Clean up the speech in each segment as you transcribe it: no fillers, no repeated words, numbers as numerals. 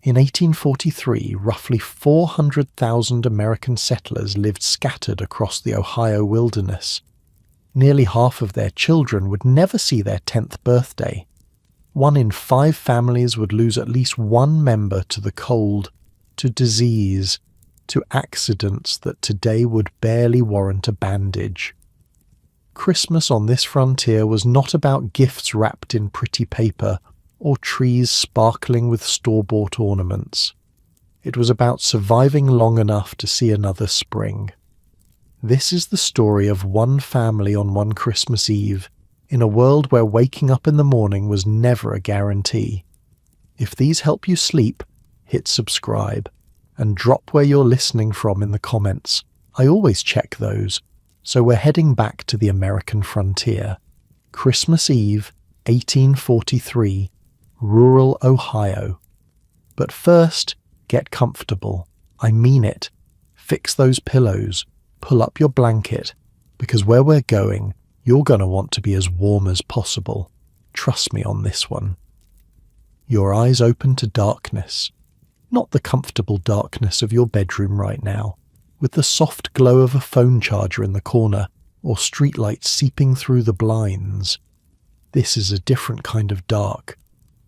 In 1843, roughly 400,000 American settlers lived scattered across the Ohio wilderness. Nearly half of their children would never see their 10th birthday. 1 in 5 families would lose at least one member to the cold, to disease, to accidents that today would barely warrant a bandage. Christmas on this frontier was not about gifts wrapped in pretty paper or trees sparkling with store-bought ornaments. It was about surviving long enough to see another spring. This is the story of one family on one Christmas Eve, in a world where waking up in the morning was never a guarantee. If these help you sleep, hit subscribe, and drop where you're listening from in the comments. I always check those. So we're heading back to the American frontier. Christmas Eve, 1843, rural Ohio. But first, get comfortable. I mean it. Fix those pillows. Pull up your blanket, because where we're going, you're going to want to be as warm as possible. Trust me on this one. Your eyes open to darkness. Not the comfortable darkness of your bedroom right now, with the soft glow of a phone charger in the corner or streetlights seeping through the blinds. This is a different kind of dark,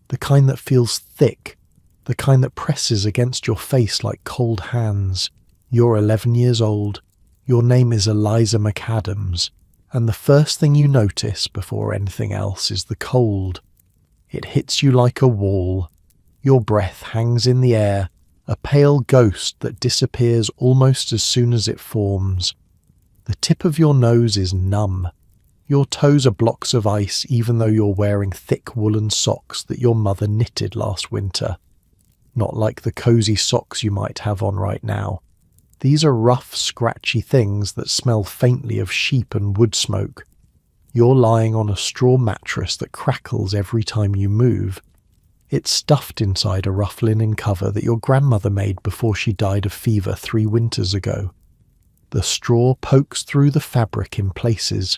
the kind that feels thick, the kind that presses against your face like cold hands. You're 11 years old, your name is Eliza McAdams, and the first thing you notice before anything else is the cold. It hits you like a wall. Your breath hangs in the air, a pale ghost that disappears almost as soon as it forms. The tip of your nose is numb. Your toes are blocks of ice even though you're wearing thick woolen socks that your mother knitted last winter. Not like the cozy socks you might have on right now. These are rough, scratchy things that smell faintly of sheep and wood smoke. You're lying on a straw mattress that crackles every time you move. It's stuffed inside a rough linen cover that your grandmother made before she died of fever 3 winters ago. The straw pokes through the fabric in places.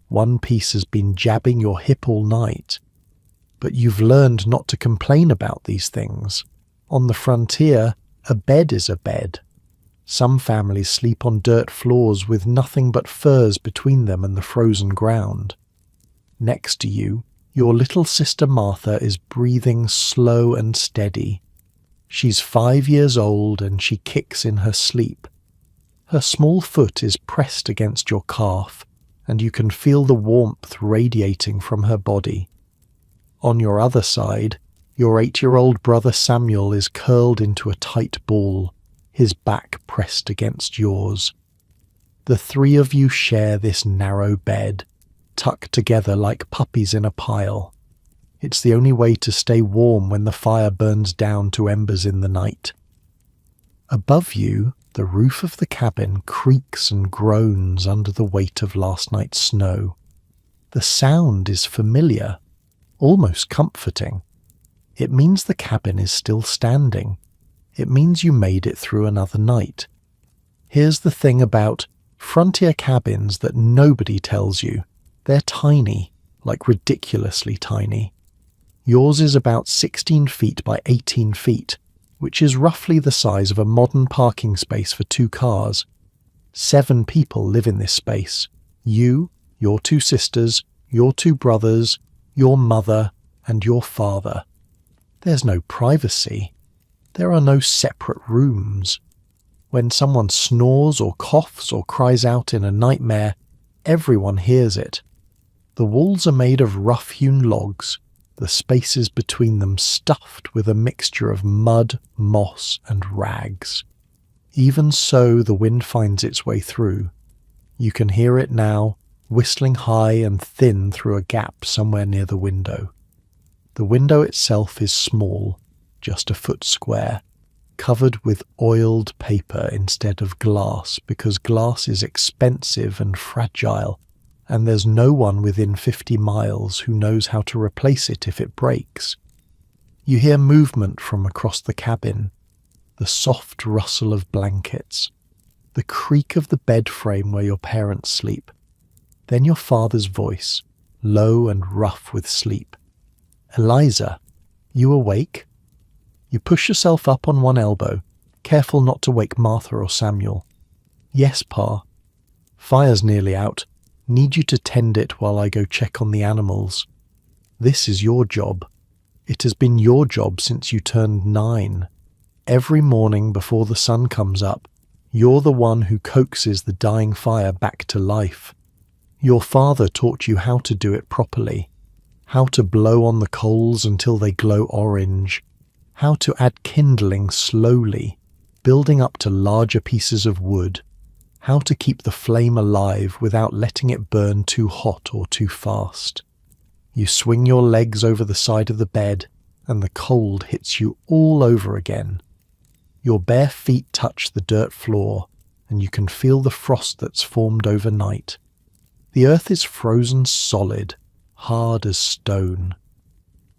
One piece has been jabbing your hip all night. But you've learned not to complain about these things. On the frontier, a bed is a bed. Some families sleep on dirt floors with nothing but furs between them and the frozen ground. Next to you, your little sister Martha is breathing slow and steady. She's 5 years old and she kicks in her sleep. Her small foot is pressed against your calf, and you can feel the warmth radiating from her body. On your other side, your 8-year-old brother Samuel is curled into a tight ball, his back pressed against yours. The 3 of you share this narrow bed, tucked together like puppies in a pile. It's the only way to stay warm when the fire burns down to embers in the night. Above you, the roof of the cabin creaks and groans under the weight of last night's snow. The sound is familiar, almost comforting. It means the cabin is still standing. It means you made it through another night. Here's the thing about frontier cabins that nobody tells you. They're tiny, like ridiculously tiny. Yours is about 16 feet by 18 feet, which is roughly the size of a modern parking space for 2 cars. 7 people live in this space. You, your 2 sisters, your 2 brothers, your mother, and your father. There's no privacy. There are no separate rooms. When someone snores or coughs or cries out in a nightmare, everyone hears it. The walls are made of rough-hewn logs, the spaces between them stuffed with a mixture of mud, moss, and rags. Even so, the wind finds its way through. You can hear it now, whistling high and thin through a gap somewhere near the window. The window itself is small, just a foot square, covered with oiled paper instead of glass because glass is expensive and fragile, and there's no one within 50 miles who knows how to replace it if it breaks. You hear movement from across the cabin, the soft rustle of blankets, the creak of the bed frame where your parents sleep, then your father's voice, low and rough with sleep. "Eliza, you awake?" You push yourself up on one elbow, careful not to wake Martha or Samuel. Yes, Pa. Fire's nearly out. Need you to tend it while I go check on the animals. This is your job. It has been your job since you turned 9. Every morning before the sun comes up, you're the one who coaxes the dying fire back to life. Your father taught you how to do it properly, how to blow on the coals until they glow orange, how to add kindling slowly, building up to larger pieces of wood, how to keep the flame alive without letting it burn too hot or too fast. You swing your legs over the side of the bed, and the cold hits you all over again. Your bare feet touch the dirt floor, and you can feel the frost that's formed overnight. The earth is frozen solid, hard as stone.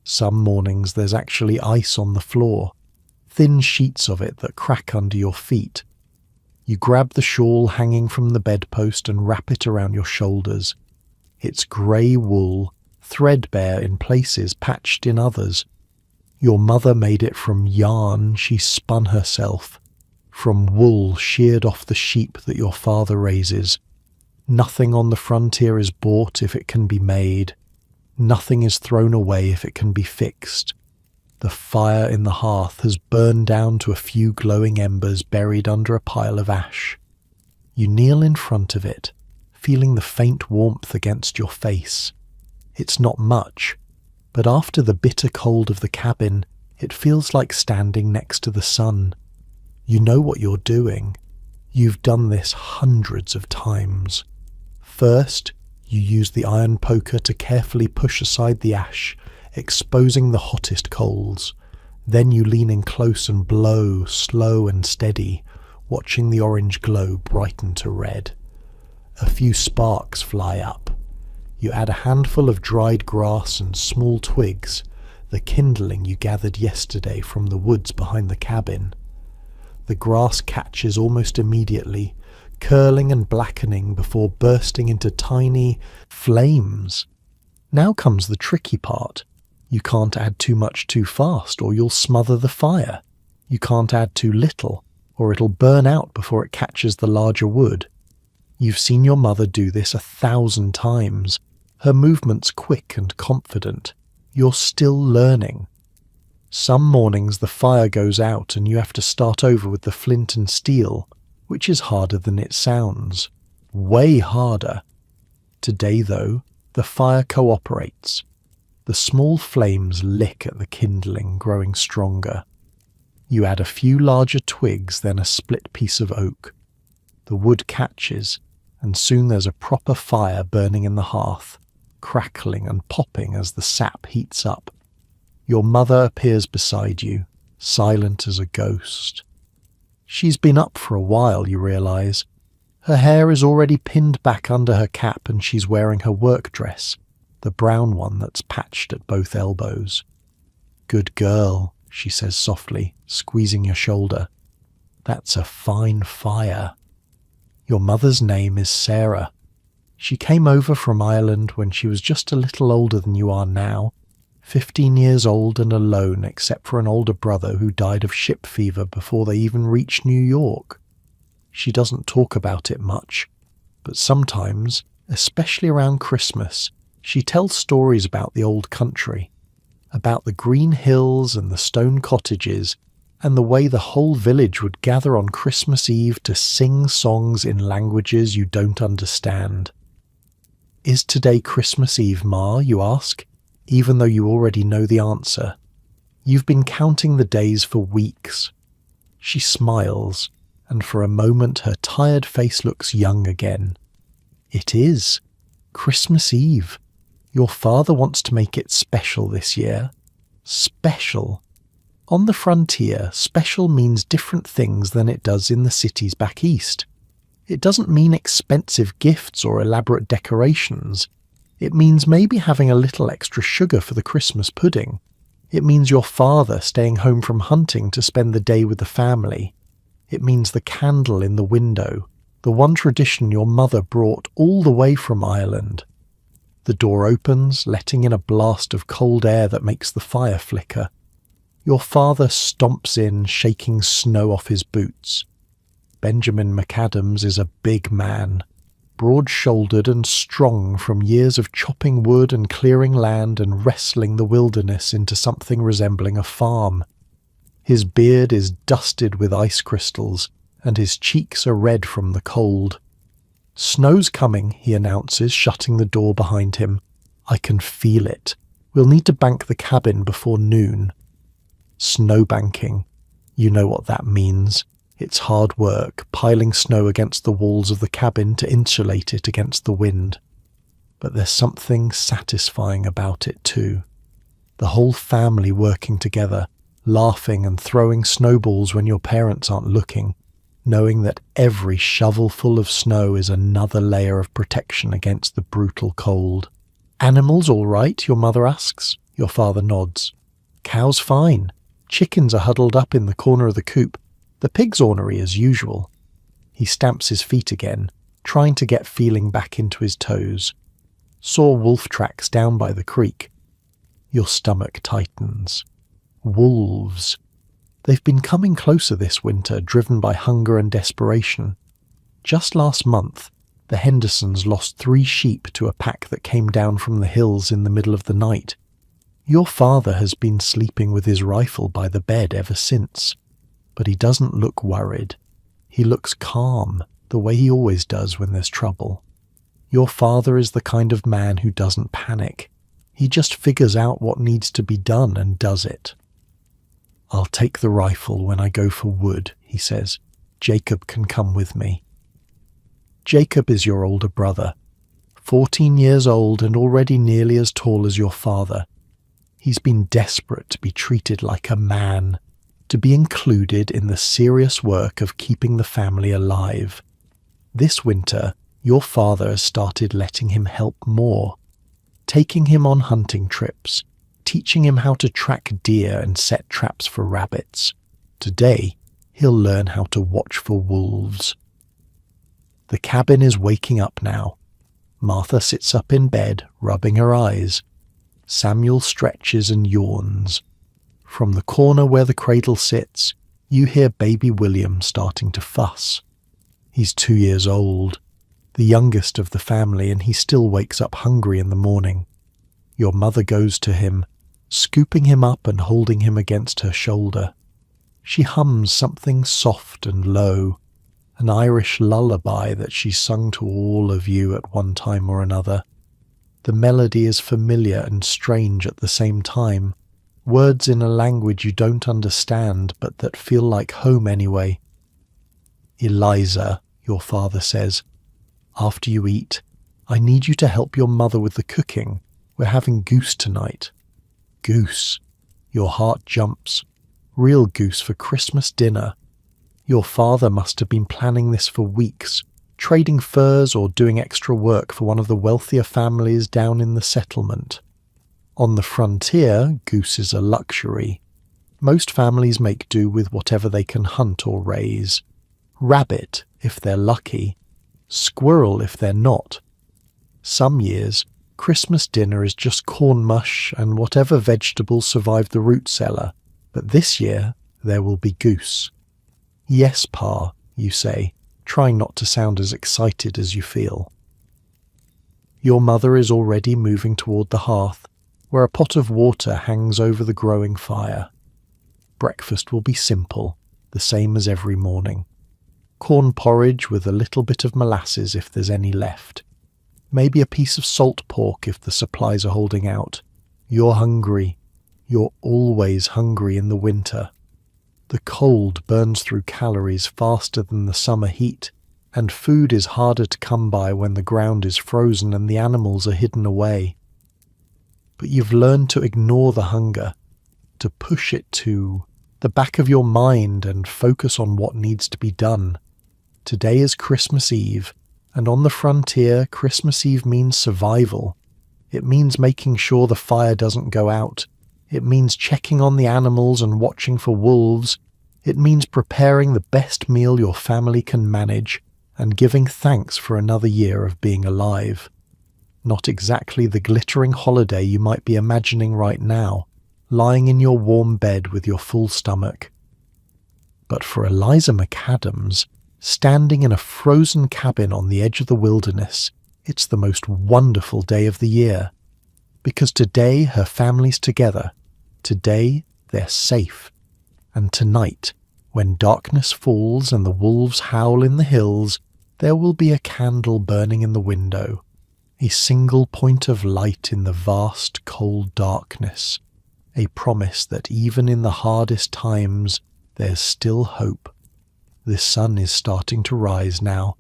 Some mornings there's actually ice on the floor, thin sheets of it that crack under your feet. You grab the shawl hanging from the bedpost and wrap it around your shoulders. It's grey wool, threadbare in places, patched in others. Your mother made it from yarn she spun herself, from wool sheared off the sheep that your father raises. Nothing on the frontier is bought if it can be made. Nothing is thrown away if it can be fixed. The fire in the hearth has burned down to a few glowing embers buried under a pile of ash. You kneel in front of it, feeling the faint warmth against your face. It's not much, but after the bitter cold of the cabin, it feels like standing next to the sun. You know what you're doing. You've done this hundreds of times. First, you use the iron poker to carefully push aside the ash, exposing the hottest coals. Then you lean in close and blow, slow and steady, watching the orange glow brighten to red. A few sparks fly up. You add a handful of dried grass and small twigs, the kindling you gathered yesterday from the woods behind the cabin. The grass catches almost immediately, curling and blackening before bursting into tiny flames. Now comes the tricky part. You can't add too much too fast or you'll smother the fire. You can't add too little or it'll burn out before it catches the larger wood. You've seen your mother do this 1,000 times. Her movement's quick and confident. You're still learning. Some mornings the fire goes out and you have to start over with the flint and steel, which is harder than it sounds. Way harder. Today, though, the fire cooperates. The small flames lick at the kindling, growing stronger. You add a few larger twigs, then a split piece of oak. The wood catches, and soon there's a proper fire burning in the hearth, crackling and popping as the sap heats up. Your mother appears beside you, silent as a ghost. She's been up for a while, you realise. Her hair is already pinned back under her cap and she's wearing her work dress, the brown one that's patched at both elbows. "Good girl," she says softly, squeezing your shoulder. "That's a fine fire." Your mother's name is Sarah. She came over from Ireland when she was just a little older than you are now, 15 years old and alone except for an older brother who died of ship fever before they even reached New York. She doesn't talk about it much, but sometimes, especially around Christmas, she tells stories about the old country, about the green hills and the stone cottages, and the way the whole village would gather on Christmas Eve to sing songs in languages you don't understand. "Is today Christmas Eve, Ma?" you ask, even though you already know the answer. You've been counting the days for weeks. She smiles, and for a moment her tired face looks young again. "It is. Christmas Eve. Your father wants to make it special this year." Special. On the frontier, special means different things than it does in the cities back east. It doesn't mean expensive gifts or elaborate decorations. It means maybe having a little extra sugar for the Christmas pudding. It means your father staying home from hunting to spend the day with the family. It means the candle in the window, the one tradition your mother brought all the way from Ireland. The door opens, letting in a blast of cold air that makes the fire flicker. Your father stomps in, shaking snow off his boots. Benjamin McAdams is a big man, broad-shouldered and strong from years of chopping wood and clearing land and wrestling the wilderness into something resembling a farm. His beard is dusted with ice crystals, and his cheeks are red from the cold. "Snow's coming," he announces, shutting the door behind him. "I can feel it. We'll need to bank the cabin before noon." Snowbanking. You know what that means. It's hard work, piling snow against the walls of the cabin to insulate it against the wind. But there's something satisfying about it too. The whole family working together, laughing and throwing snowballs when your parents aren't looking, knowing that every shovelful of snow is another layer of protection against the brutal cold. "Animals all right?" your mother asks. Your father nods. "Cow's fine. Chickens are huddled up in the corner of the coop. The pig's ornery as usual." He stamps his feet again, trying to get feeling back into his toes. "Saw wolf tracks down by the creek." Your stomach tightens. Wolves. They've been coming closer this winter, driven by hunger and desperation. Just last month, the Hendersons lost 3 sheep to a pack that came down from the hills in the middle of the night. Your father has been sleeping with his rifle by the bed ever since, but he doesn't look worried. He looks calm, the way he always does when there's trouble. Your father is the kind of man who doesn't panic. He just figures out what needs to be done and does it. "I'll take the rifle when I go for wood," he says. "Jacob can come with me." Jacob is your older brother, 14 years old and already nearly as tall as your father. He's been desperate to be treated like a man, to be included in the serious work of keeping the family alive. This winter, your father has started letting him help more, taking him on hunting trips, teaching him how to track deer and set traps for rabbits. Today, he'll learn how to watch for wolves. The cabin is waking up now. Martha sits up in bed, rubbing her eyes. Samuel stretches and yawns. From the corner where the cradle sits, you hear baby William starting to fuss. He's 2 years old, the youngest of the family, and he still wakes up hungry in the morning. Your mother goes to him, scooping him up and holding him against her shoulder. She hums something soft and low, an Irish lullaby that she's sung to all of you at one time or another. The melody is familiar and strange at the same time, words in a language you don't understand but that feel like home anyway. "Eliza," your father says, "after you eat, I need you to help your mother with the cooking. We're having goose tonight." Goose. Your heart jumps. Real goose for Christmas dinner. Your father must have been planning this for weeks, trading furs or doing extra work for one of the wealthier families down in the settlement. On the frontier, goose is a luxury. Most families make do with whatever they can hunt or raise. Rabbit, if they're lucky. Squirrel, if they're not. Some years, Christmas dinner is just corn mush and whatever vegetables survive the root cellar, but this year there will be goose. "Yes, Pa," you say, trying not to sound as excited as you feel. Your mother is already moving toward the hearth, where a pot of water hangs over the growing fire. Breakfast will be simple, the same as every morning. Corn porridge with a little bit of molasses if there's any left. Maybe a piece of salt pork if the supplies are holding out. You're hungry. You're always hungry in the winter. The cold burns through calories faster than the summer heat, and food is harder to come by when the ground is frozen and the animals are hidden away. But you've learned to ignore the hunger, to push it to the back of your mind and focus on what needs to be done. Today is Christmas Eve, and on the frontier, Christmas Eve means survival. It means making sure the fire doesn't go out. It means checking on the animals and watching for wolves. It means preparing the best meal your family can manage and giving thanks for another year of being alive. Not exactly the glittering holiday you might be imagining right now, lying in your warm bed with your full stomach. But for Eliza McAdams, standing in a frozen cabin on the edge of the wilderness, it's the most wonderful day of the year. Because today her family's together. Today they're safe. And tonight, when darkness falls and the wolves howl in the hills, there will be a candle burning in the window, a single point of light in the vast, cold darkness, a promise that even in the hardest times, there's still hope. The sun is starting to rise now,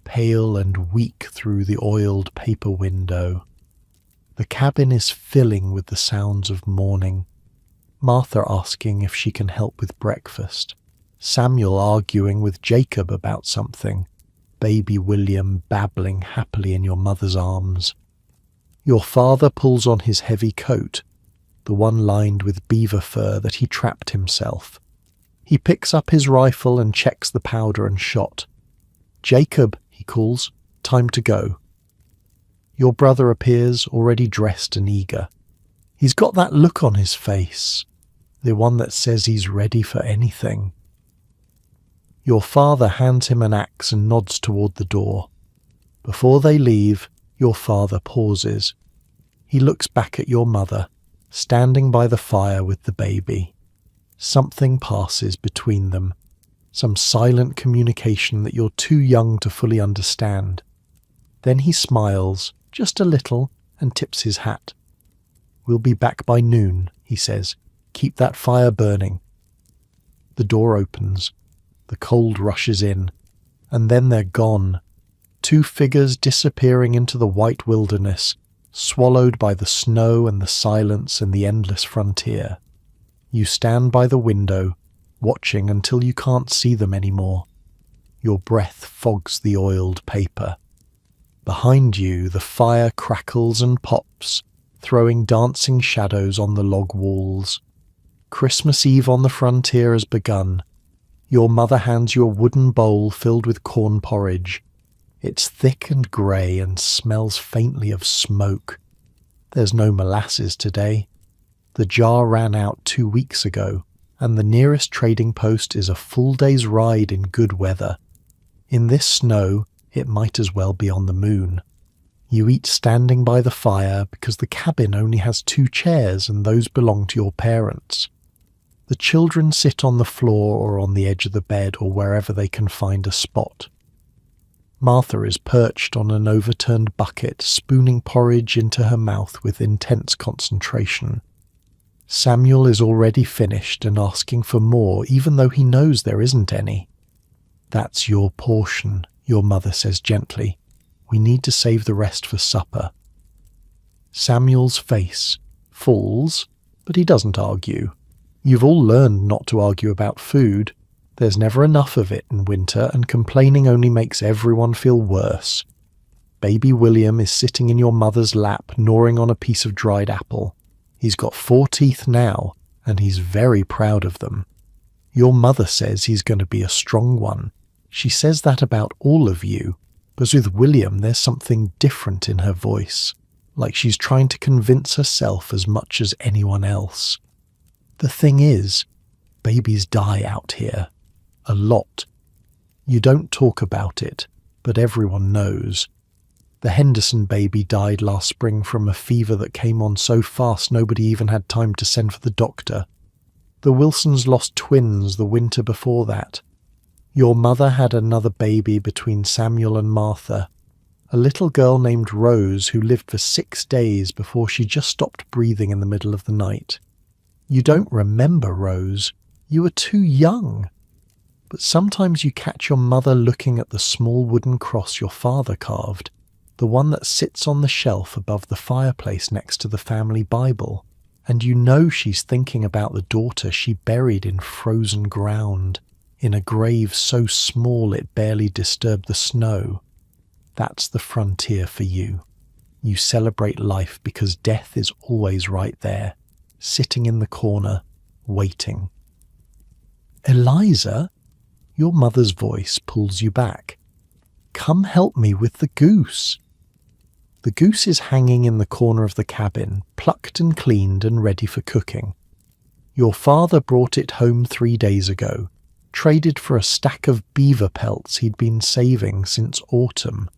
pale and weak through the oiled paper window. The cabin is filling with the sounds of morning. Martha asking if she can help with breakfast. Samuel arguing with Jacob about something. Baby William babbling happily in your mother's arms. Your father pulls on his heavy coat, the one lined with beaver fur that he trapped himself. He picks up his rifle and checks the powder and shot. Jacob, he calls, time to go. Your brother appears already dressed and eager. He's got that look on his face, the one that says he's ready for anything. Your father hands him an axe and nods toward the door. Before they leave, your father pauses. He looks back at your mother, standing by the fire with the baby. Something passes between them, some silent communication that you're too young to fully understand. Then he smiles, just a little, and tips his hat. We'll be back by noon, he says. Keep that fire burning. The door opens. The cold rushes in. And then they're gone. Two figures disappearing into the white wilderness, swallowed by the snow and the silence and the endless frontier. You stand by the window, watching until you can't see them anymore. Your breath fogs the oiled paper. Behind you, the fire crackles and pops, throwing dancing shadows on the log walls. Christmas Eve on the frontier has begun. Your mother hands you a wooden bowl filled with corn porridge. It's thick and grey and smells faintly of smoke. There's no molasses today. The jar ran out 2 weeks ago, and the nearest trading post is a full day's ride in good weather. In this snow, it might as well be on the moon. You eat standing by the fire because the cabin only has 2 chairs and those belong to your parents. The children sit on the floor or on the edge of the bed or wherever they can find a spot. Martha is perched on an overturned bucket, spooning porridge into her mouth with intense concentration. Samuel is already finished and asking for more, even though he knows there isn't any. That's your portion, your mother says gently. We need to save the rest for supper. Samuel's face falls, but he doesn't argue. You've all learned not to argue about food. There's never enough of it in winter, and complaining only makes everyone feel worse. Baby William is sitting in your mother's lap, gnawing on a piece of dried apple. He's got 4 teeth now, and he's very proud of them. Your mother says he's going to be a strong one. She says that about all of you, but with William there's something different in her voice, like she's trying to convince herself as much as anyone else. The thing is, babies die out here. A lot. You don't talk about it, but everyone knows. The Henderson baby died last spring from a fever that came on so fast nobody even had time to send for the doctor. The Wilsons lost twins the winter before that. Your mother had another baby between Samuel and Martha, a little girl named Rose who lived for 6 days before she just stopped breathing in the middle of the night. You don't remember Rose. You were too young. But sometimes you catch your mother looking at the small wooden cross your father carved, the one that sits on the shelf above the fireplace next to the family Bible, and you know she's thinking about the daughter she buried in frozen ground, in a grave so small it barely disturbed the snow. That's the frontier for you. You celebrate life because death is always right there, sitting in the corner, waiting. Eliza? Your mother's voice pulls you back. Come help me with the goose. The goose is hanging in the corner of the cabin, plucked and cleaned and ready for cooking. Your father brought it home 3 days ago, traded for a stack of beaver pelts he'd been saving since autumn.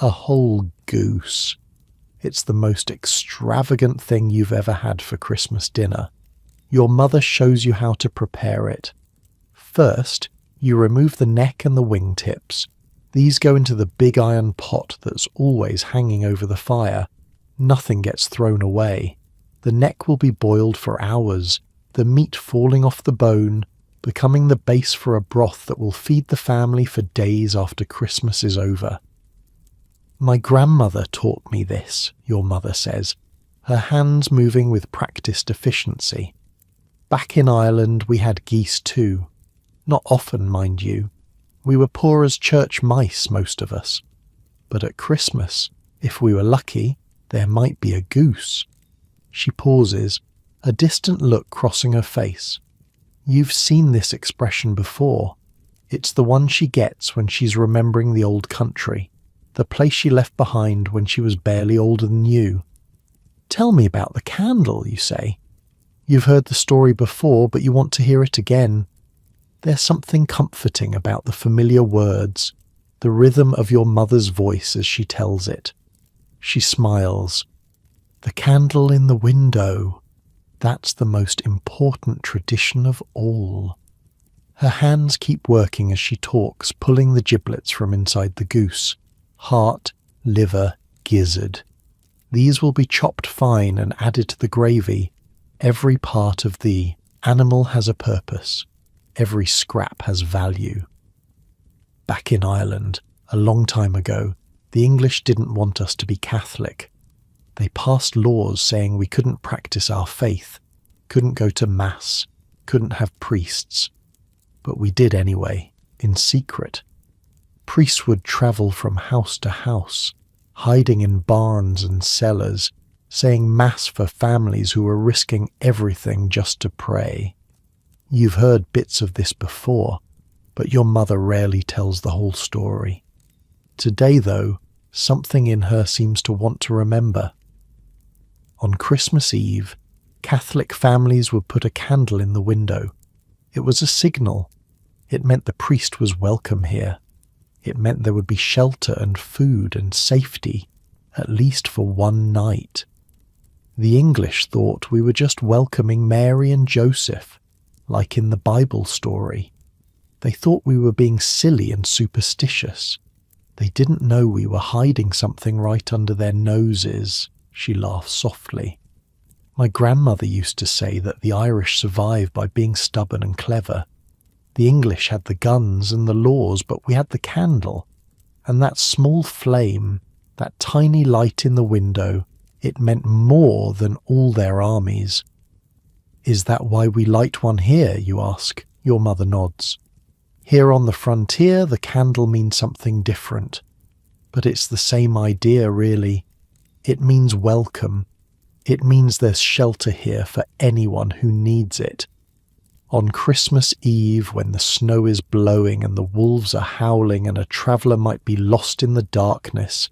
A whole goose. It's the most extravagant thing you've ever had for Christmas dinner. Your mother shows you how to prepare it. First, you remove the neck and the wingtips. These go into the big iron pot that's always hanging over the fire. Nothing gets thrown away. The neck will be boiled for hours, the meat falling off the bone, becoming the base for a broth that will feed the family for days after Christmas is over. My grandmother taught me this, your mother says, her hands moving with practiced efficiency. Back in Ireland we had geese too. Not often, mind you. We were poor as church mice, most of us. But at Christmas, if we were lucky, there might be a goose. She pauses, a distant look crossing her face. You've seen this expression before. It's the one she gets when she's remembering the old country, the place she left behind when she was barely older than you. Tell me about the candle, you say. You've heard the story before, but you want to hear it again. There's something comforting about the familiar words, the rhythm of your mother's voice as she tells it. She smiles. The candle in the window. That's the most important tradition of all. Her hands keep working as she talks, pulling the giblets from inside the goose. Heart, liver, gizzard. These will be chopped fine and added to the gravy. Every part of the animal has a purpose. Every scrap has value. Back in Ireland, a long time ago, the English didn't want us to be Catholic. They passed laws saying we couldn't practice our faith, couldn't go to Mass, couldn't have priests. But we did anyway, in secret. Priests would travel from house to house, hiding in barns and cellars, saying Mass for families who were risking everything just to pray. You've heard bits of this before, but your mother rarely tells the whole story. Today, though, something in her seems to want to remember. On Christmas Eve, Catholic families would put a candle in the window. It was a signal. It meant the priest was welcome here. It meant there would be shelter and food and safety, at least for one night. The English thought we were just welcoming Mary and Joseph, like in the Bible story. They thought we were being silly and superstitious. They didn't know we were hiding something right under their noses. She laughs softly. My grandmother used to say that the Irish survived by being stubborn and clever. The English had the guns and the laws, but we had the candle. And that small flame, that tiny light in the window, it meant more than all their armies. Is that why we light one here, you ask? Your mother nods. Here on the frontier, the candle means something different. But it's the same idea, really. It means welcome. It means there's shelter here for anyone who needs it. On Christmas Eve, when the snow is blowing and the wolves are howling and a traveller might be lost in the darkness,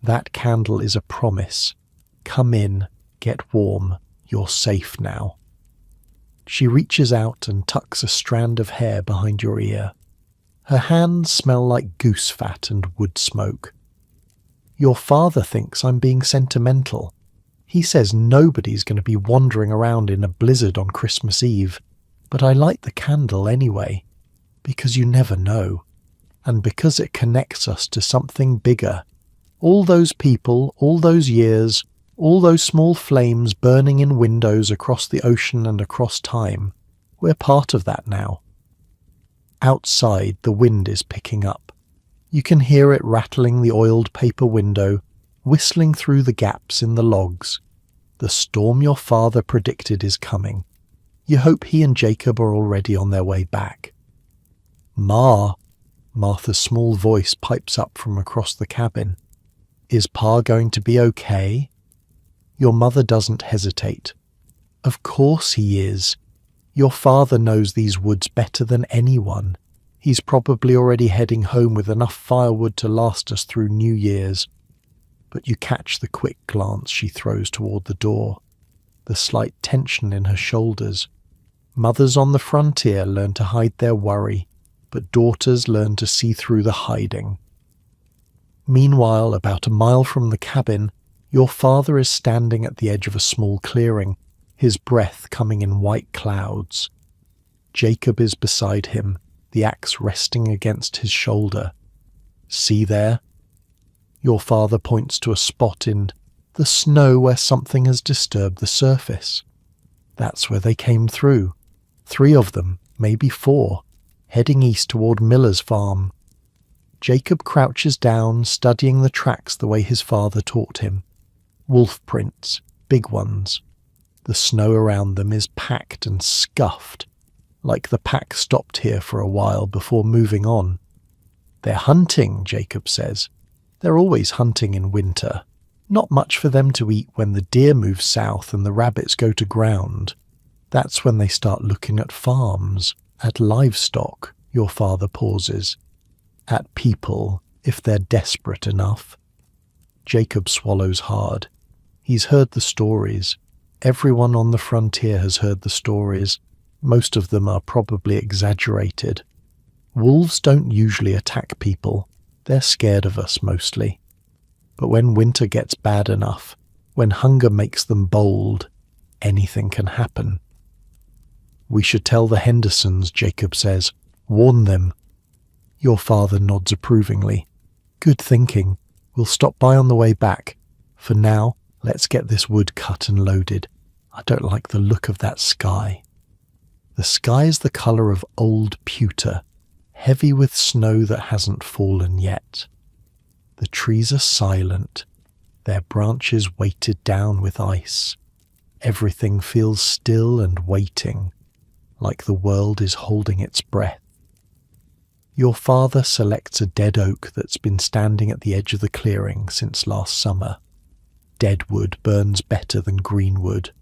that candle is a promise. Come in, get warm, you're safe now. She reaches out and tucks a strand of hair behind your ear. Her hands smell like goose fat and wood smoke. Your father thinks I'm being sentimental. He says nobody's going to be wandering around in a blizzard on Christmas Eve, but I light the candle anyway, because you never know, and because it connects us to something bigger. All those people, all those years, all those small flames burning in windows across the ocean and across time, we're part of that now. Outside, the wind is picking up. You can hear it rattling the oiled paper window, whistling through the gaps in the logs. The storm your father predicted is coming. You hope he and Jacob are already on their way back. Ma, Martha's small voice pipes up from across the cabin. Is Pa going to be okay? Your mother doesn't hesitate. Of course he is. Your father knows these woods better than anyone. He's probably already heading home with enough firewood to last us through New Year's. But you catch the quick glance she throws toward the door, the slight tension in her shoulders. Mothers on the frontier learn to hide their worry, but daughters learn to see through the hiding. Meanwhile, about a mile from the cabin, your father is standing at the edge of a small clearing, his breath coming in white clouds. Jacob is beside him, the axe resting against his shoulder. See there? Your father points to a spot in the snow where something has disturbed the surface. That's where they came through. 3 of them, maybe 4, heading east toward Miller's farm. Jacob crouches down, studying the tracks the way his father taught him. Wolf prints, big ones. The snow around them is packed and scuffed, like the pack stopped here for a while before moving on. They're hunting, Jacob says. They're always hunting in winter. Not much for them to eat when the deer move south and the rabbits go to ground. That's when they start looking at farms, at livestock, your father pauses. At people, if they're desperate enough. Jacob swallows hard. He's heard the stories. Everyone on the frontier has heard the stories. Most of them are probably exaggerated. Wolves don't usually attack people. They're scared of us mostly. But when winter gets bad enough, when hunger makes them bold, anything can happen. We should tell the Hendersons, Jacob says. Warn them. Your father nods approvingly. Good thinking. We'll stop by on the way back. For now, let's get this wood cut and loaded. I don't like the look of that sky. The sky is the colour of old pewter, heavy with snow that hasn't fallen yet. The trees are silent, their branches weighted down with ice. Everything feels still and waiting, like the world is holding its breath. Your father selects a dead oak that's been standing at the edge of the clearing since last summer. Dead wood burns better than green wood,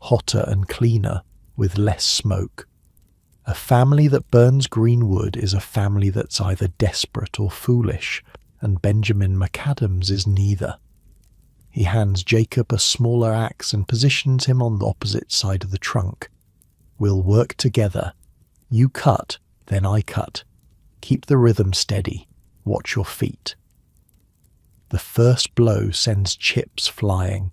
hotter and cleaner, with less smoke. A family that burns green wood is a family that's either desperate or foolish, and Benjamin McAdams is neither. He hands Jacob a smaller axe and positions him on the opposite side of the trunk. We'll work together. You cut, then I cut. Keep the rhythm steady. Watch your feet. The first blow sends chips flying.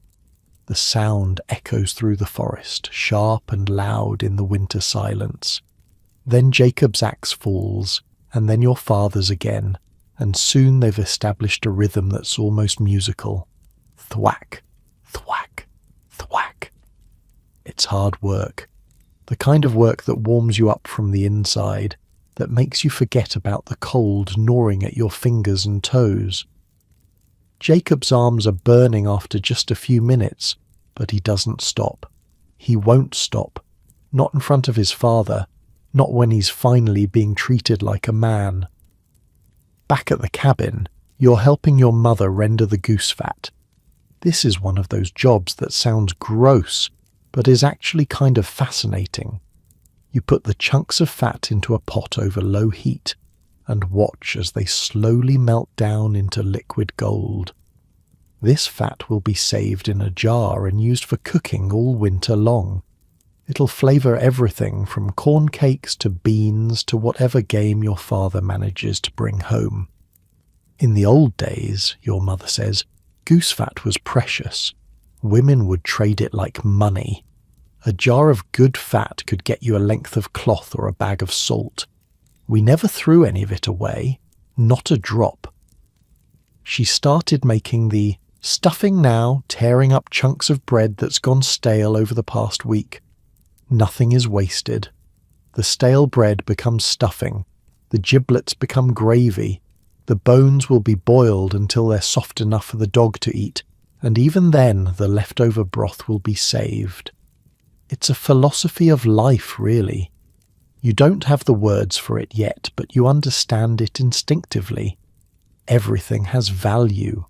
The sound echoes through the forest, sharp and loud in the winter silence. Then Jacob's axe falls, and then your father's again, and soon they've established a rhythm that's almost musical. Thwack, thwack, thwack. It's hard work. The kind of work that warms you up from the inside, that makes you forget about the cold gnawing at your fingers and toes. Jacob's arms are burning after just a few minutes, but he doesn't stop. He won't stop. Not in front of his father. Not when he's finally being treated like a man. Back at the cabin, you're helping your mother render the goose fat. This is one of those jobs that sounds gross, but is actually kind of fascinating. You put the chunks of fat into a pot over low heat and watch as they slowly melt down into liquid gold. This fat will be saved in a jar and used for cooking all winter long. It'll flavour everything from corn cakes to beans to whatever game your father manages to bring home. In the old days, your mother says, goose fat was precious. Women would trade it like money. A jar of good fat could get you a length of cloth or a bag of salt. We never threw any of it away, not a drop. She started making the stuffing now, tearing up chunks of bread that's gone stale over the past week. Nothing is wasted. The stale bread becomes stuffing, the giblets become gravy, the bones will be boiled until they're soft enough for the dog to eat, and even then the leftover broth will be saved. It's a philosophy of life, really. You don't have the words for it yet, but you understand it instinctively. Everything has value.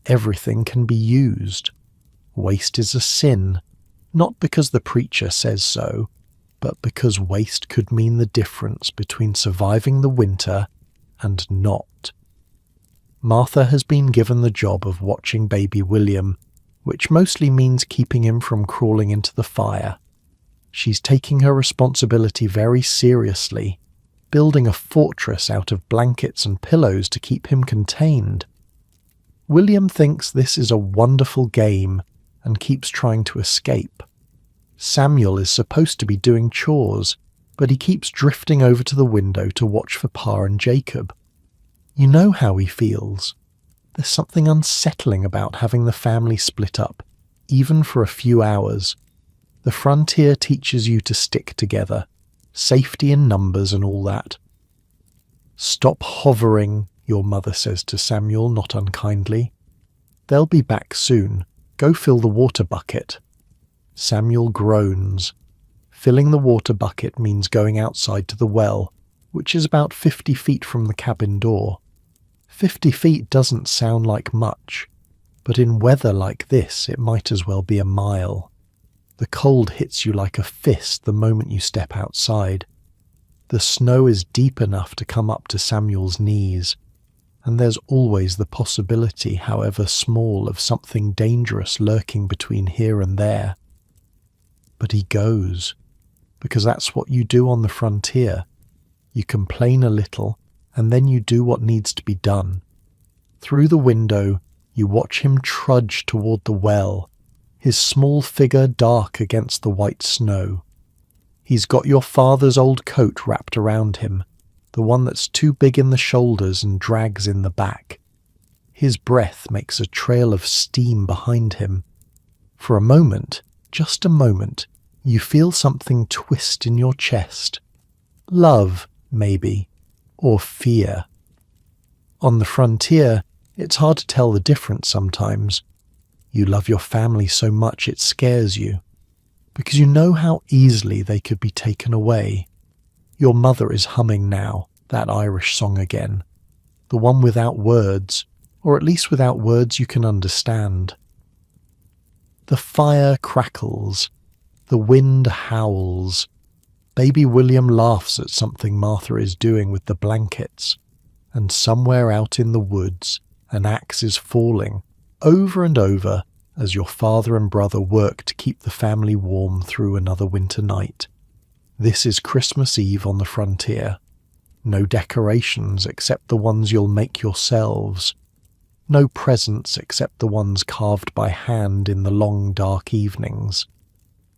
Everything can be used. Waste is a sin, not because the preacher says so, but because waste could mean the difference between surviving the winter and not. Martha has been given the job of watching baby William, which mostly means keeping him from crawling into the fire. She's taking her responsibility very seriously, building a fortress out of blankets and pillows to keep him contained. William thinks this is a wonderful game and keeps trying to escape. Samuel is supposed to be doing chores, but he keeps drifting over to the window to watch for Pa and Jacob. You know how he feels. There's something unsettling about having the family split up, even for a few hours. The frontier teaches you to stick together, safety in numbers and all that. "Stop hovering," your mother says to Samuel, not unkindly. "They'll be back soon. Go fill the water bucket." Samuel groans. Filling the water bucket means going outside to the well, which is about 50 feet from the cabin door. 50 feet doesn't sound like much, but in weather like this it might as well be a mile. The cold hits you like a fist the moment you step outside. The snow is deep enough to come up to Samuel's knees, and there's always the possibility, however small, of something dangerous lurking between here and there. But he goes, because that's what you do on the frontier. You complain a little, and then you do what needs to be done. Through the window, you watch him trudge toward the well, his small figure dark against the white snow. He's got your father's old coat wrapped around him, the one that's too big in the shoulders and drags in the back. His breath makes a trail of steam behind him. For a moment, just a moment, you feel something twist in your chest. Love, maybe, or fear. On the frontier, it's hard to tell the difference sometimes. You love your family so much it scares you, because you know how easily they could be taken away. Your mother is humming now, that Irish song again, the one without words, or at least without words you can understand. The fire crackles, the wind howls. Baby William laughs at something Martha is doing with the blankets, and somewhere out in the woods an axe is falling, over and over, as your father and brother work to keep the family warm through another winter night. This is Christmas Eve on the frontier. No decorations except the ones you'll make yourselves. No presents except the ones carved by hand in the long dark evenings.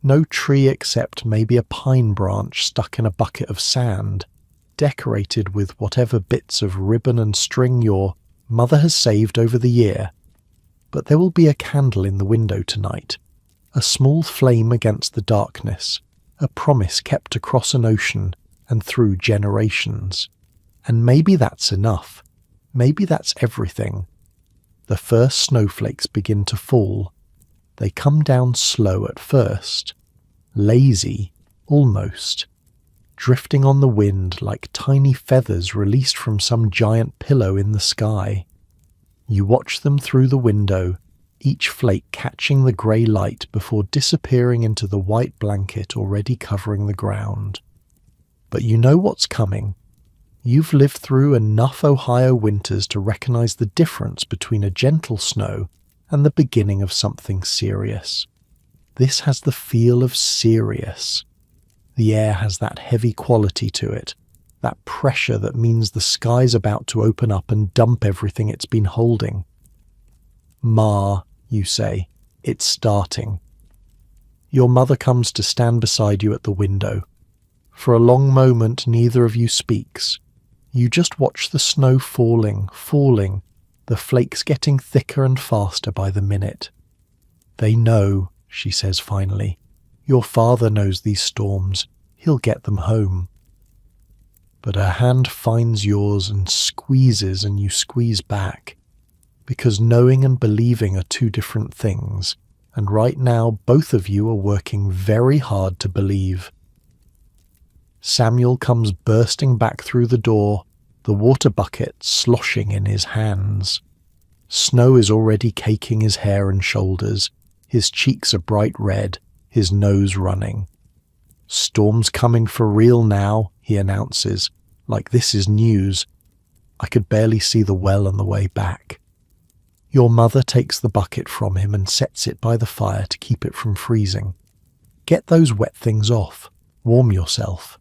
No tree except maybe a pine branch stuck in a bucket of sand, decorated with whatever bits of ribbon and string your mother has saved over the year. But there will be a candle in the window tonight, a small flame against the darkness, a promise kept across an ocean and through generations. And maybe that's enough. Maybe that's everything. The first snowflakes begin to fall. They come down slow at first, lazy, almost, drifting on the wind like tiny feathers released from some giant pillow in the sky. You watch them through the window, each flake catching the grey light before disappearing into the white blanket already covering the ground. But you know what's coming. You've lived through enough Ohio winters to recognize the difference between a gentle snow and the beginning of something serious. This has the feel of serious. The air has that heavy quality to it, that pressure that means the sky's about to open up and dump everything it's been holding. "Ma," you say, "it's starting." Your mother comes to stand beside you at the window. For a long moment neither of you speaks. You just watch the snow falling, the flakes getting thicker and faster by the minute. "They know," she says finally. "Your father knows these storms. He'll get them home." But her hand finds yours and squeezes, and you squeeze back. Because knowing and believing are two different things, and right now both of you are working very hard to believe. Samuel comes bursting back through the door, the water bucket sloshing in his hands. Snow is already caking his hair and shoulders, his cheeks are bright red, his nose running. "Storm's coming for real now," he announces, like this is news. I could barely see the well on the way back. Your mother takes the bucket from him and sets it by the fire to keep it from freezing. Get those wet things off. Warm yourself."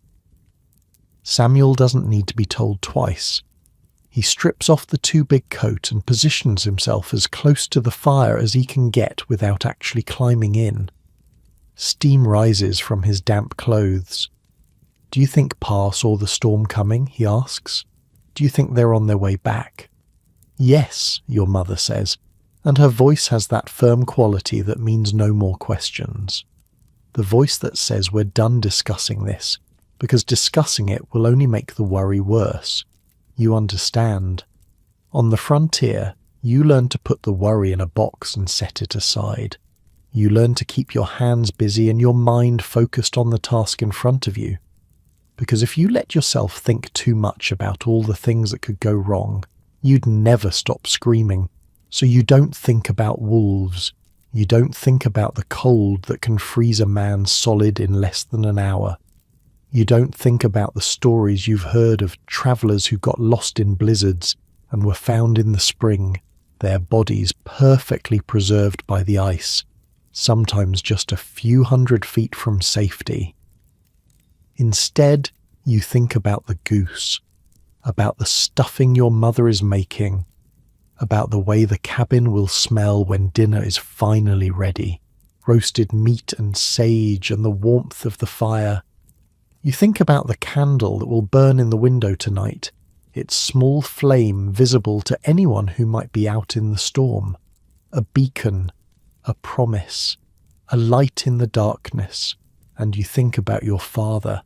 Samuel doesn't need to be told twice. He strips off the too big coat and positions himself as close to the fire as he can get without actually climbing in. Steam rises from his damp clothes. "Do you think Pa saw the storm coming?" he asks. "Do you think they're on their way back?" "Yes," your mother says, and her voice has that firm quality that means no more questions. The voice that says we're done discussing this, because discussing it will only make the worry worse. You understand. On the frontier, you learn to put the worry in a box and set it aside. You learn to keep your hands busy and your mind focused on the task in front of you. Because if you let yourself think too much about all the things that could go wrong, you'd never stop screaming. So you don't think about wolves. You don't think about the cold that can freeze a man solid in less than an hour. You don't think about the stories you've heard of travellers who got lost in blizzards and were found in the spring, their bodies perfectly preserved by the ice, sometimes just a few 100 feet from safety. Instead, you think about the goose, about the stuffing your mother is making, about the way the cabin will smell when dinner is finally ready, roasted meat and sage and the warmth of the fire. You think about the candle that will burn in the window tonight, its small flame visible to anyone who might be out in the storm, a beacon, a promise, a light in the darkness, and you think about your father,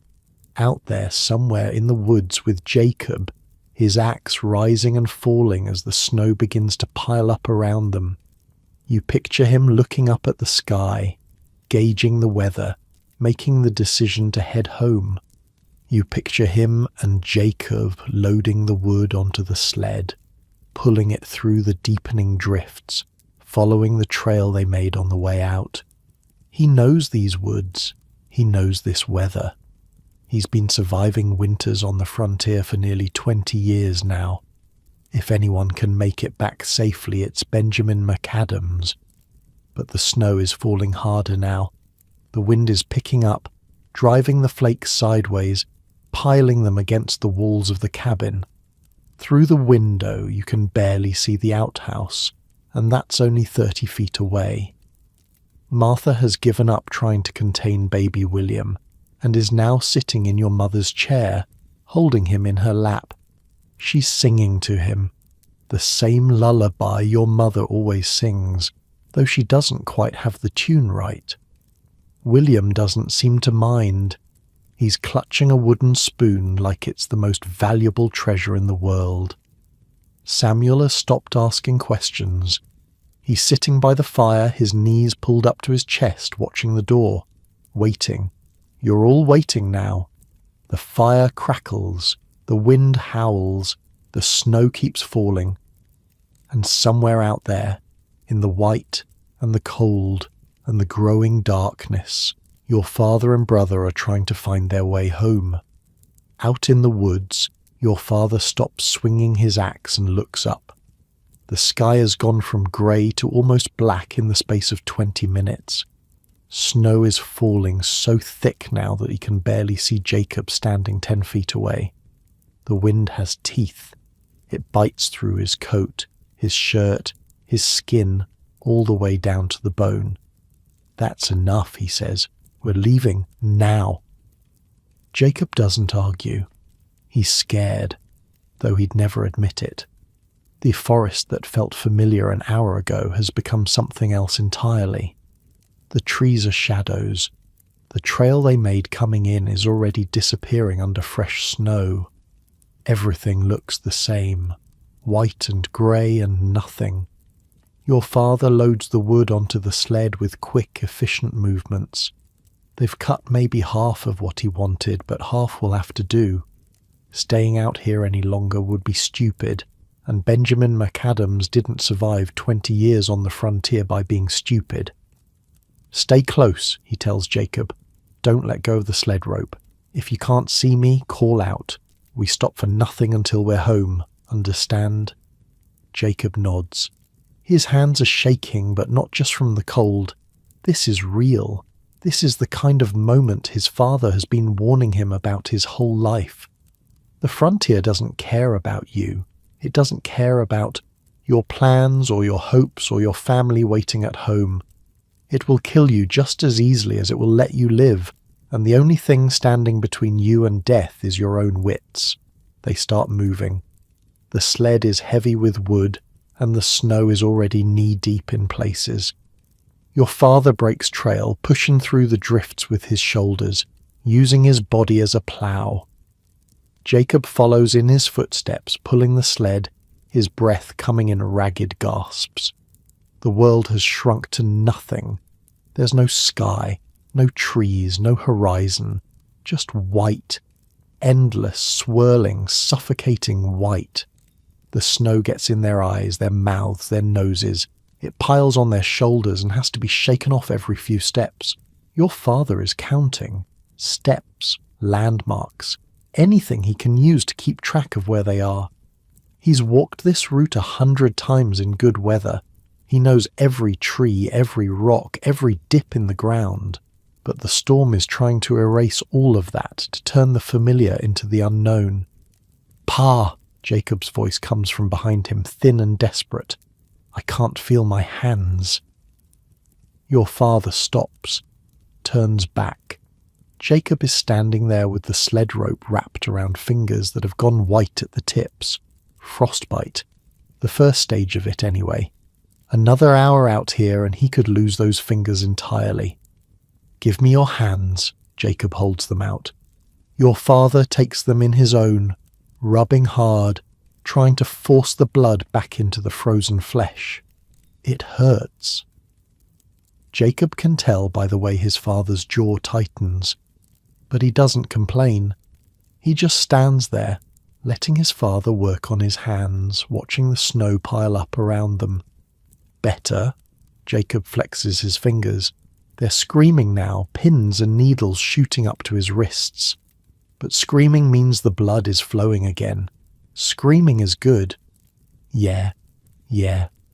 out there somewhere in the woods with Jacob, his axe rising and falling as the snow begins to pile up around them. You picture him looking up at the sky, gauging the weather, making the decision to head home. You picture him and Jacob loading the wood onto the sled, pulling it through the deepening drifts, following the trail they made on the way out. He knows these woods. He knows this weather. He's been surviving winters on the frontier for nearly 20 years now. If anyone can make it back safely, it's Benjamin McAdams. But the snow is falling harder now. The wind is picking up, driving the flakes sideways, piling them against the walls of the cabin. Through the window you can barely see the outhouse, and that's only 30 feet away. Martha has given up trying to contain baby William, and is now sitting in your mother's chair, holding him in her lap. She's singing to him, the same lullaby your mother always sings, though she doesn't quite have the tune right. William doesn't seem to mind. He's clutching a wooden spoon like it's the most valuable treasure in the world. Samuel has stopped asking questions. He's sitting by the fire, his knees pulled up to his chest, watching the door, waiting. You're all waiting now. The fire crackles, the wind howls, the snow keeps falling. And somewhere out there, in the white and the cold and the growing darkness, your father and brother are trying to find their way home. Out in the woods, your father stops swinging his axe and looks up. The sky has gone from grey to almost black in the space of 20 minutes. Snow is falling so thick now that he can barely see Jacob standing 10 feet away. The wind has teeth. It bites through his coat, his shirt, his skin, all the way down to the bone. "That's enough," he says. "We're leaving now." Jacob doesn't argue. He's scared, though he'd never admit it. The forest that felt familiar an hour ago has become something else entirely. The trees are shadows. The trail they made coming in is already disappearing under fresh snow. Everything looks the same, white and grey and nothing. Your father loads the wood onto the sled with quick, efficient movements. They've cut maybe half of what he wanted, but half will have to do. Staying out here any longer would be stupid, and Benjamin McAdams didn't survive 20 years on the frontier by being stupid. "Stay close," he tells Jacob. "Don't let go of the sled rope. If you can't see me, call out. We stop for nothing until we're home. Understand?" Jacob nods. His hands are shaking, but not just from the cold. This is real. This is the kind of moment his father has been warning him about his whole life. The frontier doesn't care about you. It doesn't care about your plans or your hopes or your family waiting at home. It will kill you just as easily as it will let you live, and the only thing standing between you and death is your own wits. They start moving. The sled is heavy with wood, and the snow is already knee-deep in places. Your father breaks trail, pushing through the drifts with his shoulders, using his body as a plough. Jacob follows in his footsteps, pulling the sled, his breath coming in ragged gasps. The world has shrunk to nothing. There's no sky, no trees, no horizon, just white, endless, swirling, suffocating white. The snow gets in their eyes, their mouths, their noses. It piles on their shoulders and has to be shaken off every few steps. Your father is counting. Steps, landmarks, anything he can use to keep track of where they are. He's walked this route 100 times in good weather. He knows every tree, every rock, every dip in the ground. But the storm is trying to erase all of that, to turn the familiar into the unknown. "Pa!" Jacob's voice comes from behind him, thin and desperate. "I can't feel my hands." Your father stops, turns back. Jacob is standing there with the sled rope wrapped around fingers that have gone white at the tips. Frostbite. The first stage of it, anyway. Another hour out here and he could lose those fingers entirely. "Give me your hands." Jacob holds them out. Your father takes them in his own, rubbing hard, trying to force the blood back into the frozen flesh. It hurts. Jacob can tell by the way his father's jaw tightens, but he doesn't complain. He just stands there, letting his father work on his hands, watching the snow pile up around them. "Better." Jacob flexes his fingers. They're screaming now, pins and needles shooting up to his wrists. But screaming means the blood is flowing again. Screaming is good. Yeah,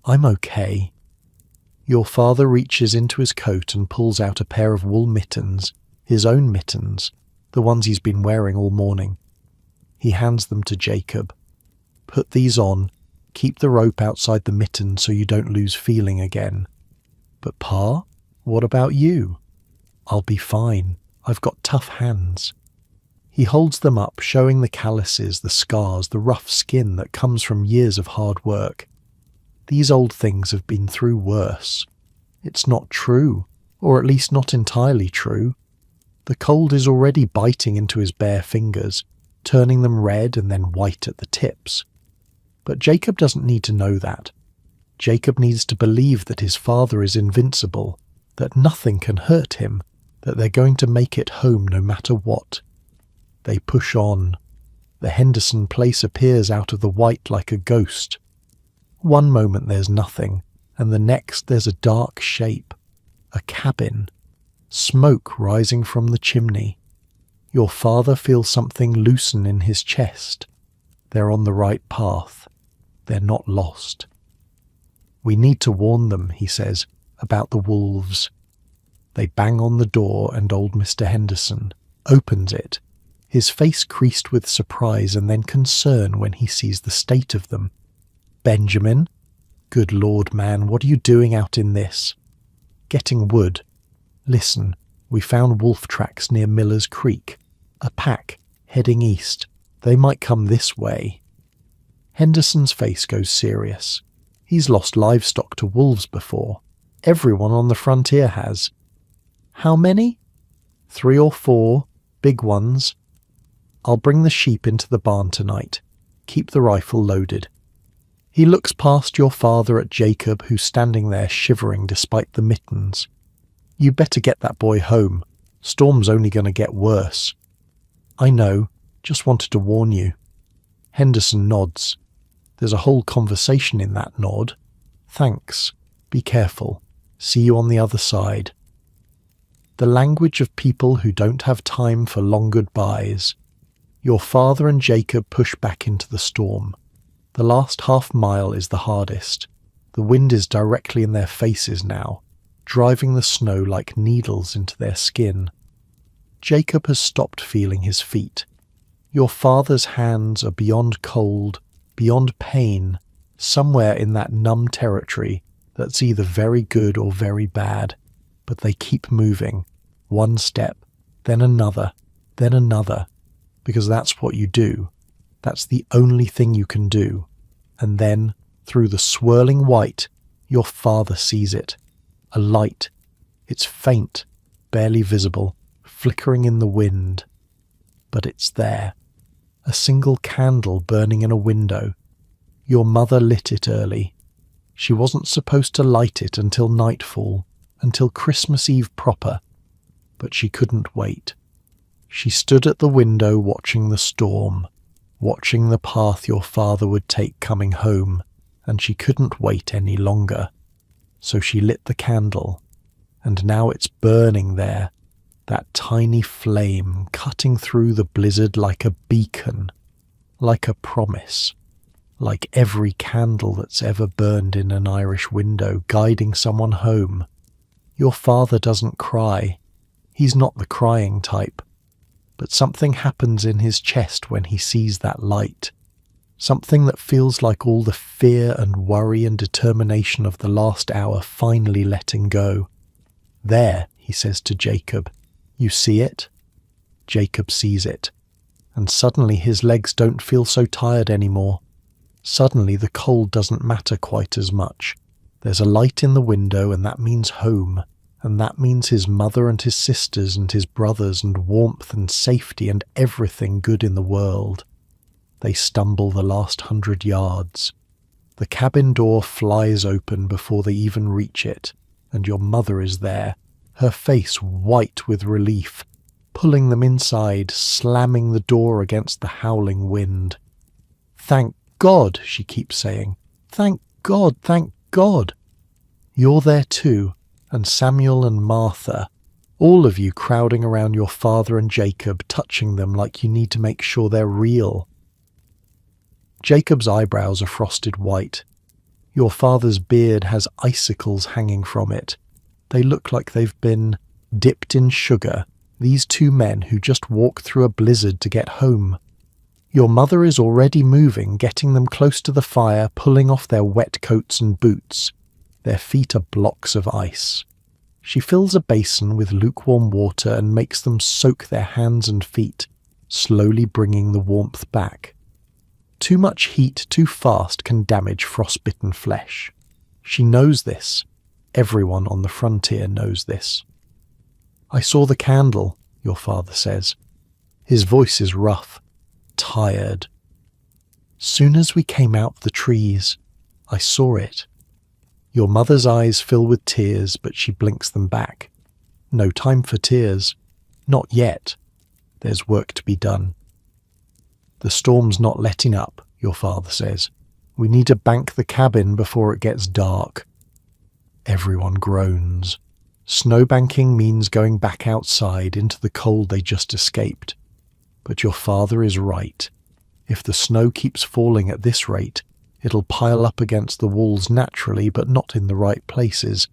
I'm okay." Your father reaches into his coat and pulls out a pair of wool mittens, his own mittens, the ones he's been wearing all morning. He hands them to Jacob. "Put these on. Keep the rope outside the mitten so you don't lose feeling again." "But Pa, what about you?" "I'll be fine. I've got tough hands." He holds them up, showing the calluses, the scars, the rough skin that comes from years of hard work. These old things have been through worse. It's not true, or at least not entirely true. The cold is already biting into his bare fingers, turning them red and then white at the tips. But Jacob doesn't need to know that. Jacob needs to believe that his father is invincible, that nothing can hurt him, that they're going to make it home no matter what. They push on. The Henderson place appears out of the white like a ghost. One moment there's nothing, and the next there's a dark shape. A cabin. Smoke rising from the chimney. Your father feels something loosen in his chest. They're on the right path. They're not lost. "We need to warn them," he says, "about the wolves." They bang on the door and old Mr. Henderson opens it, his face creased with surprise and then concern when he sees the state of them. "Benjamin? Good Lord, man, what are you doing out in this?" "Getting wood. Listen, we found wolf tracks near Miller's Creek. A pack, heading east. They might come this way." Henderson's face goes serious. He's lost livestock to wolves before. Everyone on the frontier has. "How many?" "3 or 4, big ones. I'll bring the sheep into the barn tonight. Keep the rifle loaded." He looks past your father at Jacob, who's standing there shivering despite the mittens. "You better get that boy home. Storm's only going to get worse." "I know. Just wanted to warn you." Henderson nods. There's a whole conversation in that nod. "Thanks. Be careful. See you on the other side." The language of people who don't have time for long goodbyes. Your father and Jacob push back into the storm. The last half mile is the hardest. The wind is directly in their faces now, driving the snow like needles into their skin. Jacob has stopped feeling his feet. Your father's hands are beyond cold, beyond pain, somewhere in that numb territory that's either very good or very bad, but they keep moving, one step, then another, because that's what you do. That's the only thing you can do. And then, through the swirling white, your father sees it. A light. It's faint, barely visible, flickering in the wind. But it's there. A single candle burning in a window. Your mother lit it early. She wasn't supposed to light it until nightfall, until Christmas Eve proper, but she couldn't wait. She stood at the window watching the storm, watching the path your father would take coming home, and she couldn't wait any longer. So she lit the candle, and now it's burning there, that tiny flame cutting through the blizzard like a beacon, like a promise, like every candle that's ever burned in an Irish window guiding someone home. Your father doesn't cry. He's not the crying type. But something happens in his chest when he sees that light. Something that feels like all the fear and worry and determination of the last hour finally letting go. There, he says to Jacob, you see it? Jacob sees it. And suddenly his legs don't feel so tired anymore. Suddenly the cold doesn't matter quite as much. There's a light in the window, and that means home. And that means his mother and his sisters and his brothers and warmth and safety and everything good in the world. They stumble the last 100 yards. The cabin door flies open before they even reach it, and your mother is there, her face white with relief, pulling them inside, slamming the door against the howling wind. Thank God, she keeps saying. Thank God, thank God. You're there too, and Samuel and Martha, all of you crowding around your father and Jacob, touching them like you need to make sure they're real. Jacob's eyebrows are frosted white. Your father's beard has icicles hanging from it. They look like they've been dipped in sugar, these two men who just walked through a blizzard to get home. Your mother is already moving, getting them close to the fire, pulling off their wet coats and boots. Their feet are blocks of ice. She fills a basin with lukewarm water and makes them soak their hands and feet, slowly bringing the warmth back. Too much heat too fast can damage frostbitten flesh. She knows this. Everyone on the frontier knows this. I saw the candle, your father says. His voice is rough, tired. Soon as we came out the trees, I saw it. Your mother's eyes fill with tears, but she blinks them back. No time for tears. Not yet. There's work to be done. The storm's not letting up, your father says. We need to bank the cabin before it gets dark. Everyone groans. Snowbanking means going back outside into the cold they just escaped. But your father is right. If the snow keeps falling at this rate, it'll pile up against the walls naturally, but not in the right places.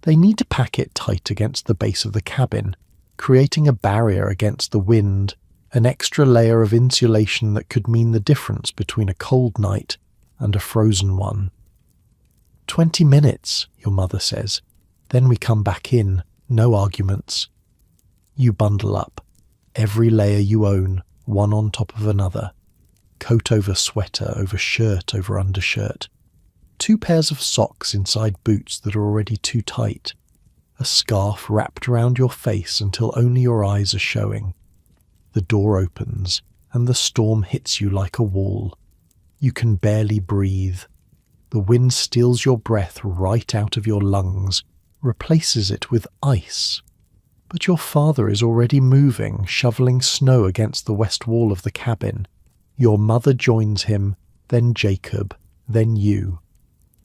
They need to pack it tight against the base of the cabin, creating a barrier against the wind, an extra layer of insulation that could mean the difference between a cold night and a frozen one. 20 minutes, your mother says. Then we come back in, no arguments. You bundle up, every layer you own, one on top of another. Coat over sweater, over shirt, over undershirt. 2 pairs of socks inside boots that are already too tight. A scarf wrapped around your face until only your eyes are showing. The door opens, and the storm hits you like a wall. You can barely breathe. The wind steals your breath right out of your lungs, replaces it with ice. But your father is already moving, shoveling snow against the west wall of the cabin. Your mother joins him, then Jacob, then you.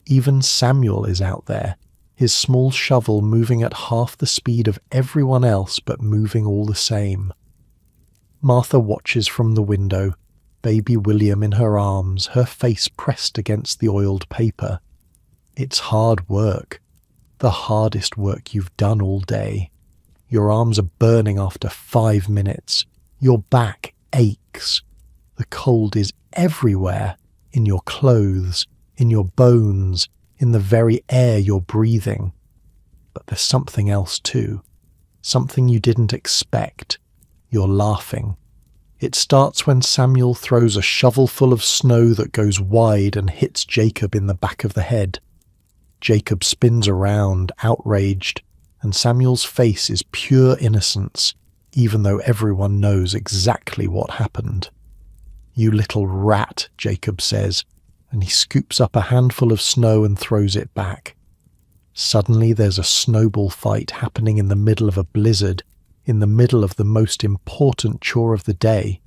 Even Samuel is out there, his small shovel moving at half the speed of everyone else but moving all the same. Martha watches from the window, baby William in her arms, her face pressed against the oiled paper. It's hard work. The hardest work you've done all day. Your arms are burning after 5 minutes. Your back aches. The cold is everywhere, in your clothes, in your bones, in the very air you're breathing. But there's something else too. Something you didn't expect. You're laughing. It starts when Samuel throws a shovelful of snow that goes wide and hits Jacob in the back of the head. Jacob spins around, outraged, and Samuel's face is pure innocence, even though everyone knows exactly what happened. "You little rat," Jacob says, and he scoops up a handful of snow and throws it back. Suddenly there's a snowball fight happening in the middle of a blizzard, in the middle of the most important chore of the day.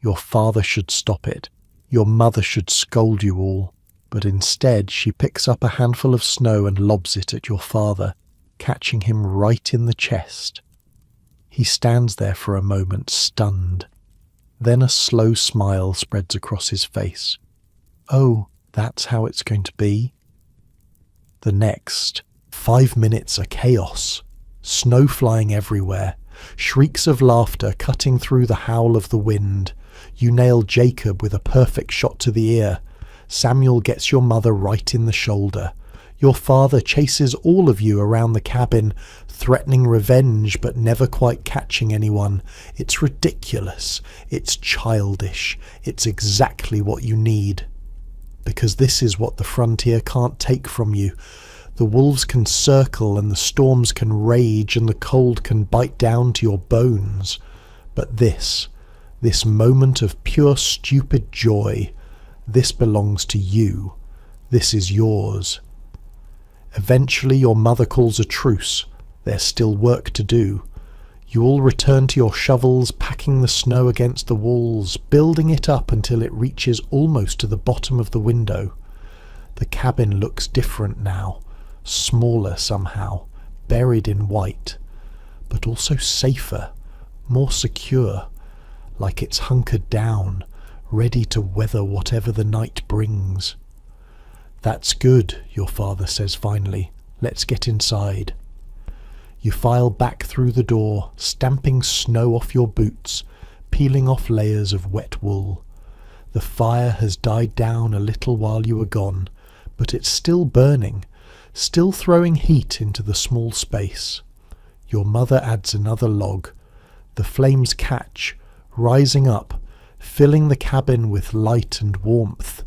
Your father should stop it. Your mother should scold you all. But instead she picks up a handful of snow and lobs it at your father, catching him right in the chest. He stands there for a moment, stunned. Then a slow smile spreads across his face. "Oh, that's how it's going to be?" The next 5 minutes are chaos. Snow flying everywhere. Shrieks of laughter cutting through the howl of the wind. You nail Jacob with a perfect shot to the ear. Samuel gets your mother right in the shoulder. Your father chases all of you around the cabin, threatening revenge but never quite catching anyone. It's ridiculous. It's childish. It's exactly what you need. Because this is what the frontier can't take from you. The wolves can circle and the storms can rage and the cold can bite down to your bones. But this moment of pure stupid joy, this belongs to you. This is yours. Eventually your mother calls a truce. There's still work to do. You all return to your shovels, packing the snow against the walls, building it up until it reaches almost to the bottom of the window. The cabin looks different now, smaller somehow, buried in white, but also safer, more secure, like it's hunkered down, ready to weather whatever the night brings. "That's good," your father says finally. "Let's get inside." You file back through the door, stamping snow off your boots, peeling off layers of wet wool. The fire has died down a little while you were gone, but it's still burning, still throwing heat into the small space. Your mother adds another log. The flames catch, rising up, filling the cabin with light and warmth.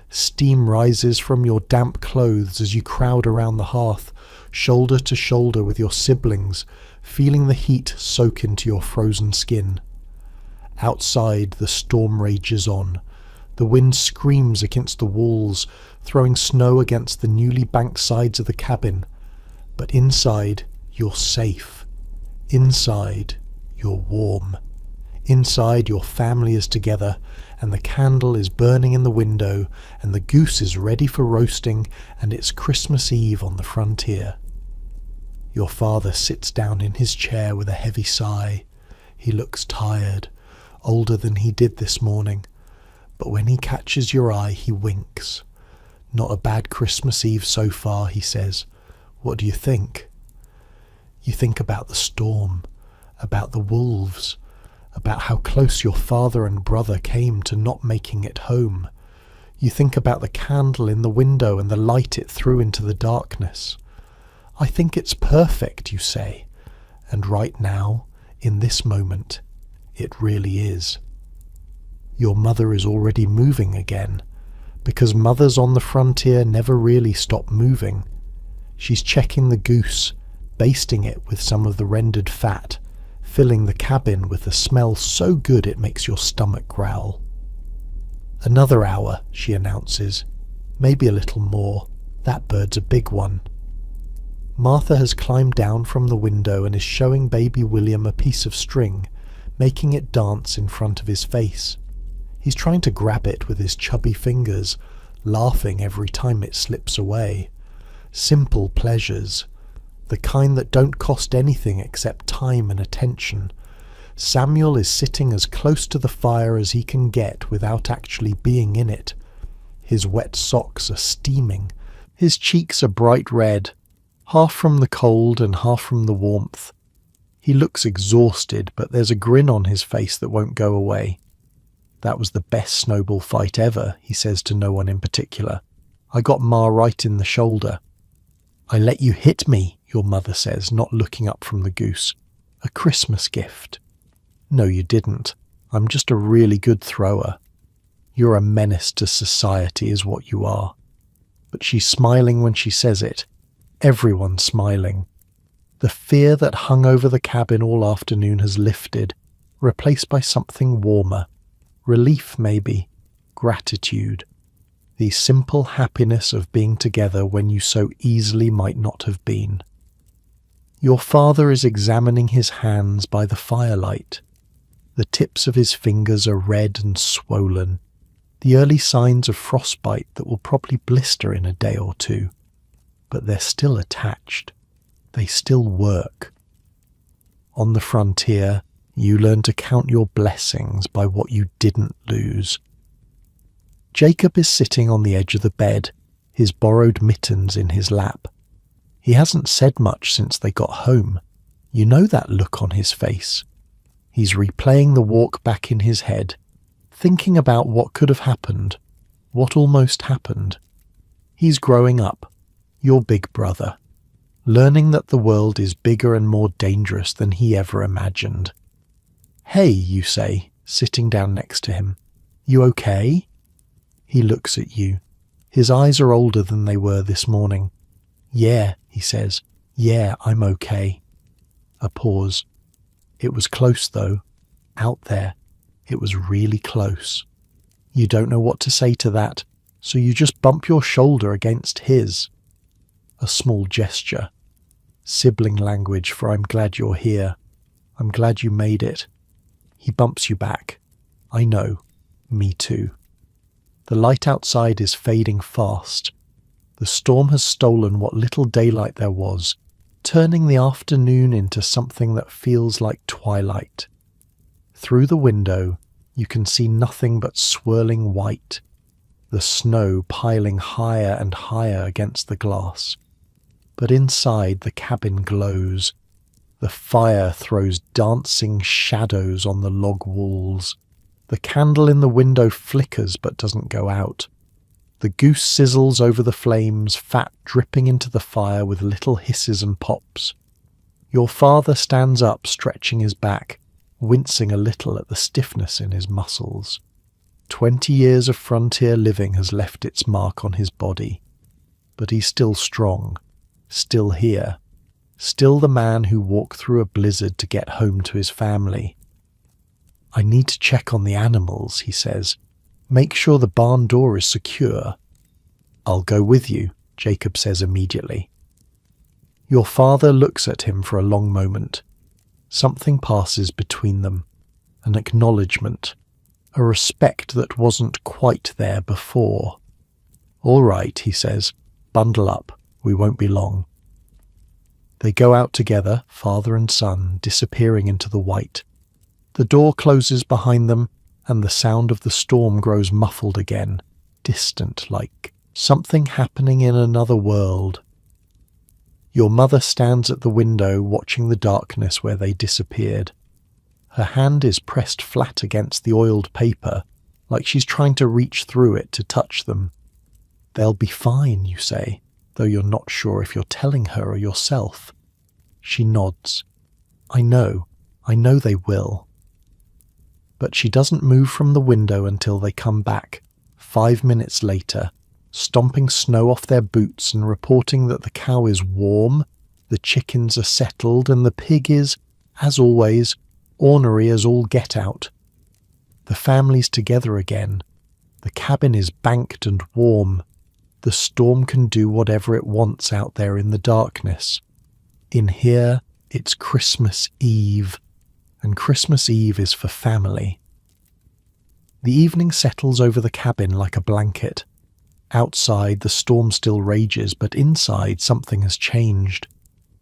Steam rises from your damp clothes as you crowd around the hearth, shoulder to shoulder with your siblings, feeling the heat soak into your frozen skin. Outside, the storm rages on. The wind screams against the walls, throwing snow against the newly banked sides of the cabin. But inside, you're safe. Inside, you're warm. Inside, your family is together, and the candle is burning in the window, and the goose is ready for roasting, and it's Christmas Eve on the frontier. Your father sits down in his chair with a heavy sigh. He looks tired, older than he did this morning, but when he catches your eye, he winks. "Not a bad Christmas Eve so far," he says. "What do you think?" You think about the storm, about the wolves, about how close your father and brother came to not making it home. You think about the candle in the window and the light it threw into the darkness. "I think it's perfect," you say, and right now, in this moment, it really is. Your mother is already moving again, because mothers on the frontier never really stop moving. She's checking the goose, basting it with some of the rendered fat, filling the cabin with a smell so good it makes your stomach growl. "Another hour," she announces. "Maybe a little more. That bird's a big one." Martha has climbed down from the window and is showing baby William a piece of string, making it dance in front of his face. He's trying to grab it with his chubby fingers, laughing every time it slips away. Simple pleasures, the kind that don't cost anything except time and attention. Samuel is sitting as close to the fire as he can get without actually being in it. His wet socks are steaming. His cheeks are bright red. half from the cold and half from the warmth. He looks exhausted, but there's a grin on his face that won't go away. "That was the best snowball fight ever," he says to no one in particular. "I got Ma right in the shoulder." "I let you hit me," your mother says, not looking up from the goose. "A Christmas gift." "No, you didn't. I'm just a really good thrower." "You're a menace to society is what you are." But she's smiling when she says it. Everyone's smiling. The fear that hung over the cabin all afternoon has lifted, replaced by something warmer. Relief, maybe. Gratitude. The simple happiness of being together when you so easily might not have been. Your father is examining his hands by the firelight. The tips of his fingers are red and swollen, the early signs of frostbite that will probably blister in a day or two. But they're still attached. They still work. On the frontier, you learn to count your blessings by what you didn't lose. Jacob is sitting on the edge of the bed, his borrowed mittens in his lap. He hasn't said much since they got home. You know that look on his face. He's replaying the walk back in his head, thinking about what could have happened, what almost happened. He's growing up, your big brother, learning that the world is bigger and more dangerous than he ever imagined. "Hey," you say, sitting down next to him. "You okay?" He looks at you. His eyes are older than they were this morning. "Yeah," he says. "Yeah, I'm okay." A pause. "It was close, though. Out there. It was really close." You don't know what to say to that, so you just bump your shoulder against his. A small gesture. Sibling language for "I'm glad you're here. I'm glad you made it." He bumps you back. "I know. Me too." The light outside is fading fast. The storm has stolen what little daylight there was, turning the afternoon into something that feels like twilight. Through the window, you can see nothing but swirling white, the snow piling higher and higher against the glass. But inside, the cabin glows. The fire throws dancing shadows on the log walls. The candle in the window flickers but doesn't go out. The goose sizzles over the flames, fat dripping into the fire with little hisses and pops. Your father stands up, stretching his back, wincing a little at the stiffness in his muscles. 20 years of frontier living has left its mark on his body. But he's still strong, still here, still the man who walked through a blizzard to get home to his family. "I need to check on the animals," he says. "Make sure the barn door is secure." "I'll go with you," Jacob says immediately. Your father looks at him for a long moment. Something passes between them, an acknowledgement, a respect that wasn't quite there before. "All right," he says. "Bundle up. We won't be long." They go out together, father and son, disappearing into the white. The door closes behind them, and the sound of the storm grows muffled again, distant, like something happening in another world. Your mother stands at the window watching the darkness where they disappeared. Her hand is pressed flat against the oiled paper, like she's trying to reach through it to touch them. "They'll be fine," you say, though you're not sure if you're telling her or yourself. She nods. I know they will." But she doesn't move from the window until they come back, 5 minutes later, stomping snow off their boots and reporting that the cow is warm, the chickens are settled, and the pig is, as always, ornery as all get out. The family's together again. The cabin is banked and warm. The storm can do whatever it wants out there in the darkness. In here, it's Christmas Eve, and Christmas Eve is for family. The evening settles over the cabin like a blanket. Outside, the storm still rages, but inside, something has changed.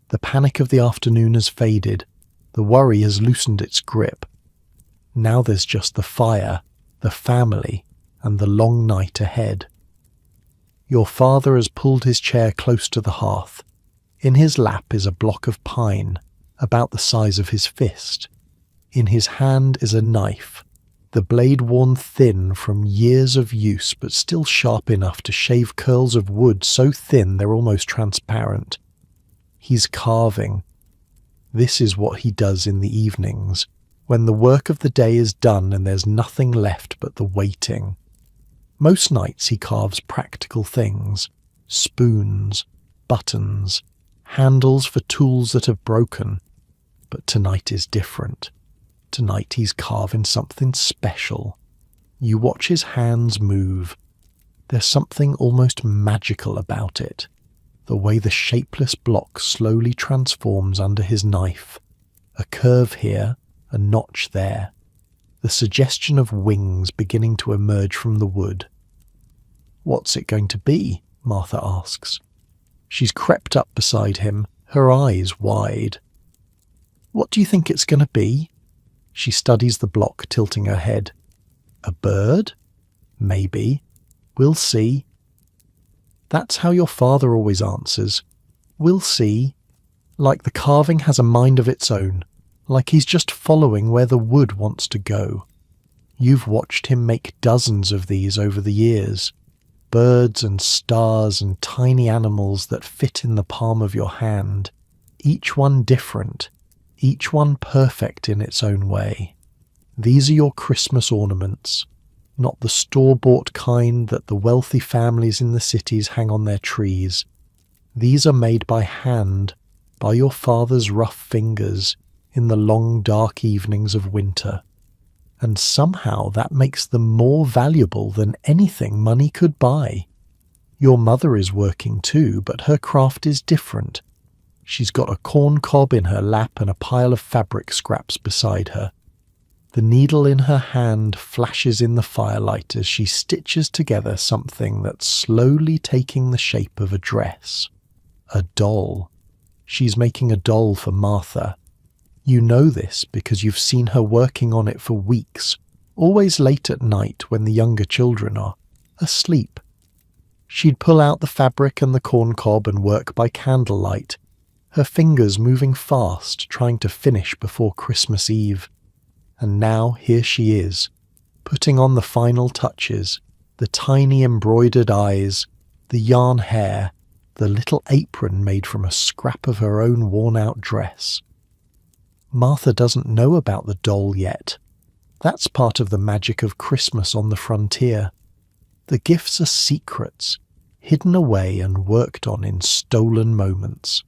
The panic of the afternoon has faded. The worry has loosened its grip. Now there's just the fire, the family, and the long night ahead. Your father has pulled his chair close to the hearth. In his lap is a block of pine, about the size of his fist. In his hand is a knife, the blade worn thin from years of use but still sharp enough to shave curls of wood so thin they're almost transparent. He's carving. This is what he does in the evenings, when the work of the day is done and there's nothing left but the waiting. Most nights he carves practical things, spoons, buttons, handles for tools that have broken. But tonight is different. Tonight he's carving something special. You watch his hands move. There's something almost magical about it. The way the shapeless block slowly transforms under his knife. A curve here, a notch there. The suggestion of wings beginning to emerge from the wood. "What's it going to be?" Martha asks. She's crept up beside him, her eyes wide. "What do you think it's going to be?" She studies the block, tilting her head. "A bird? Maybe. We'll see." That's how your father always answers. "We'll see." Like the carving has a mind of its own, like he's just following where the wood wants to go. You've watched him make dozens of these over the years. Birds and stars and tiny animals that fit in the palm of your hand, each one different, each one perfect in its own way. These are your Christmas ornaments, not the store-bought kind that the wealthy families in the cities hang on their trees. These are made by hand, by your father's rough fingers, in the long dark evenings of winter. And somehow that makes them more valuable than anything money could buy. Your mother is working too, but her craft is different. She's got a corn cob in her lap and a pile of fabric scraps beside her. The needle in her hand flashes in the firelight as she stitches together something that's slowly taking the shape of a dress. A doll. She's making a doll for Martha. You know this because you've seen her working on it for weeks, always late at night when the younger children are asleep. She'd pull out the fabric and the corn cob and work by candlelight, her fingers moving fast, trying to finish before Christmas Eve. And now here she is, putting on the final touches, the tiny embroidered eyes, the yarn hair, the little apron made from a scrap of her own worn-out dress. Martha doesn't know about the doll yet. That's part of the magic of Christmas on the frontier. The gifts are secrets, hidden away and worked on in stolen moments.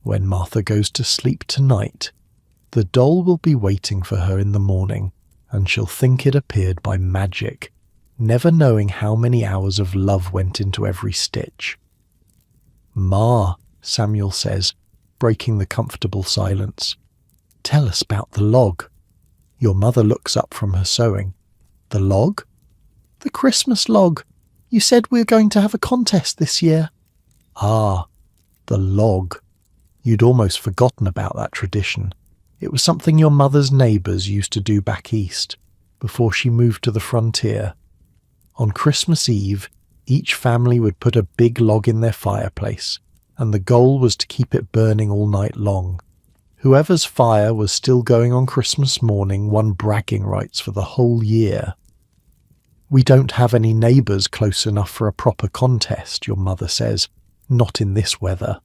When Martha goes to sleep tonight, the doll will be waiting for her in the morning, and she'll think it appeared by magic, never knowing how many hours of love went into every stitch. "Ma," Samuel says, breaking the comfortable silence. "Tell us about the log." Your mother looks up from her sewing. "The log?" "The Christmas log. You said we were going to have a contest this year." "Ah, the log. You'd almost forgotten about that tradition. It was something your mother's neighbours used to do back east, before she moved to the frontier. On Christmas Eve, each family would put a big log in their fireplace, and the goal was to keep it burning all night long. Whoever's fire was still going on Christmas morning won bragging rights for the whole year. "We don't have any neighbours close enough for a proper contest," your mother says, "not in this weather."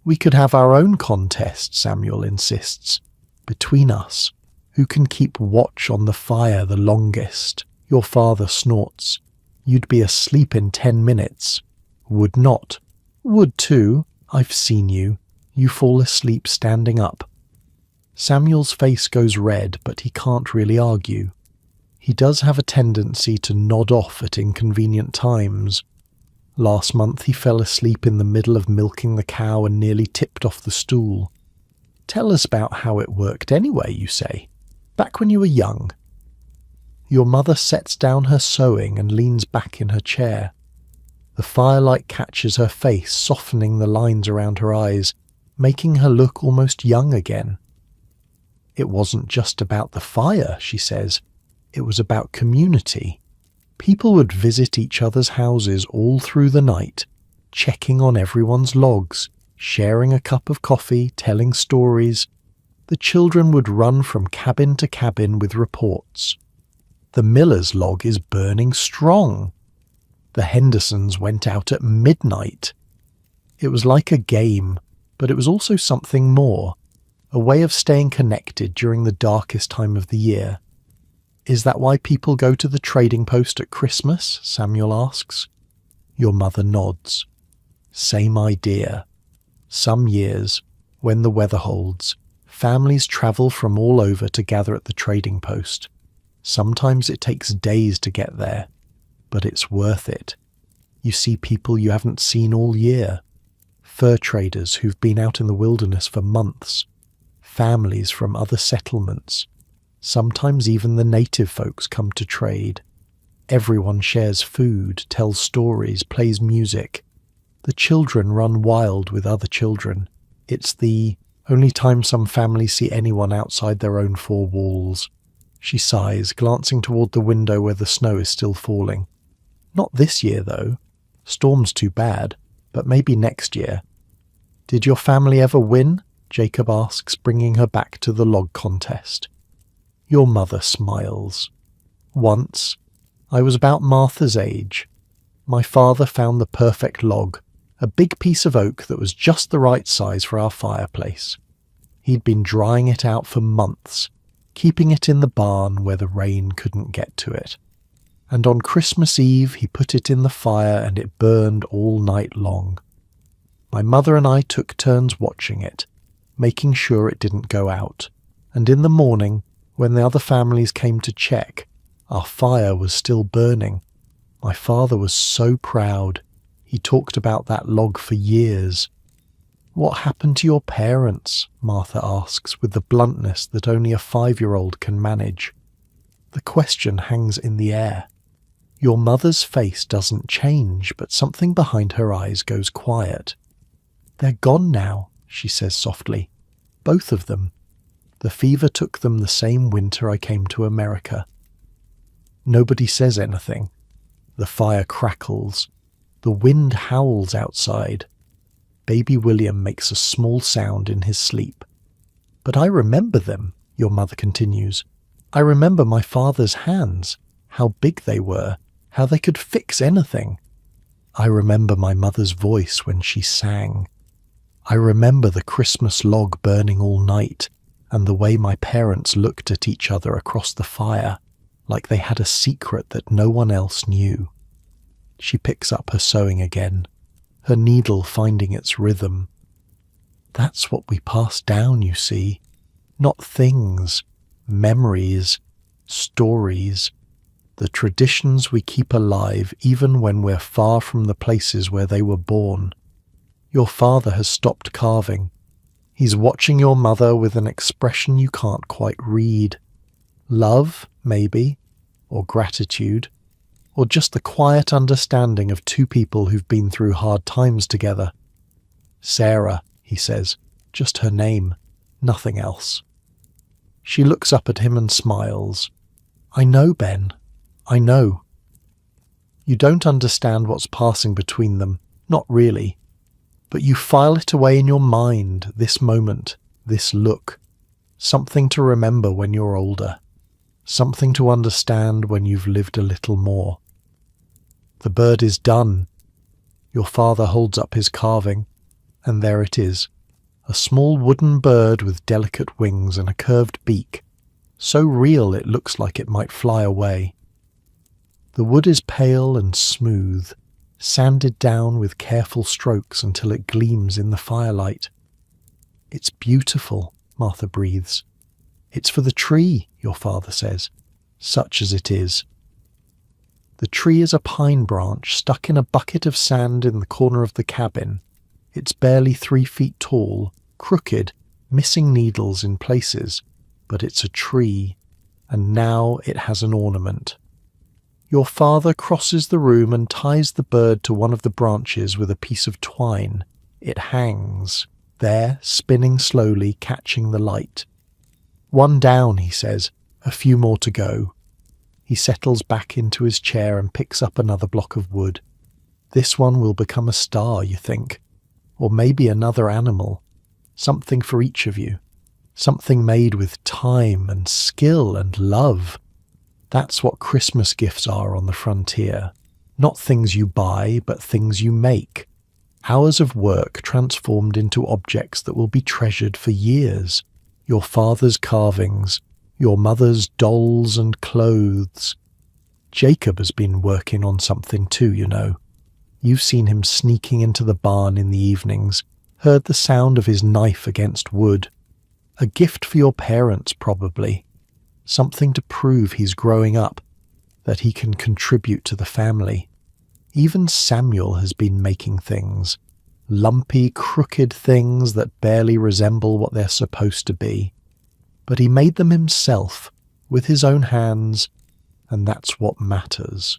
"We could have our own contest," Samuel insists. "Between us, who can keep watch on the fire the longest?" Your father snorts. "You'd be asleep in 10 minutes. Would not." "Would too. I've seen you. You fall asleep standing up." Samuel's face goes red, but he can't really argue. He does have a tendency to nod off at inconvenient times. Last month he fell asleep in the middle of milking the cow and nearly tipped off the stool. "Tell us about how it worked anyway," you say. "Back when you were young." Your mother sets down her sewing and leans back in her chair. The firelight catches her face, softening the lines around her eyes, making her look almost young again. "It wasn't just about the fire," she says. "It was about community. People would visit each other's houses all through the night, checking on everyone's logs, sharing a cup of coffee, telling stories. The children would run from cabin to cabin with reports. The miller's log is burning strong. The Hendersons went out at midnight. It was like a game, but it was also something more, a way of staying connected during the darkest time of the year. Is that why people go to the trading post at Christmas? Samuel asks. Your mother nods. Same idea. Some years, when the weather holds, families travel from all over to gather at the trading post. Sometimes it takes days to get there, but it's worth it. You see people you haven't seen all year. Fur traders who've been out in the wilderness for months. Families from other settlements. Sometimes even the native folks come to trade. Everyone shares food, tells stories, plays music. The children run wild with other children. It's the only time some families see anyone outside their own four walls. She sighs, glancing toward the window where the snow is still falling. Not this year, though. Storm's too bad, but maybe next year. Did your family ever win? Jacob asks, bringing her back to the log contest. Your mother smiles. Once, I was about Martha's age. My father found the perfect log, a big piece of oak that was just the right size for our fireplace. He'd been drying it out for months, keeping it in the barn where the rain couldn't get to it. And on Christmas Eve he put it in the fire and it burned all night long. My mother and I took turns watching it, making sure it didn't go out, and in the morning, when the other families came to check, our fire was still burning. My father was so proud. He talked about that log for years. What happened to your parents? Martha asks with the bluntness that only a 5-year-old can manage. The question hangs in the air. Your mother's face doesn't change, but something behind her eyes goes quiet. They're gone now, she says softly. Both of them. The fever took them the same winter I came to America. Nobody says anything. The fire crackles. The wind howls outside. Baby William makes a small sound in his sleep. But I remember them, your mother continues. I remember my father's hands, how big they were, how they could fix anything. I remember my mother's voice when she sang. I remember the Christmas log burning all night, and the way my parents looked at each other across the fire, like they had a secret that no one else knew. She picks up her sewing again, her needle finding its rhythm. That's what we pass down, you see. Not things, memories, stories, the traditions we keep alive even when we're far from the places where they were born. Your father has stopped carving. He's watching your mother with an expression you can't quite read. Love, maybe, or gratitude, or just the quiet understanding of two people who've been through hard times together. Sarah, he says, just her name, nothing else. She looks up at him and smiles. I know, Ben. I know. You don't understand what's passing between them, not really. But you file it away in your mind, this moment, this look. Something to remember when you're older. Something to understand when you've lived a little more. The bird is done. Your father holds up his carving, and there it is. A small wooden bird with delicate wings and a curved beak, so real it looks like it might fly away. The wood is pale and smooth, sanded down with careful strokes until it gleams in the firelight. It's beautiful, Martha breathes. It's for the tree, your father says, such as it is. The tree is a pine branch stuck in a bucket of sand in the corner of the cabin. It's barely 3 feet tall, crooked, missing needles in places, but it's a tree, and now it has an ornament. Your father crosses the room and ties the bird to one of the branches with a piece of twine. It hangs, there, spinning slowly, catching the light. One down, he says, a few more to go. He settles back into his chair and picks up another block of wood. This one will become a star, you think. or maybe another animal, something for each of you, something made with time and skill and love. That's what Christmas gifts are on the frontier. Not things you buy, but things you make. Hours of work transformed into objects that will be treasured for years. Your father's carvings, your mother's dolls and clothes. Jacob has been working on something too, you know. You've seen him sneaking into the barn in the evenings, heard the sound of his knife against wood. A gift for your parents, probably. Something to prove he's growing up, that he can contribute to the family. Even Samuel has been making things. Lumpy, crooked things that barely resemble what they're supposed to be. But he made them himself, with his own hands, and that's what matters.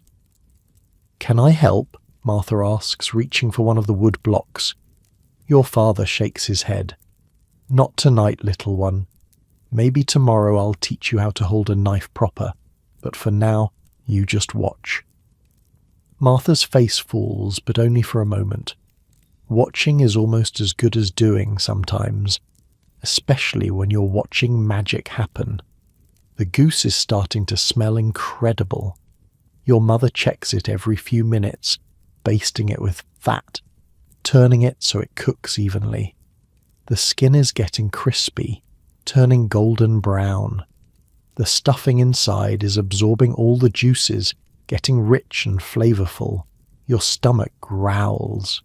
"Can I help?" Martha asks, reaching for one of the wood blocks. Your father shakes his head. "Not tonight, little one. Maybe tomorrow I'll teach you how to hold a knife proper, but for now, you just watch." Martha's face falls, but only for a moment. Watching is almost as good as doing sometimes, especially when you're watching magic happen. The goose is starting to smell incredible. Your mother checks it every few minutes, basting it with fat, turning it so it cooks evenly. The skin is getting crispy, turning golden brown. The stuffing inside is absorbing all the juices, getting rich and flavorful. Your stomach growls.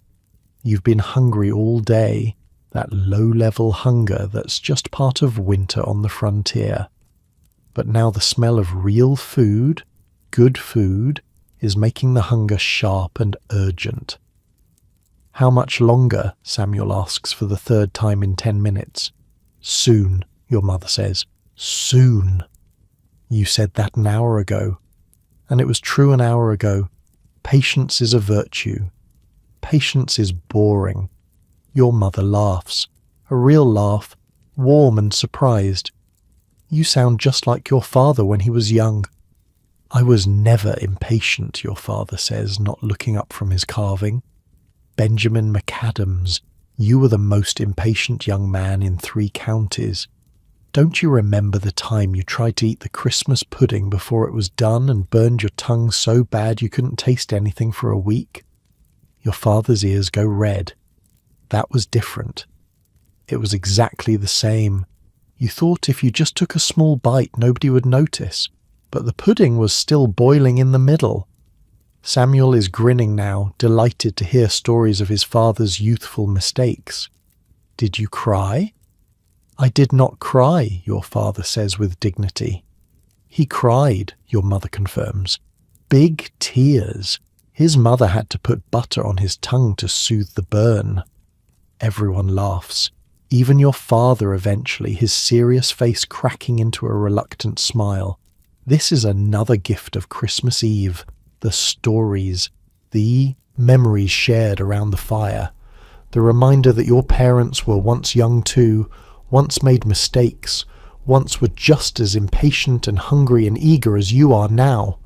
You've been hungry all day, that low-level hunger that's just part of winter on the frontier. But now the smell of real food, good food, is making the hunger sharp and urgent. "How much longer?" Samuel asks for the third time in 10 minutes. "Soon," your mother says. "Soon." You said that an hour ago. And it was true an hour ago. Patience is a virtue. Patience is boring. Your mother laughs. A real laugh, warm and surprised. "You sound just like your father when he was young." "I was never impatient," your father says, not looking up from his carving. "Benjamin McAdams, you were the most impatient young man in 3 counties. Don't you remember the time you tried to eat the Christmas pudding before it was done and burned your tongue so bad you couldn't taste anything for a week?" Your father's ears go red. That was different. It was exactly the same. You thought if you just took a small bite nobody would notice, but the pudding was still boiling in the middle. Samuel is grinning now, delighted to hear stories of his father's youthful mistakes. "Did you cry?" "I did not cry," your father says with dignity. "He cried," your mother confirms. "Big tears. His mother had to put butter on his tongue to soothe the burn." Everyone laughs. Even your father eventually, his serious face cracking into a reluctant smile. This is another gift of Christmas Eve. The stories. The memories shared around the fire. The reminder that your parents were once young too, once made mistakes, once were just as impatient and hungry and eager as you are now.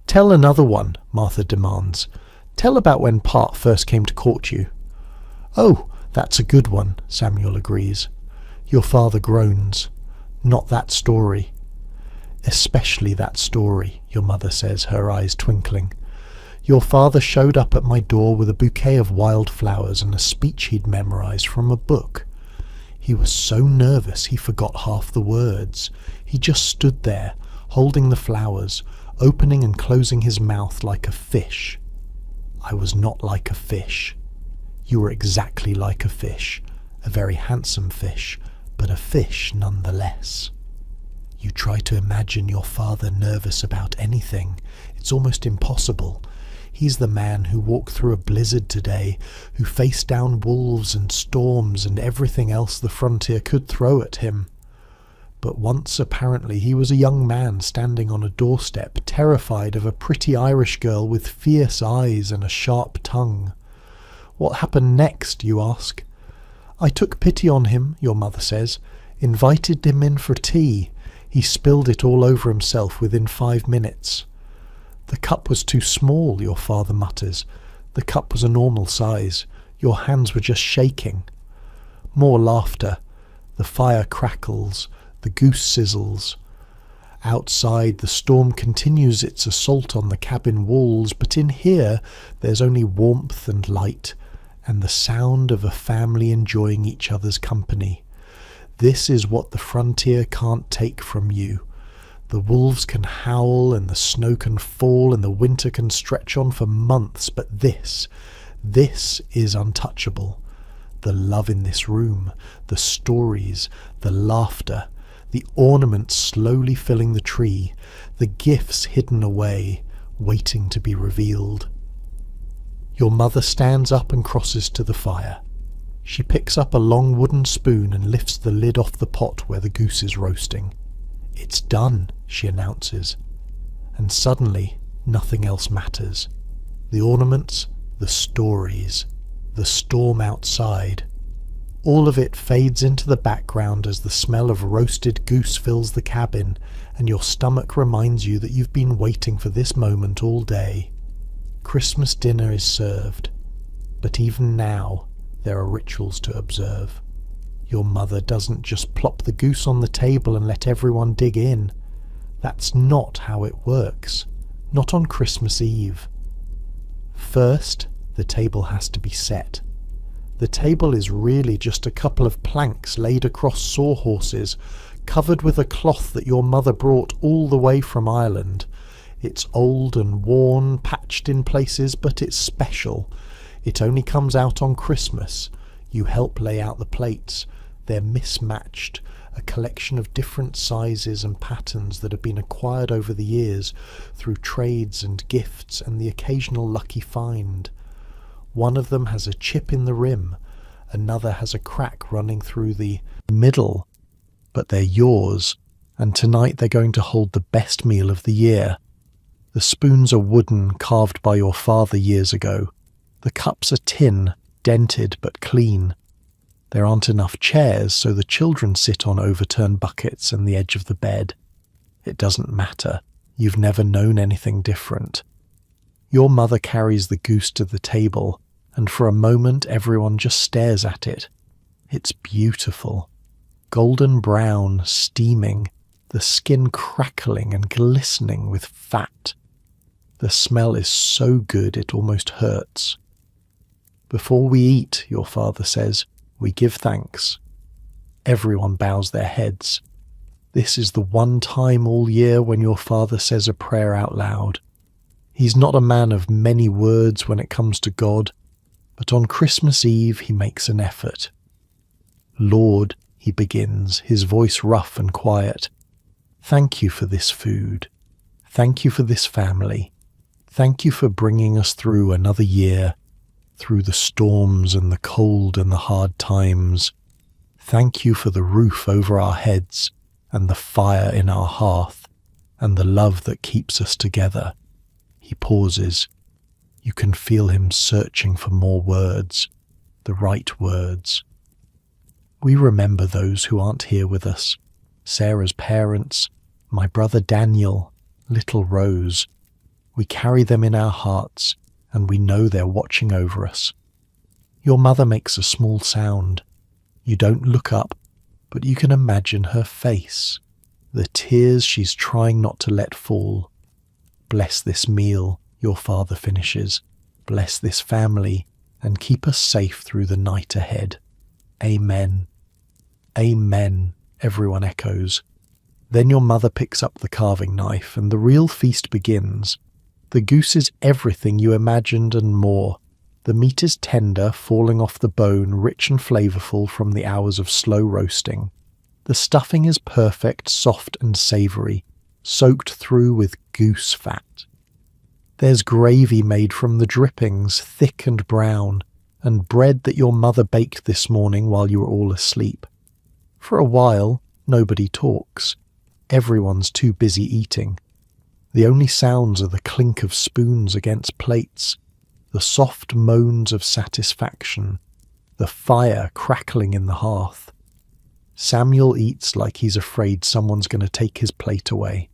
"Tell another one," Martha demands. "Tell about when Pat first came to court you." "Oh, that's a good one," Samuel agrees. Your father groans. "Not that story." "Especially that story," your mother says, her eyes twinkling. "Your father showed up at my door with a bouquet of wildflowers and a speech he'd memorized from a book. He was so nervous he forgot half the words. He just stood there, holding the flowers, opening and closing his mouth like a fish. I was not like a fish. You were exactly like a fish, a very handsome fish, but a fish nonetheless. You try to imagine your father nervous about anything. It's almost impossible. He's the man who walked through a blizzard today, who faced down wolves and storms and everything else the frontier could throw at him. But once apparently he was a young man standing on a doorstep, terrified of a pretty Irish girl with fierce eyes and a sharp tongue. What happened next, you ask? I took pity on him, your mother says, invited him in for tea. He spilled it all over himself within 5 minutes. The cup was too small, your father mutters. The cup was a normal size. Your hands were just shaking. More laughter. The fire crackles. The goose sizzles. Outside, the storm continues its assault on the cabin walls, but in here there's only warmth and light, and the sound of a family enjoying each other's company. This is what the frontier can't take from you. The wolves can howl, and the snow can fall, and the winter can stretch on for months, but this is untouchable. The love in this room, the stories, the laughter, the ornaments slowly filling the tree, the gifts hidden away, waiting to be revealed. Your mother stands up and crosses to the fire. She picks up a long wooden spoon and lifts the lid off the pot where the goose is roasting. "It's done," she announces. And suddenly, nothing else matters. The ornaments, the stories, the storm outside. All of it fades into the background as the smell of roasted goose fills the cabin, and your stomach reminds you that you've been waiting for this moment all day. Christmas dinner is served, but even now there are rituals to observe. Your mother doesn't just plop the goose on the table and let everyone dig in. That's not how it works, not on Christmas Eve. First, the table has to be set. The table is really just a couple of planks laid across sawhorses, covered with a cloth that your mother brought all the way from Ireland. It's old and worn, patched in places, but it's special. It only comes out on Christmas. You help lay out the plates. They're mismatched, a collection of different sizes and patterns that have been acquired over the years through trades and gifts and the occasional lucky find. One of them has a chip in the rim, another has a crack running through the middle, but they're yours, and tonight they're going to hold the best meal of the year. The spoons are wooden, carved by your father years ago. The cups are tin, dented but clean. There aren't enough chairs, so the children sit on overturned buckets and the edge of the bed. It doesn't matter. You've never known anything different. Your mother carries the goose to the table, and for a moment everyone just stares at it. It's beautiful. Golden brown, steaming, the skin crackling and glistening with fat. The smell is so good it almost hurts. Before we eat, your father says, we give thanks. Everyone bows their heads. This is the one time all year when your father says a prayer out loud. He's not a man of many words when it comes to God, but on Christmas Eve he makes an effort. Lord, he begins, his voice rough and quiet. Thank you for this food. Thank you for this family. Thank you for bringing us through another year, through the storms and the cold and the hard times. Thank you for the roof over our heads and the fire in our hearth and the love that keeps us together. He pauses. You can feel him searching for more words, the right words. We remember those who aren't here with us. Sarah's parents, my brother Daniel, little Rose. We carry them in our hearts, and we know they're watching over us. Your mother makes a small sound. You don't look up, but you can imagine her face, the tears she's trying not to let fall. Bless this meal, your father finishes. Bless this family, and keep us safe through the night ahead. Amen. Amen, everyone echoes. Then your mother picks up the carving knife, and the real feast begins. The goose is everything you imagined and more. The meat is tender, falling off the bone, rich and flavourful from the hours of slow roasting. The stuffing is perfect, soft and savoury, soaked through with goose fat. There's gravy made from the drippings, thick and brown, and bread that your mother baked this morning while you were all asleep. For a while, nobody talks. Everyone's too busy eating. The only sounds are the clink of spoons against plates, the soft moans of satisfaction, the fire crackling in the hearth. Samuel eats like he's afraid someone's going to take his plate away.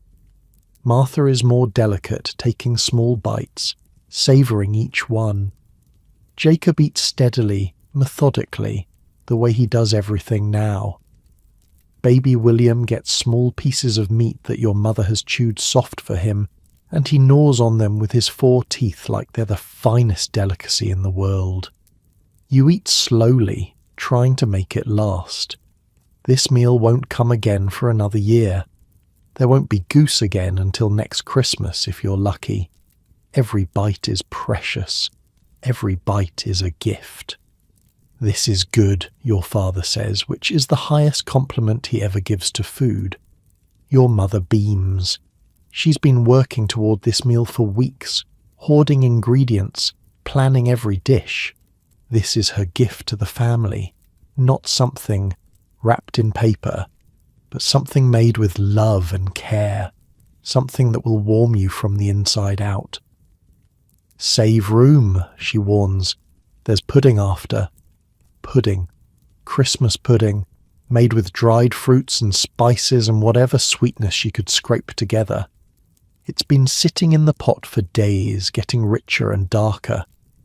Martha is more delicate, taking small bites, savouring each one. Jacob eats steadily, methodically, the way he does everything now. Baby William gets small pieces of meat that your mother has chewed soft for him, and he gnaws on them with his 4 teeth like they're the finest delicacy in the world. You eat slowly, trying to make it last. This meal won't come again for another year. There won't be goose again until next Christmas if you're lucky. Every bite is precious. Every bite is a gift. This is good, your father says, which is the highest compliment he ever gives to food. Your mother beams. She's been working toward this meal for weeks, hoarding ingredients, planning every dish. This is her gift to the family, not something wrapped in paper, but something made with love and care, something that will warm you from the inside out. Save room, she warns. There's pudding after. Pudding. Christmas pudding, made with dried fruits and spices and whatever sweetness she could scrape together. It's been sitting in the pot for days, getting richer and darker,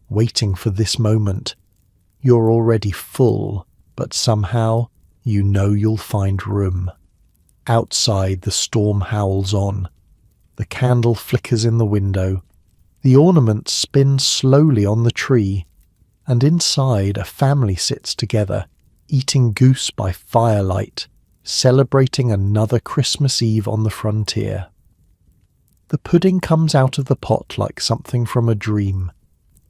waiting for this moment. You're already full, but somehow you know you'll find room. Outside, the storm howls on. The candle flickers in the window. The ornaments spin slowly on the tree, and inside a family sits together, eating goose by firelight, celebrating another Christmas Eve on the frontier. The pudding comes out of the pot like something from a dream.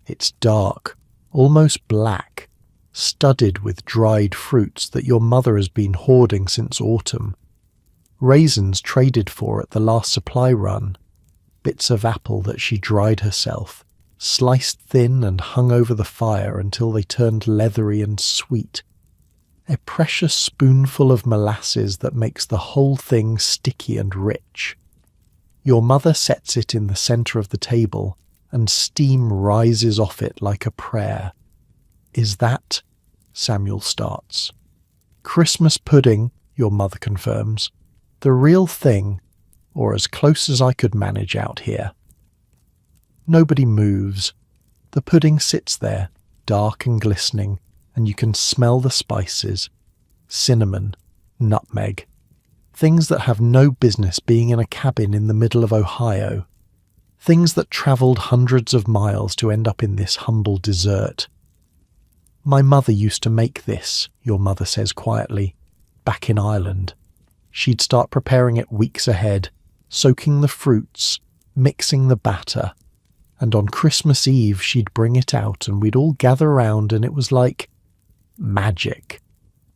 It's dark, almost black, studded with dried fruits that your mother has been hoarding since autumn. Raisins traded for at the last supply run, bits of apple that she dried herself, sliced thin and hung over the fire until they turned leathery and sweet. A precious spoonful of molasses that makes the whole thing sticky and rich. Your mother sets it in the centre of the table, and steam rises off it like a prayer. Is that? Samuel starts. Christmas pudding, your mother confirms. The real thing, or as close as I could manage out here. Nobody moves. The pudding sits there, dark and glistening, and you can smell the spices. Cinnamon, nutmeg. Things that have no business being in a cabin in the middle of Ohio. Things that travelled hundreds of miles to end up in this humble dessert. My mother used to make this, your mother says quietly, back in Ireland. She'd start preparing it weeks ahead, soaking the fruits, mixing the batter, and on Christmas Eve she'd bring it out and we'd all gather round and it was like magic.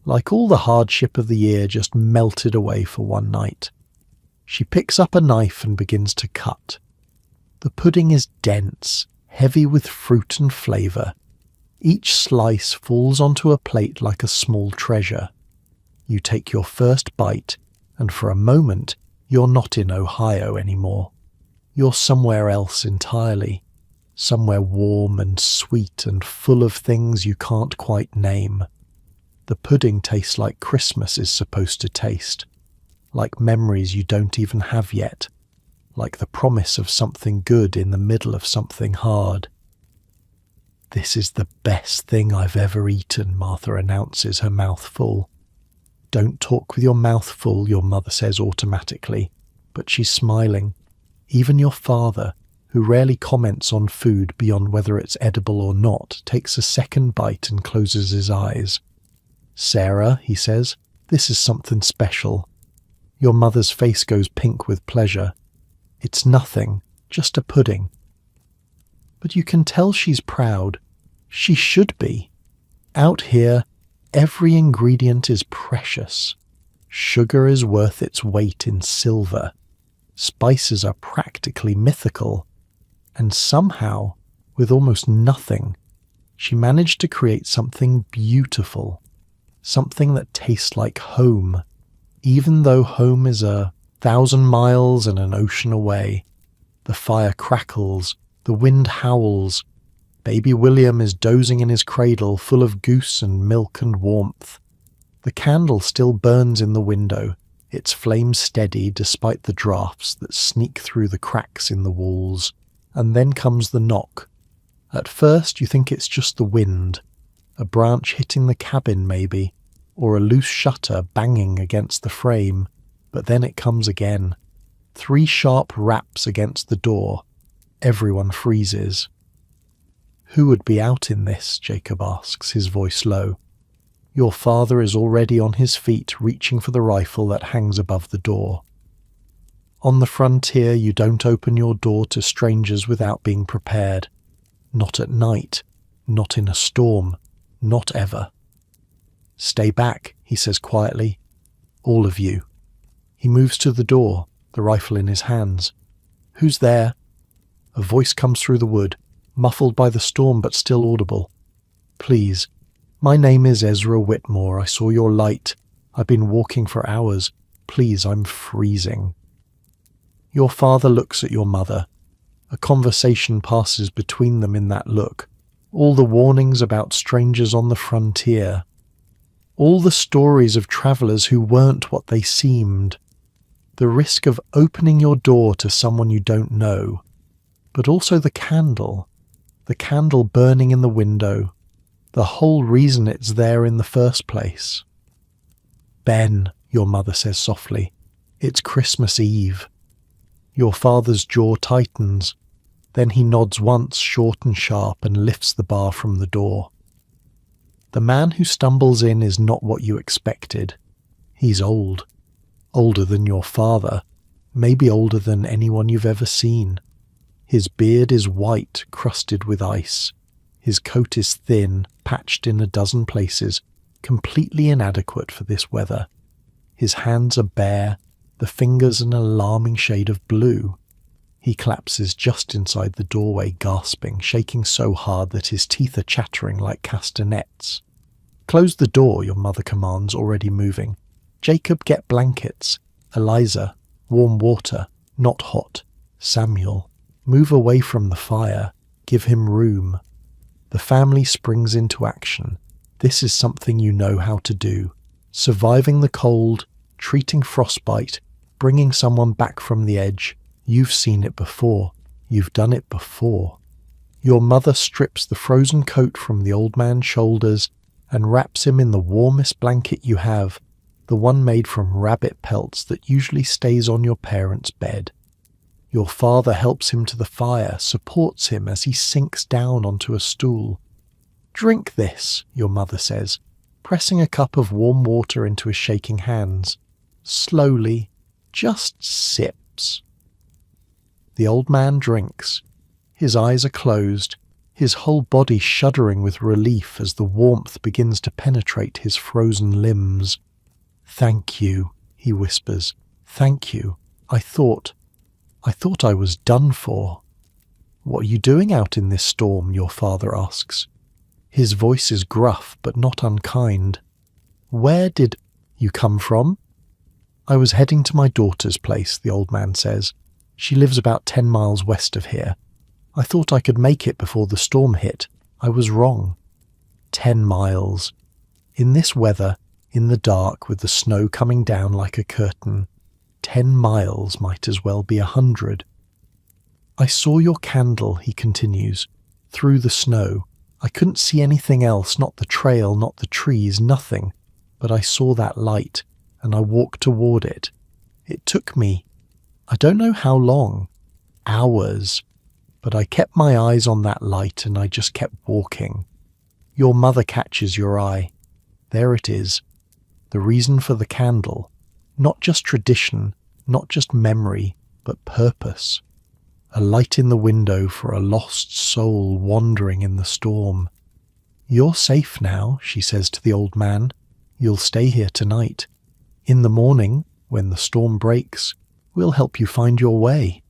Like all the hardship of the year just melted away for one night. She picks up a knife and begins to cut. The pudding is dense, heavy with fruit and flavour. Each slice falls onto a plate like a small treasure. You take your first bite, and for a moment you're not in Ohio anymore. You're somewhere else entirely, somewhere warm and sweet and full of things you can't quite name. The pudding tastes like Christmas is supposed to taste, like memories you don't even have yet, like the promise of something good in the middle of something hard. This is the best thing I've ever eaten, Martha announces, her mouth full. Don't talk with your mouth full, your mother says automatically, but she's smiling. Even your father, who rarely comments on food beyond whether it's edible or not, takes a second bite and closes his eyes. Sarah, he says, this is something special. Your mother's face goes pink with pleasure. It's nothing, just a pudding. But you can tell she's proud. She should be. Out here, every ingredient is precious. Sugar is worth its weight in silver. Spices are practically mythical. And somehow, with almost nothing, she managed to create something beautiful. Something that tastes like home, even though home is 1,000 miles and an ocean away. The fire crackles, the wind howls. Baby William is dozing in his cradle, full of goose and milk and warmth. The candle still burns in the window, its flame steady despite the draughts that sneak through the cracks in the walls. And then comes the knock. At first you think it's just the wind, a branch hitting the cabin maybe, or a loose shutter banging against the frame, but then it comes again. 3 sharp raps against the door. Everyone freezes. "Who would be out in this?" Jacob asks, his voice low. Your father is already on his feet, reaching for the rifle that hangs above the door. On the frontier, you don't open your door to strangers without being prepared. Not at night, not in a storm, not ever. "Stay back," he says quietly. "All of you." He moves to the door, the rifle in his hands. "Who's there?" A voice comes through the wood, muffled by the storm but still audible. "Please. My name is Ezra Whitmore. I saw your light. I've been walking for hours. Please, I'm freezing." Your father looks at your mother. A conversation passes between them in that look. All the warnings about strangers on the frontier. All the stories of travellers who weren't what they seemed. The risk of opening your door to someone you don't know. But also the candle burning in the window. The whole reason it's there in the first place. "Ben," your mother says softly, "it's Christmas Eve." Your father's jaw tightens. Then he nods once, short and sharp, and lifts the bar from the door. The man who stumbles in is not what you expected. He's old. Older than your father. Maybe older than anyone you've ever seen. His beard is white, crusted with ice. His coat is thin, patched in a dozen places, completely inadequate for this weather. His hands are bare, the fingers an alarming shade of blue. He collapses just inside the doorway, gasping, shaking so hard that his teeth are chattering like castanets. "Close the door," your mother commands, already moving. "Jacob, get blankets. Eliza, warm water, not hot. Samuel, move away from the fire. Give him room." The family springs into action. This is something you know how to do. Surviving the cold, treating frostbite, bringing someone back from the edge. You've seen it before. You've done it before. Your mother strips the frozen coat from the old man's shoulders and wraps him in the warmest blanket you have, the one made from rabbit pelts that usually stays on your parents' bed. Your father helps him to the fire, supports him as he sinks down onto a stool. "Drink this," your mother says, pressing a cup of warm water into his shaking hands. Slowly, just sips. The old man drinks. His eyes are closed, his whole body shuddering with relief as the warmth begins to penetrate his frozen limbs. "Thank you," he whispers. "Thank you. I thought I was done for." "What are you doing out in this storm?" your father asks. His voice is gruff but not unkind. "Where did you come from?" "I was heading to my daughter's place," the old man says. "She lives about 10 miles west of here. I thought I could make it before the storm hit. I was wrong." 10 miles. In this weather, in the dark, with the snow coming down like a curtain, 10 miles might as well be 100. "I saw your candle," he continues, "through the snow. I couldn't see anything else, not the trail, not the trees, nothing. But I saw that light, and I walked toward it. It took me, I don't know how long, hours, but I kept my eyes on that light and I just kept walking. Your mother catches your eye. There it is. The reason for the candle. Not just tradition, not just memory, but purpose. A light in the window for a lost soul wandering in the storm. You're safe now, she says to the old man. You'll stay here tonight. In the morning, when the storm breaks, we'll help you find your way.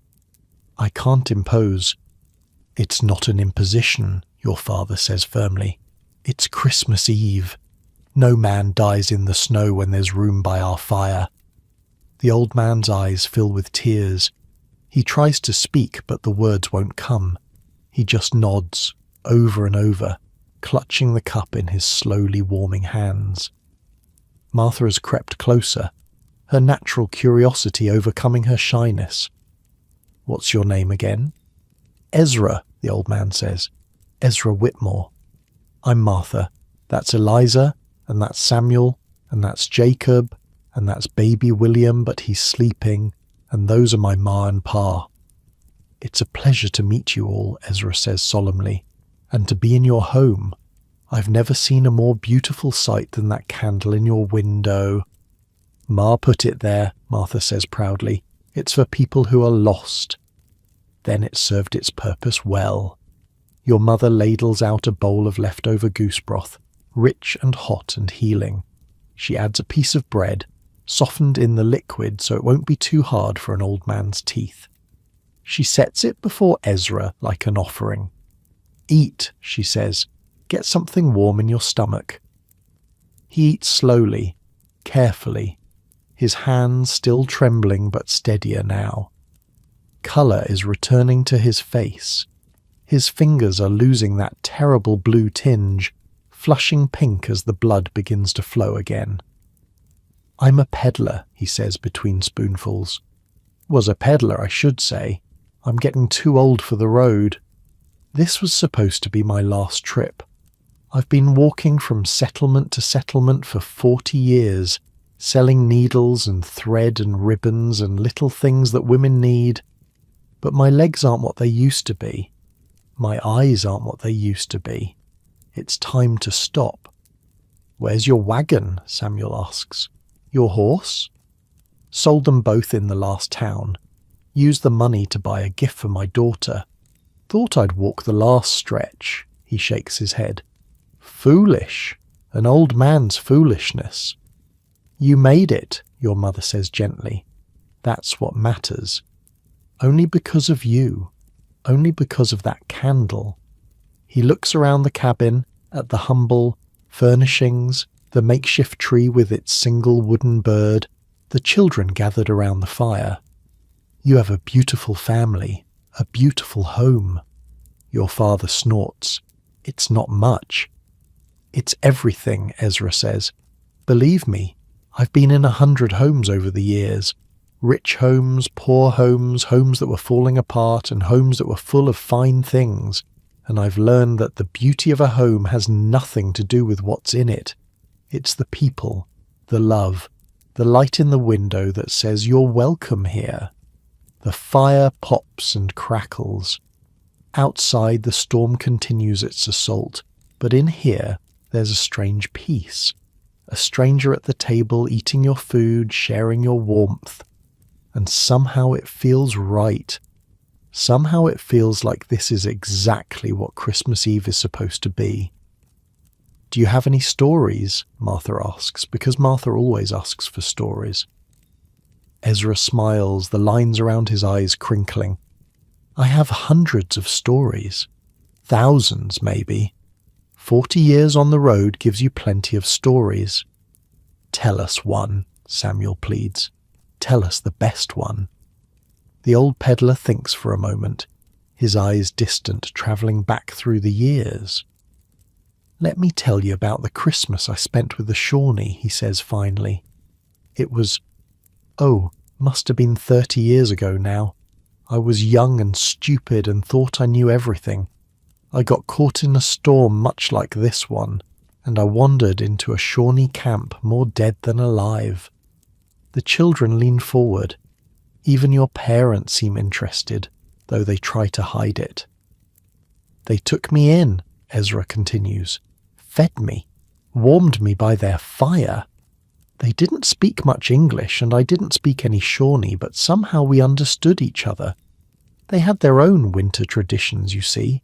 I can't impose. It's not an imposition, your father says firmly. It's Christmas Eve. No man dies in the snow when there's room by our fire. The old man's eyes fill with tears. He tries to speak, but the words won't come. He just nods, over and over, clutching the cup in his slowly warming hands. Martha has crept closer, her natural curiosity overcoming her shyness. What's your name again? Ezra, the old man says. Ezra Whitmore. I'm Martha. That's Eliza, and that's Samuel, and that's Jacob, and that's baby William, but he's sleeping, and those are my ma and pa. It's a pleasure to meet you all, Ezra says solemnly, and to be in your home. I've never seen a more beautiful sight than that candle in your window. Ma put it there, Martha says proudly. It's for people who are lost. Then it served its purpose well. Your mother ladles out a bowl of leftover goose broth, rich and hot and healing. She adds a piece of bread, softened in the liquid so it won't be too hard for an old man's teeth. She sets it before Ezra like an offering. Eat, she says. Get something warm in your stomach. He eats slowly, carefully, his hands still trembling but steadier now. Colour is returning to his face. His fingers are losing that terrible blue tinge, flushing pink as the blood begins to flow again. I'm a peddler, he says between spoonfuls. Was a peddler, I should say. I'm getting too old for the road. This was supposed to be my last trip. I've been walking from settlement to settlement for 40 years, selling needles and thread and ribbons and little things that women need. But my legs aren't what they used to be. My eyes aren't what they used to be. It's time to stop. Where's your wagon? Samuel asks. Your horse? Sold them both in the last town. Used the money to buy a gift for my daughter. Thought I'd walk the last stretch. He shakes his head. Foolish. An old man's foolishness. You made it, your mother says gently. That's what matters. Only because of you. Only because of that candle. He looks around the cabin, at the humble furnishings, the makeshift tree with its single wooden bird, the children gathered around the fire. You have a beautiful family, a beautiful home. Your father snorts. It's not much. It's everything, Ezra says. Believe me, I've been in 100 homes over the years. Rich homes, poor homes, homes that were falling apart, and homes that were full of fine things. And I've learned that the beauty of a home has nothing to do with what's in it. It's the people, the love, the light in the window that says you're welcome here. The fire pops and crackles. Outside the storm continues its assault, but in here there's a strange peace. A stranger at the table eating your food, sharing your warmth. And somehow it feels right. Somehow it feels like this is exactly what Christmas Eve is supposed to be. Do you have any stories? Martha asks, because Martha always asks for stories. Ezra smiles, the lines around his eyes crinkling. I have hundreds of stories. Thousands, maybe. 40 years on the road gives you plenty of stories. Tell us one, Samuel pleads. Tell us the best one. The old peddler thinks for a moment, his eyes distant, travelling back through the years. Let me tell you about the Christmas I spent with the Shawnee, he says finally. It was, must have been 30 years ago now. I was young and stupid and thought I knew everything. I got caught in a storm much like this one, and I wandered into a Shawnee camp more dead than alive. The children lean forward. Even your parents seem interested, though they try to hide it. They took me in, Ezra continues, fed me, warmed me by their fire. They didn't speak much English, and I didn't speak any Shawnee, but somehow we understood each other. They had their own winter traditions, you see,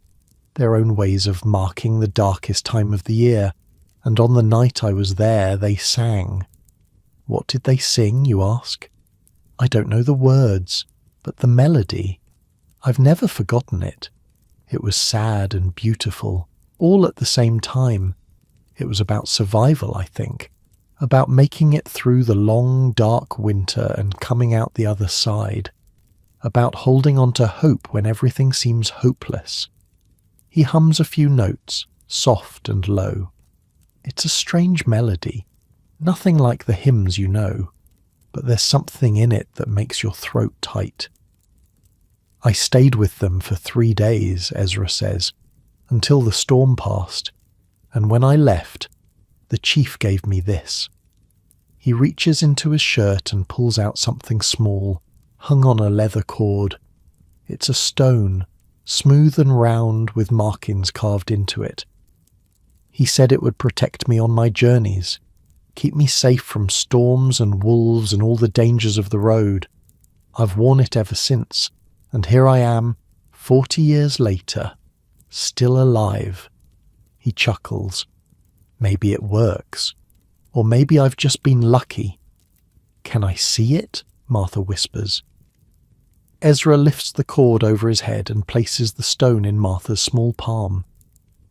their own ways of marking the darkest time of the year, and on the night I was there they sang. What did they sing, you ask? I don't know the words, but the melody. I've never forgotten it. It was sad and beautiful, all at the same time. It was about survival, I think, about making it through the long, dark winter and coming out the other side, about holding on to hope when everything seems hopeless. He hums a few notes, soft and low. It's a strange melody, nothing like the hymns you know, but there's something in it that makes your throat tight. I stayed with them for 3 days, Ezra says, until the storm passed, and when I left, the chief gave me this." He reaches into his shirt and pulls out something small, hung on a leather cord. It's a stone, smooth and round with markings carved into it. He said it would protect me on my journeys, keep me safe from storms and wolves and all the dangers of the road. I've worn it ever since, and here I am, 40 years later, still alive. He chuckles. Maybe it works. Or maybe I've just been lucky. "Can I see it?" Martha whispers. Ezra lifts the cord over his head and places the stone in Martha's small palm.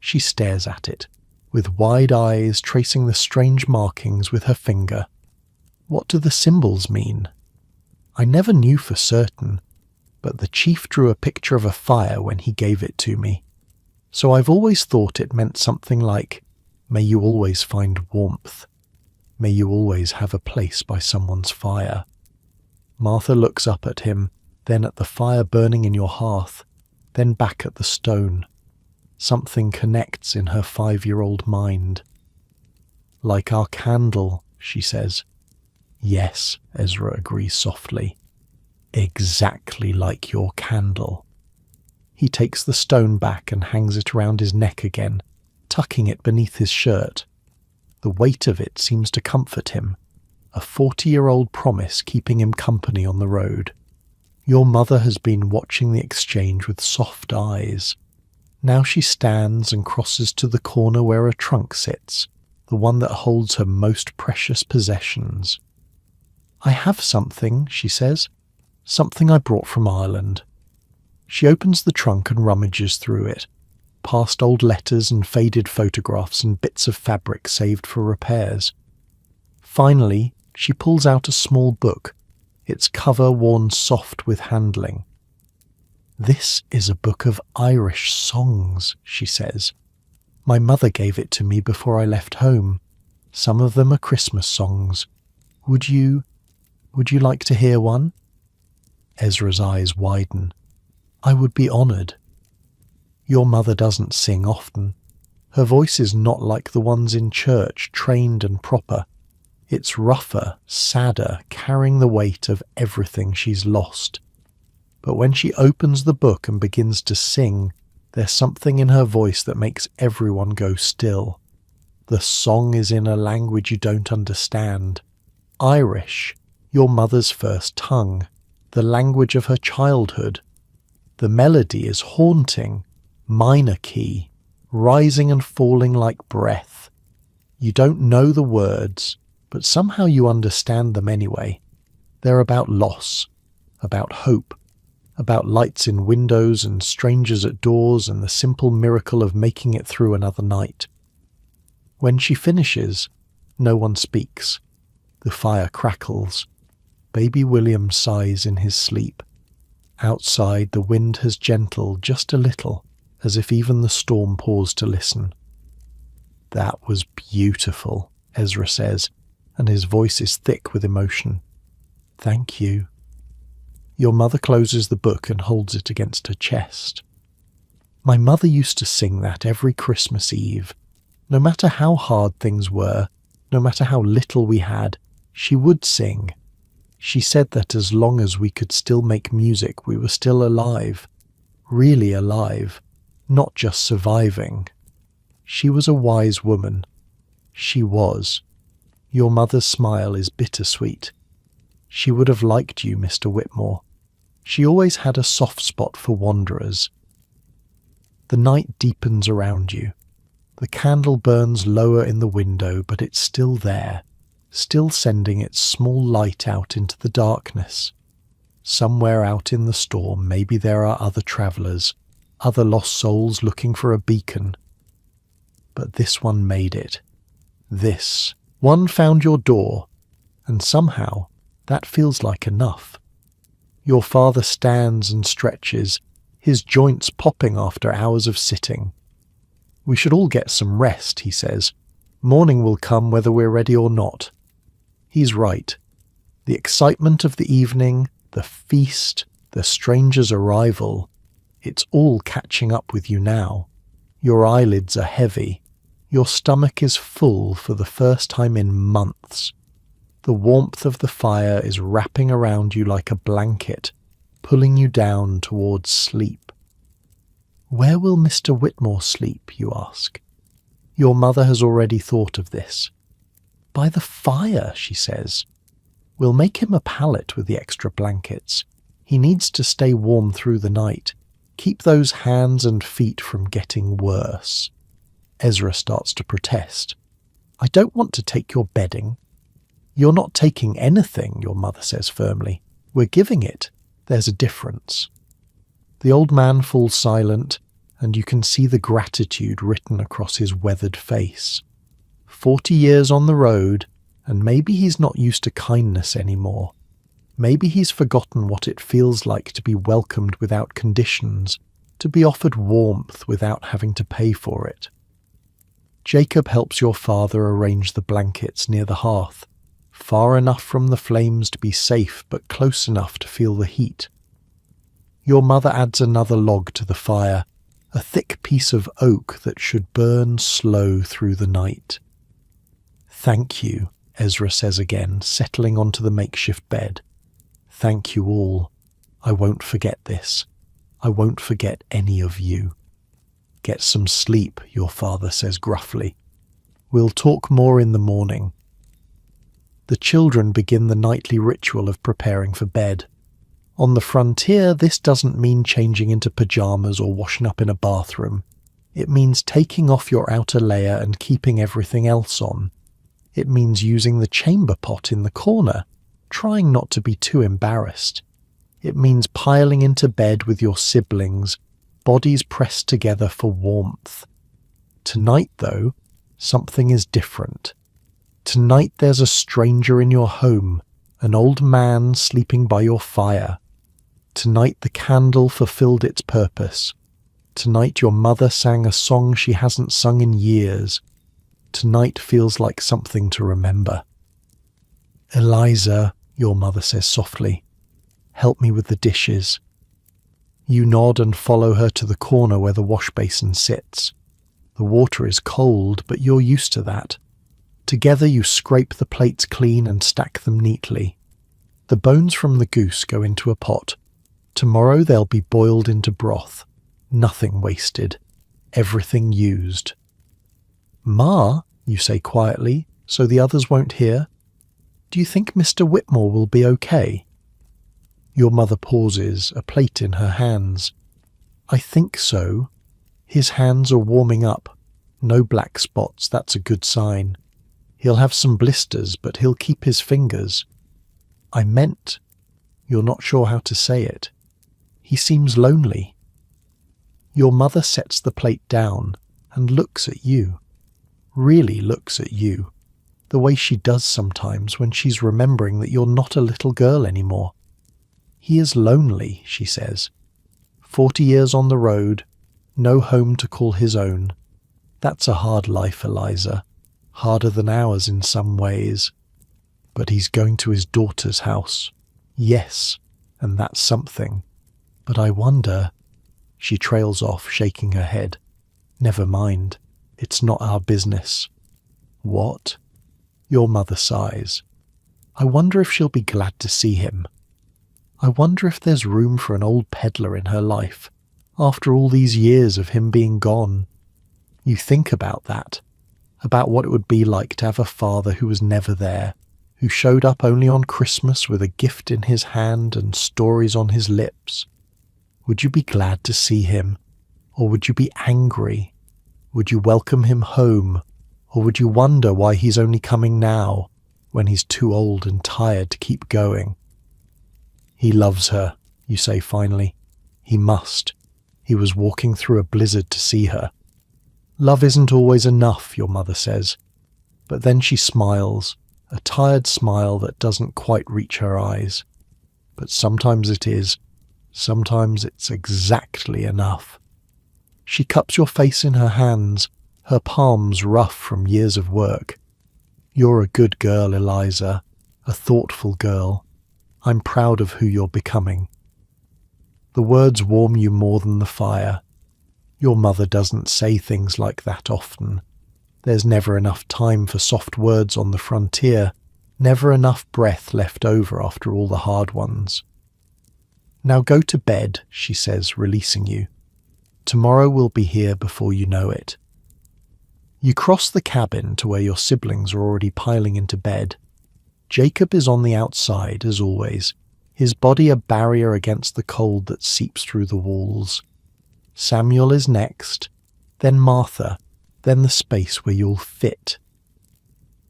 She stares at it, with wide eyes tracing the strange markings with her finger. What do the symbols mean? I never knew for certain, but the chief drew a picture of a fire when he gave it to me. So I've always thought it meant something like, "May you always find warmth. May you always have a place by someone's fire." Martha looks up at him, then at the fire burning in your hearth, then back at the stone. Something connects in her 5-year-old mind. "Like our candle," she says. "Yes," Ezra agrees softly. "Exactly like your candle." He takes the stone back and hangs it around his neck again, tucking it beneath his shirt. The weight of it seems to comfort him, a 40-year-old promise keeping him company on the road. Your mother has been watching the exchange with soft eyes. Now she stands and crosses to the corner where a trunk sits, the one that holds her most precious possessions. "I have something," she says, "something I brought from Ireland." She opens the trunk and rummages through it, past old letters and faded photographs and bits of fabric saved for repairs. Finally, she pulls out a small book, its cover worn soft with handling. "This is a book of Irish songs," she says. "My mother gave it to me before I left home. Some of them are Christmas songs. Would you like to hear one?" Ezra's eyes widen. "I would be honoured." Your mother doesn't sing often. Her voice is not like the ones in church, trained and proper. It's rougher, sadder, carrying the weight of everything she's lost. But when she opens the book and begins to sing, there's something in her voice that makes everyone go still. The song is in a language you don't understand. Irish, your mother's first tongue, the language of her childhood. The melody is haunting, minor key, rising and falling like breath. You don't know the words, but somehow you understand them anyway. They're about loss, about hope, about lights in windows and strangers at doors and the simple miracle of making it through another night. When she finishes, no one speaks. The fire crackles. Baby William sighs in his sleep. Outside, the wind has gentled just a little, as if even the storm paused to listen. "That was beautiful," Ezra says, and his voice is thick with emotion. "Thank you." Your mother closes the book and holds it against her chest. "My mother used to sing that every Christmas Eve. No matter how hard things were, no matter how little we had, she would sing. She said that as long as we could still make music, we were still alive. Really alive, not just surviving. She was a wise woman. She was. Your mother's smile is bittersweet. She would have liked you, Mr. Whitmore. She always had a soft spot for wanderers." The night deepens around you. The candle burns lower in the window, but it's still there, still sending its small light out into the darkness. Somewhere out in the storm, maybe there are other travellers, other lost souls looking for a beacon. But this one made it. This one found your door, and somehow that feels like enough. Your father stands and stretches, his joints popping after hours of sitting. "We should all get some rest," he says. "Morning will come whether we're ready or not." He's right. The excitement of the evening, the feast, the stranger's arrival, it's all catching up with you now. Your eyelids are heavy. Your stomach is full for the first time in months. The warmth of the fire is wrapping around you like a blanket, pulling you down towards sleep. Where will Mr. Whitmore sleep, you ask? Your mother has already thought of this. By the fire, she says. We'll make him a pallet with the extra blankets. He needs to stay warm through the night. Keep those hands and feet from getting worse. Ezra starts to protest. I don't want to take your bedding. You're not taking anything, your mother says firmly. We're giving it. There's a difference. The old man falls silent, and you can see the gratitude written across his weathered face. 40 years on the road, and maybe he's not used to kindness anymore. Maybe he's forgotten what it feels like to be welcomed without conditions, to be offered warmth without having to pay for it. Jacob helps your father arrange the blankets near the hearth, far enough from the flames to be safe but close enough to feel the heat. Your mother adds another log to the fire, a thick piece of oak that should burn slow through the night. Thank you, Ezra says again, settling onto the makeshift bed. Thank you all. I won't forget this. I won't forget any of you. Get some sleep, your father says gruffly. We'll talk more in the morning. The children begin the nightly ritual of preparing for bed. On the frontier, this doesn't mean changing into pajamas or washing up in a bathroom. It means taking off your outer layer and keeping everything else on. It means using the chamber pot in the corner, trying not to be too embarrassed. It means piling into bed with your siblings, bodies pressed together for warmth. Tonight, though, something is different. Tonight there's a stranger in your home, an old man sleeping by your fire. Tonight the candle fulfilled its purpose. Tonight your mother sang a song she hasn't sung in years. Tonight feels like something to remember. Eliza, your mother says softly, help me with the dishes. You nod and follow her to the corner where the wash basin sits. The water is cold, but you're used to that. Together you scrape the plates clean and stack them neatly. The bones from the goose go into a pot. Tomorrow they'll be boiled into broth. Nothing wasted. Everything used. Ma, you say quietly, so the others won't hear, do you think Mr. Whitmore will be okay? Your mother pauses, a plate in her hands. I think so. His hands are warming up. No black spots, that's a good sign. He'll have some blisters, but he'll keep his fingers. I meant, you're not sure how to say it. He seems lonely. Your mother sets the plate down and looks at you. Really looks at you. The way she does sometimes when she's remembering that you're not a little girl anymore. He is lonely, she says. 40 years on the road, no home to call his own. That's a hard life, Eliza. Harder than ours in some ways. But he's going to his daughter's house. Yes, and that's something. But I wonder... She trails off, shaking her head. Never mind. It's not our business. What? Your mother sighs. I wonder if she'll be glad to see him. I wonder if there's room for an old peddler in her life, after all these years of him being gone. You think about that, about what it would be like to have a father who was never there, who showed up only on Christmas with a gift in his hand and stories on his lips. Would you be glad to see him, or would you be angry? Would you welcome him home, or would you wonder why he's only coming now, when he's too old and tired to keep going? He loves her, you say finally. He must. He was walking through a blizzard to see her. Love isn't always enough, your mother says. But then she smiles, a tired smile that doesn't quite reach her eyes. But sometimes it is. Sometimes it's exactly enough. She cups your face in her hands, her palms rough from years of work. You're a good girl, Eliza, a thoughtful girl. I'm proud of who you're becoming. The words warm you more than the fire. Your mother doesn't say things like that often. There's never enough time for soft words on the frontier, never enough breath left over after all the hard ones. Now go to bed, she says, releasing you. Tomorrow we'll be here before you know it. You cross the cabin to where your siblings are already piling into bed. Jacob is on the outside, as always, his body a barrier against the cold that seeps through the walls. Samuel is next, then Martha, then the space where you'll fit.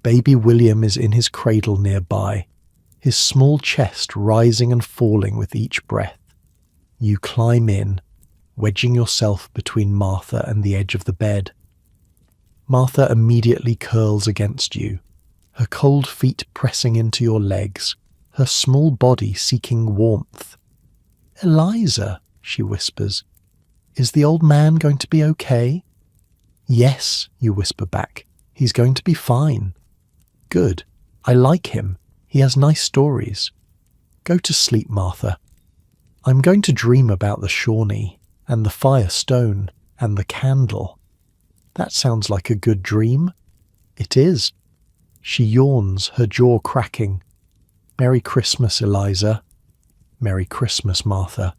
Baby William is in his cradle nearby, his small chest rising and falling with each breath. You climb in, wedging yourself between Martha and the edge of the bed. Martha immediately curls against you, her cold feet pressing into your legs, her small body seeking warmth. "Eliza," she whispers, "is the old man going to be okay?" "Yes," you whisper back, "he's going to be fine." "Good. I like him. He has nice stories." "Go to sleep, Martha. I'm going to dream about the Shawnee, and the fire stone, and the candle." "That sounds like a good dream." "It is." She yawns, her jaw cracking. "Merry Christmas, Eliza." "Merry Christmas, Martha."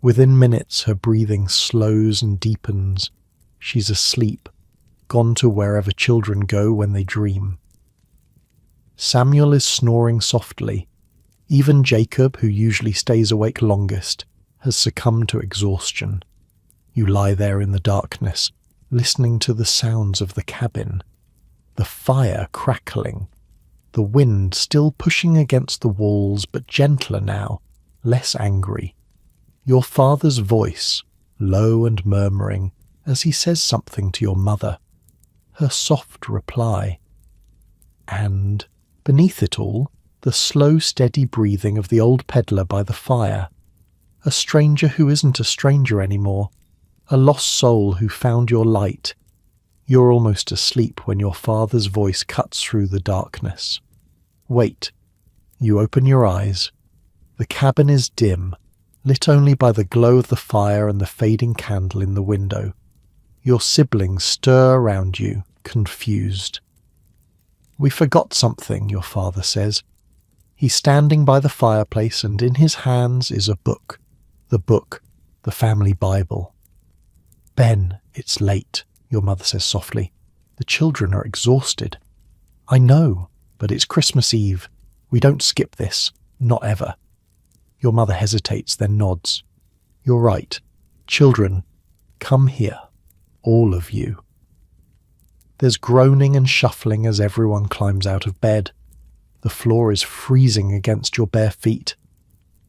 Within minutes her breathing slows and deepens. She's asleep, gone to wherever children go when they dream. Samuel is snoring softly. Even Jacob, who usually stays awake longest, has succumbed to exhaustion. You lie there in the darkness, listening to the sounds of the cabin, the fire crackling, the wind still pushing against the walls but gentler now, less angry. Your father's voice, low and murmuring, as he says something to your mother. Her soft reply. And, beneath it all, the slow, steady breathing of the old peddler by the fire. A stranger who isn't a stranger anymore. A lost soul who found your light. You're almost asleep when your father's voice cuts through the darkness. Wait. You open your eyes. The cabin is dim, lit only by the glow of the fire and the fading candle in the window. Your siblings stir around you, confused. "We forgot something," your father says. He's standing by the fireplace and in his hands is a book. The family Bible. "Ben, it's late," your mother says softly. "The children are exhausted." "I know, but it's Christmas Eve. We don't skip this, not ever." Your mother hesitates, then nods. "You're right. Children, come here. All of you." There's groaning and shuffling as everyone climbs out of bed. The floor is freezing against your bare feet.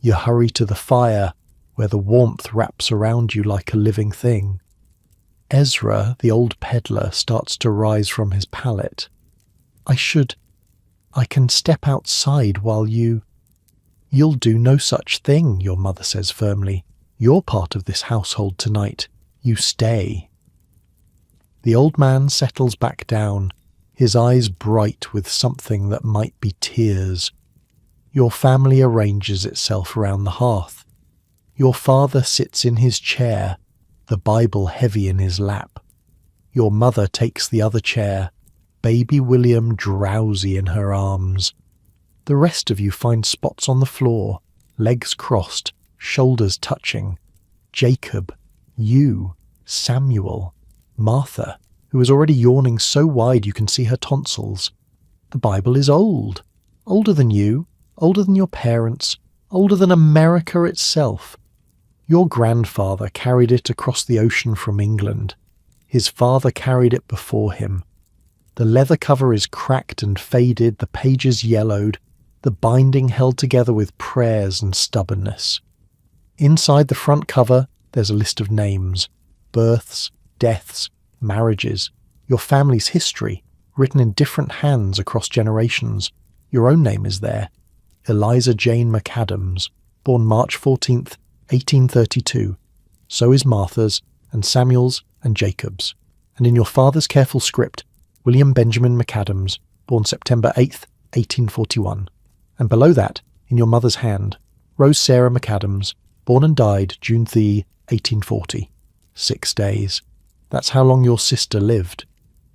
You hurry to the fire, where the warmth wraps around you like a living thing. Ezra, the old peddler, starts to rise from his pallet. I can step outside while you..." "You'll do no such thing," your mother says firmly. "You're part of this household tonight. You stay." The old man settles back down, his eyes bright with something that might be tears. Your family arranges itself around the hearth. Your father sits in his chair, the Bible heavy in his lap. Your mother takes the other chair, baby William drowsy in her arms. The rest of you find spots on the floor, legs crossed, shoulders touching. Jacob, you, Samuel, Martha, who is already yawning so wide you can see her tonsils. The Bible is old. Older than you, older than your parents, older than America itself. Your grandfather carried it across the ocean from England. His father carried it before him. The leather cover is cracked and faded, the pages yellowed, the binding held together with prayers and stubbornness. Inside the front cover, there's a list of names, births, deaths, marriages, your family's history, written in different hands across generations. Your own name is there, Eliza Jane McAdams, born March 14th, 1832. So is Martha's, and Samuel's, and Jacob's. And in your father's careful script, William Benjamin McAdams, born September 8th, 1841. And below that, in your mother's hand, Rose Sarah McAdams, born and died June 3, 1840. 6 days. That's how long your sister lived.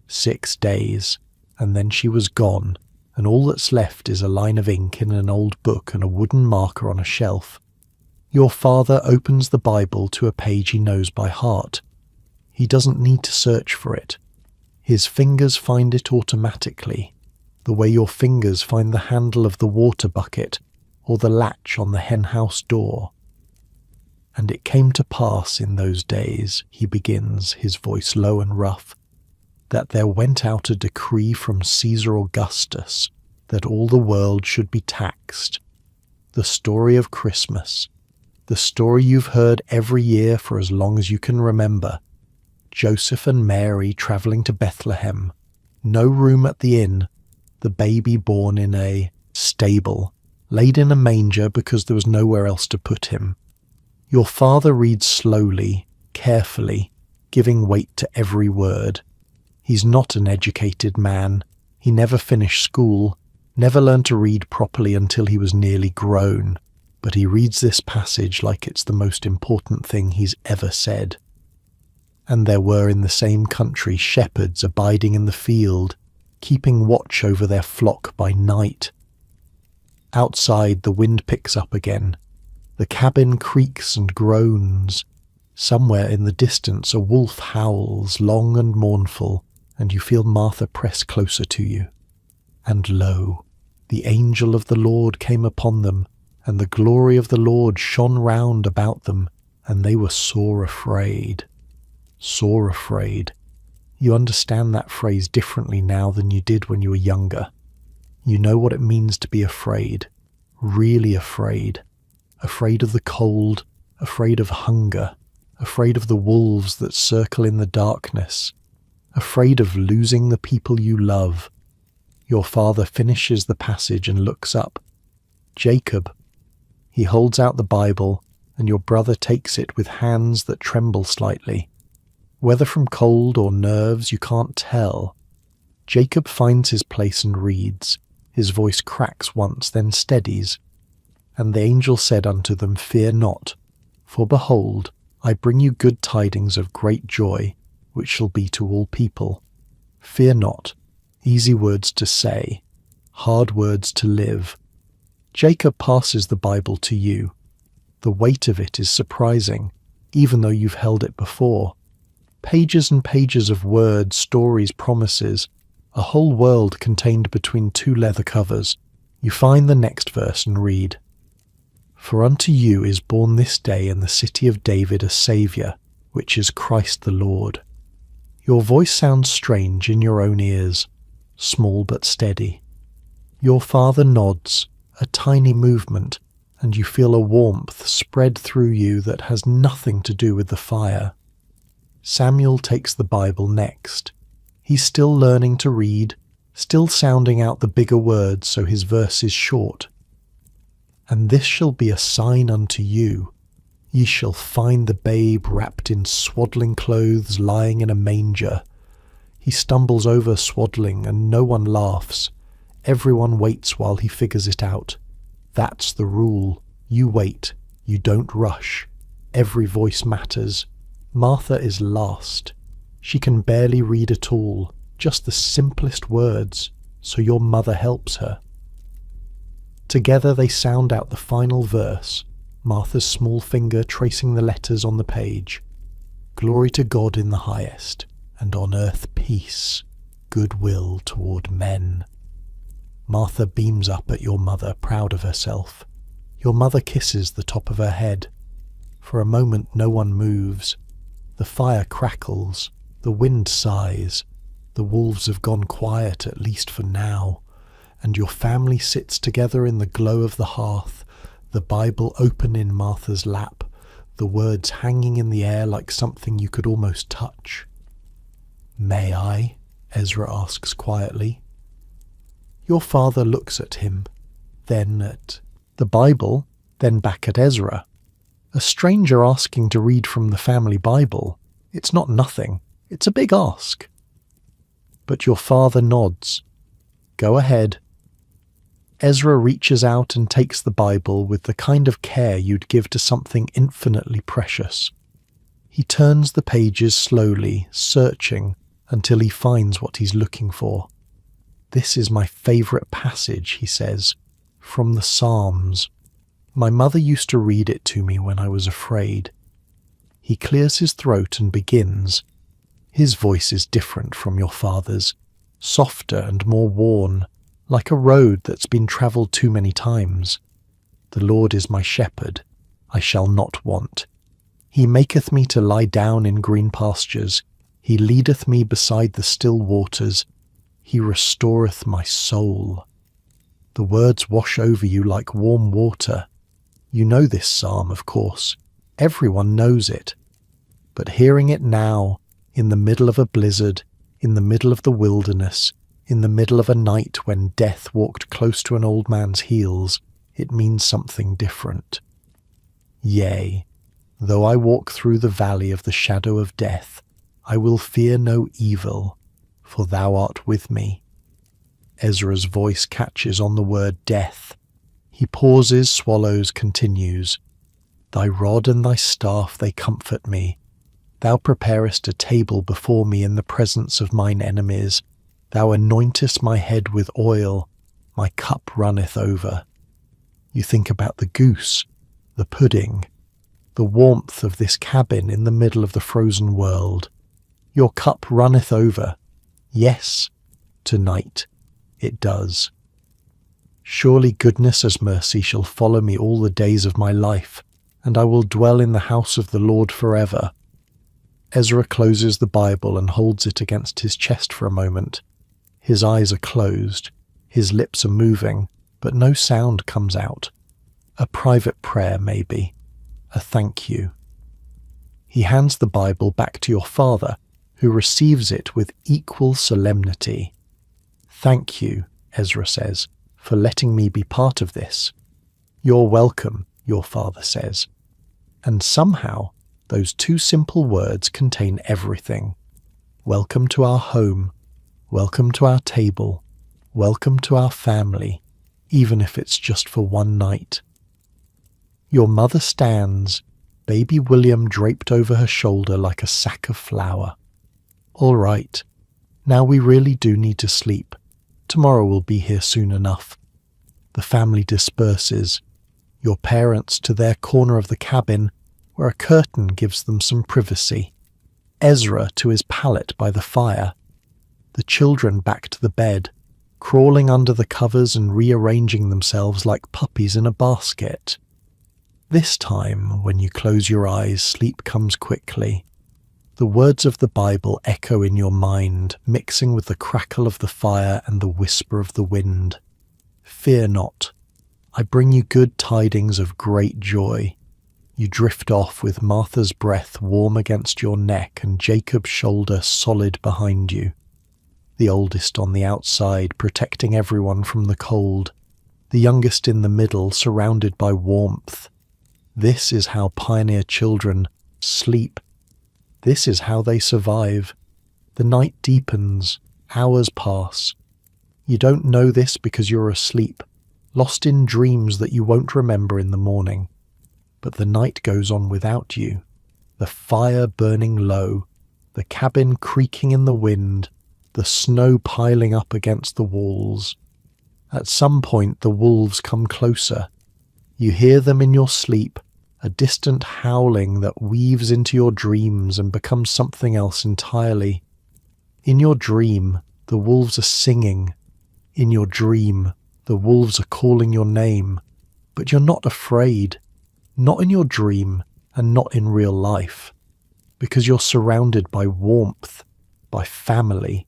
6 days. And then she was gone, and all that's left is a line of ink in an old book and a wooden marker on a shelf. Your father opens the Bible to a page he knows by heart. He doesn't need to search for it. His fingers find it automatically, the way your fingers find the handle of the water bucket or the latch on the henhouse door. And it came to pass in those days, he begins, his voice low and rough, that there went out a decree from Caesar Augustus that all the world should be taxed. The story of Christmas, the story you've heard every year for as long as you can remember. Joseph and Mary travelling to Bethlehem, no room at the inn, the baby born in a stable, laid in a manger because there was nowhere else to put him. Your father reads slowly, carefully, giving weight to every word. He's not an educated man. He never finished school, never learned to read properly until he was nearly grown, but he reads this passage like it's the most important thing he's ever said. And there were in the same country shepherds abiding in the field, keeping watch over their flock by night. Outside the wind picks up again. The cabin creaks and groans. Somewhere in the distance a wolf howls, long and mournful, and you feel Martha press closer to you. And lo, the angel of the Lord came upon them, and the glory of the Lord shone round about them, and they were sore afraid. Sore afraid. You understand that phrase differently now than you did when you were younger. You know what it means to be afraid, really afraid. Afraid of the cold, afraid of hunger, afraid of the wolves that circle in the darkness, afraid of losing the people you love. Your father finishes the passage and looks up. Jacob. He holds out the Bible, and your brother takes it with hands that tremble slightly. Whether from cold or nerves, you can't tell. Jacob finds his place and reads. His voice cracks once, then steadies. And the angel said unto them, Fear not, for behold, I bring you good tidings of great joy, which shall be to all people. Fear not, easy words to say, hard words to live. Jacob passes the Bible to you. The weight of it is surprising, even though you've held it before. Pages and pages of words, stories, promises, a whole world contained between two leather covers. You find the next verse and read, For unto you is born this day in the city of David a Saviour, which is Christ the Lord. Your voice sounds strange in your own ears, small but steady. Your father nods, a tiny movement, and you feel a warmth spread through you that has nothing to do with the fire. Samuel takes the Bible next. He's still learning to read, still sounding out the bigger words so his verse is short. And this shall be a sign unto you. Ye shall find the babe wrapped in swaddling clothes lying in a manger. He stumbles over swaddling and no one laughs. Everyone waits while he figures it out. That's the rule. You wait. You don't rush. Every voice matters. Martha is last. She can barely read at all, just the simplest words, so your mother helps her. Together they sound out the final verse, Martha's small finger tracing the letters on the page. Glory to God in the highest, and on earth peace, goodwill toward men. Martha beams up at your mother, proud of herself. Your mother kisses the top of her head. For a moment no one moves. The fire crackles, the wind sighs, the wolves have gone quiet at least for now, and your family sits together in the glow of the hearth, the Bible open in Martha's lap, the words hanging in the air like something you could almost touch. May I? Ezra asks quietly. Your father looks at him, then at the Bible, then back at Ezra. A stranger asking to read from the family Bible. It's not nothing. It's a big ask. But your father nods. Go ahead. Ezra reaches out and takes the Bible with the kind of care you'd give to something infinitely precious. He turns the pages slowly, searching until he finds what he's looking for. "This is my favourite passage," he says, "from the Psalms. My mother used to read it to me when I was afraid." He clears his throat and begins. His voice is different from your father's, softer and more worn, like a road that's been travelled too many times. "The Lord is my shepherd, I shall not want. He maketh me to lie down in green pastures. He leadeth me beside the still waters. He restoreth my soul." The words wash over you like warm water. You know this psalm, of course. Everyone knows it. But hearing it now, in the middle of a blizzard, in the middle of the wilderness, in the middle of a night when death walked close to an old man's heels, it means something different. "Yea, though I walk through the valley of the shadow of death, I will fear no evil, for thou art with me." Ezra's voice catches on the word death. He pauses, swallows, continues. "Thy rod and thy staff, they comfort me. Thou preparest a table before me in the presence of mine enemies. Thou anointest my head with oil. My cup runneth over." You think about the goose, the pudding, the warmth of this cabin in the middle of the frozen world. Your cup runneth over. Yes, tonight it does. "Surely goodness as mercy shall follow me all the days of my life, and I will dwell in the house of the Lord forever." Ezra closes the Bible and holds it against his chest for a moment. His eyes are closed, his lips are moving, but no sound comes out. A private prayer, maybe. A thank you. He hands the Bible back to your father, who receives it with equal solemnity. "Thank you," Ezra says, "for letting me be part of this." "You're welcome," your father says. And somehow, those two simple words contain everything. Welcome to our home. Welcome to our table. Welcome to our family, even if it's just for one night. Your mother stands, baby William draped over her shoulder like a sack of flour. "All right, now we really do need to sleep. Tomorrow will be here soon enough." The family disperses, your parents to their corner of the cabin, where a curtain gives them some privacy, Ezra to his pallet by the fire, the children back to the bed, crawling under the covers and rearranging themselves like puppies in a basket. This time, when you close your eyes, sleep comes quickly. The words of the Bible echo in your mind, mixing with the crackle of the fire and the whisper of the wind. "Fear not. I bring you good tidings of great joy." You drift off with Martha's breath warm against your neck and Jacob's shoulder solid behind you. The oldest on the outside, protecting everyone from the cold. The youngest in the middle, surrounded by warmth. This is how pioneer children sleep. This is how they survive. The night deepens, hours pass. You don't know this because you're asleep, lost in dreams that you won't remember in the morning. But the night goes on without you, the fire burning low, the cabin creaking in the wind, the snow piling up against the walls. At some point the wolves come closer. You hear them in your sleep, a distant howling that weaves into your dreams and becomes something else entirely. In your dream, the wolves are singing. In your dream, the wolves are calling your name. But you're not afraid. Not in your dream, and not in real life, because you're surrounded by warmth, by family,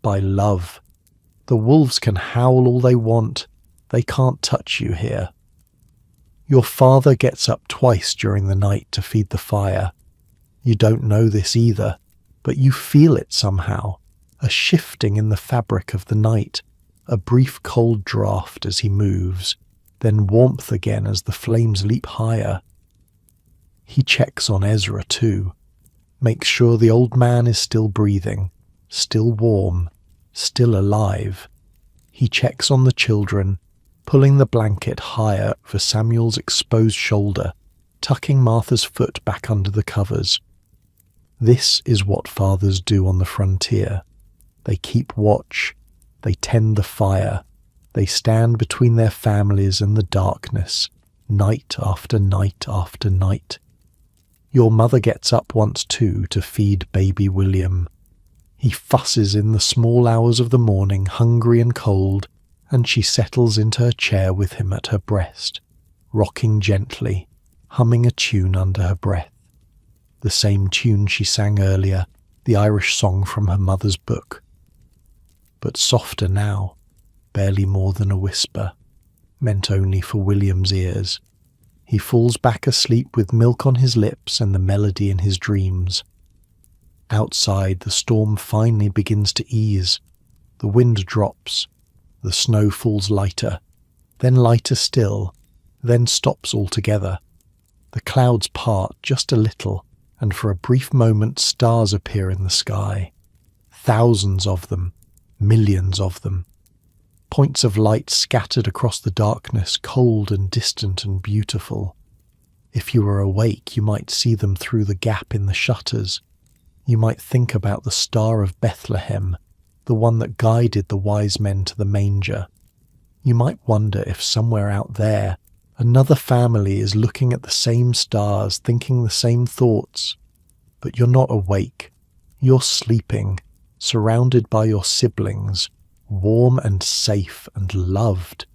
by love. The wolves can howl all they want, they can't touch you here. Your father gets up twice during the night to feed the fire. You don't know this either, but you feel it somehow, a shifting in the fabric of the night, a brief cold draft as he moves, then warmth again as the flames leap higher. He checks on Ezra too, makes sure the old man is still breathing, still warm, still alive. He checks on the children, pulling the blanket higher over Samuel's exposed shoulder, tucking Martha's foot back under the covers. This is what fathers do on the frontier. They keep watch, they tend the fire, they stand between their families and the darkness, night after night after night. Your mother gets up once too to feed baby William. He fusses in the small hours of the morning, hungry and cold, and she settles into her chair with him at her breast, rocking gently, humming a tune under her breath. The same tune she sang earlier, the Irish song from her mother's book. But softer now, barely more than a whisper, meant only for William's ears. He falls back asleep with milk on his lips and the melody in his dreams. Outside, the storm finally begins to ease. The wind drops. The snow falls lighter, then lighter still, then stops altogether. The clouds part just a little, and for a brief moment stars appear in the sky. Thousands of them, millions of them. Points of light scattered across the darkness, cold and distant and beautiful. If you were awake, you might see them through the gap in the shutters. You might think about the Star of Bethlehem, the one that guided the wise men to the manger. You might wonder if somewhere out there, another family is looking at the same stars, thinking the same thoughts. But you're not awake. You're sleeping, surrounded by your siblings, warm and safe and loved.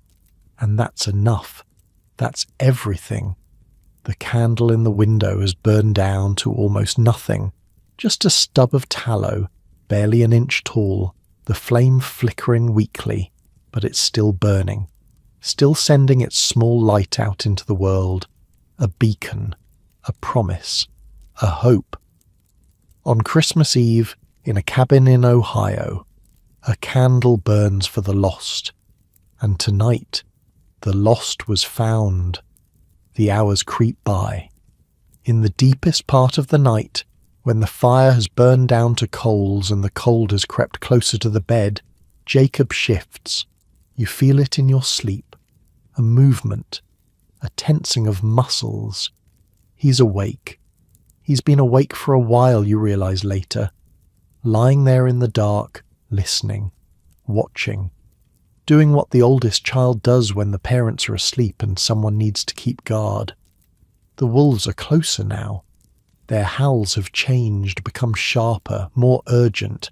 And that's enough. That's everything. The candle in the window has burned down to almost nothing, just a stub of tallow, barely an inch tall, the flame flickering weakly, but it's still burning, still sending its small light out into the world, a beacon, a promise, a hope. On Christmas Eve, in a cabin in Ohio, a candle burns for the lost, and tonight, the lost was found. The hours creep by. In the deepest part of the night, when the fire has burned down to coals and the cold has crept closer to the bed, Jacob shifts. You feel it in your sleep, a movement, a tensing of muscles. He's awake. He's been awake for a while, you realize later, lying there in the dark, listening, watching, doing what the oldest child does when the parents are asleep and someone needs to keep guard. The wolves are closer now. Their howls have changed, become sharper, more urgent.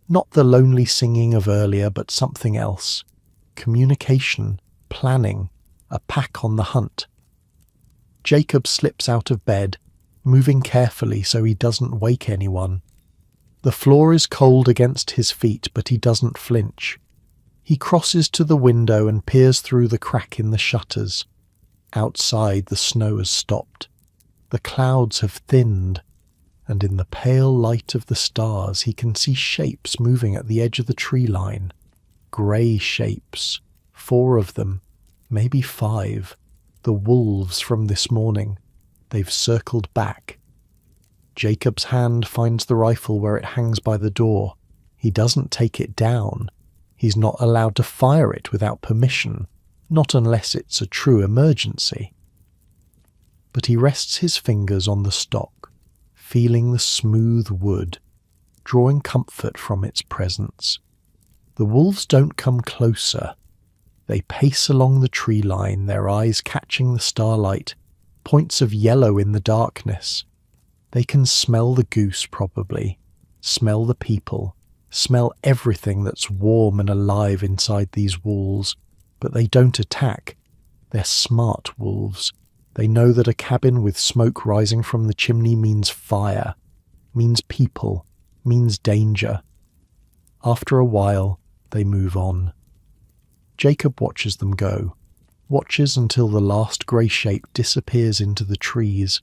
Not the lonely singing of earlier, but something else. Communication, planning, a pack on the hunt. Jacob slips out of bed, moving carefully so he doesn't wake anyone. The floor is cold against his feet, but he doesn't flinch. He crosses to the window and peers through the crack in the shutters. Outside, the snow has stopped. The clouds have thinned, and in the pale light of the stars he can see shapes moving at the edge of the tree line. Grey shapes, 4 of them, maybe 5, the wolves from this morning. They've circled back. Jacob's hand finds the rifle where it hangs by the door. He doesn't take it down. He's not allowed to fire it without permission, not unless it's a true emergency. But he rests his fingers on the stock, feeling the smooth wood, drawing comfort from its presence. The wolves don't come closer. They pace along the tree line, their eyes catching the starlight, points of yellow in the darkness. They can smell the goose, probably, smell the people, smell everything that's warm and alive inside these walls, but they don't attack. They're smart wolves. They know that a cabin with smoke rising from the chimney means fire, means people, means danger. After a while, they move on. Jacob watches them go, watches until the last grey shape disappears into the trees.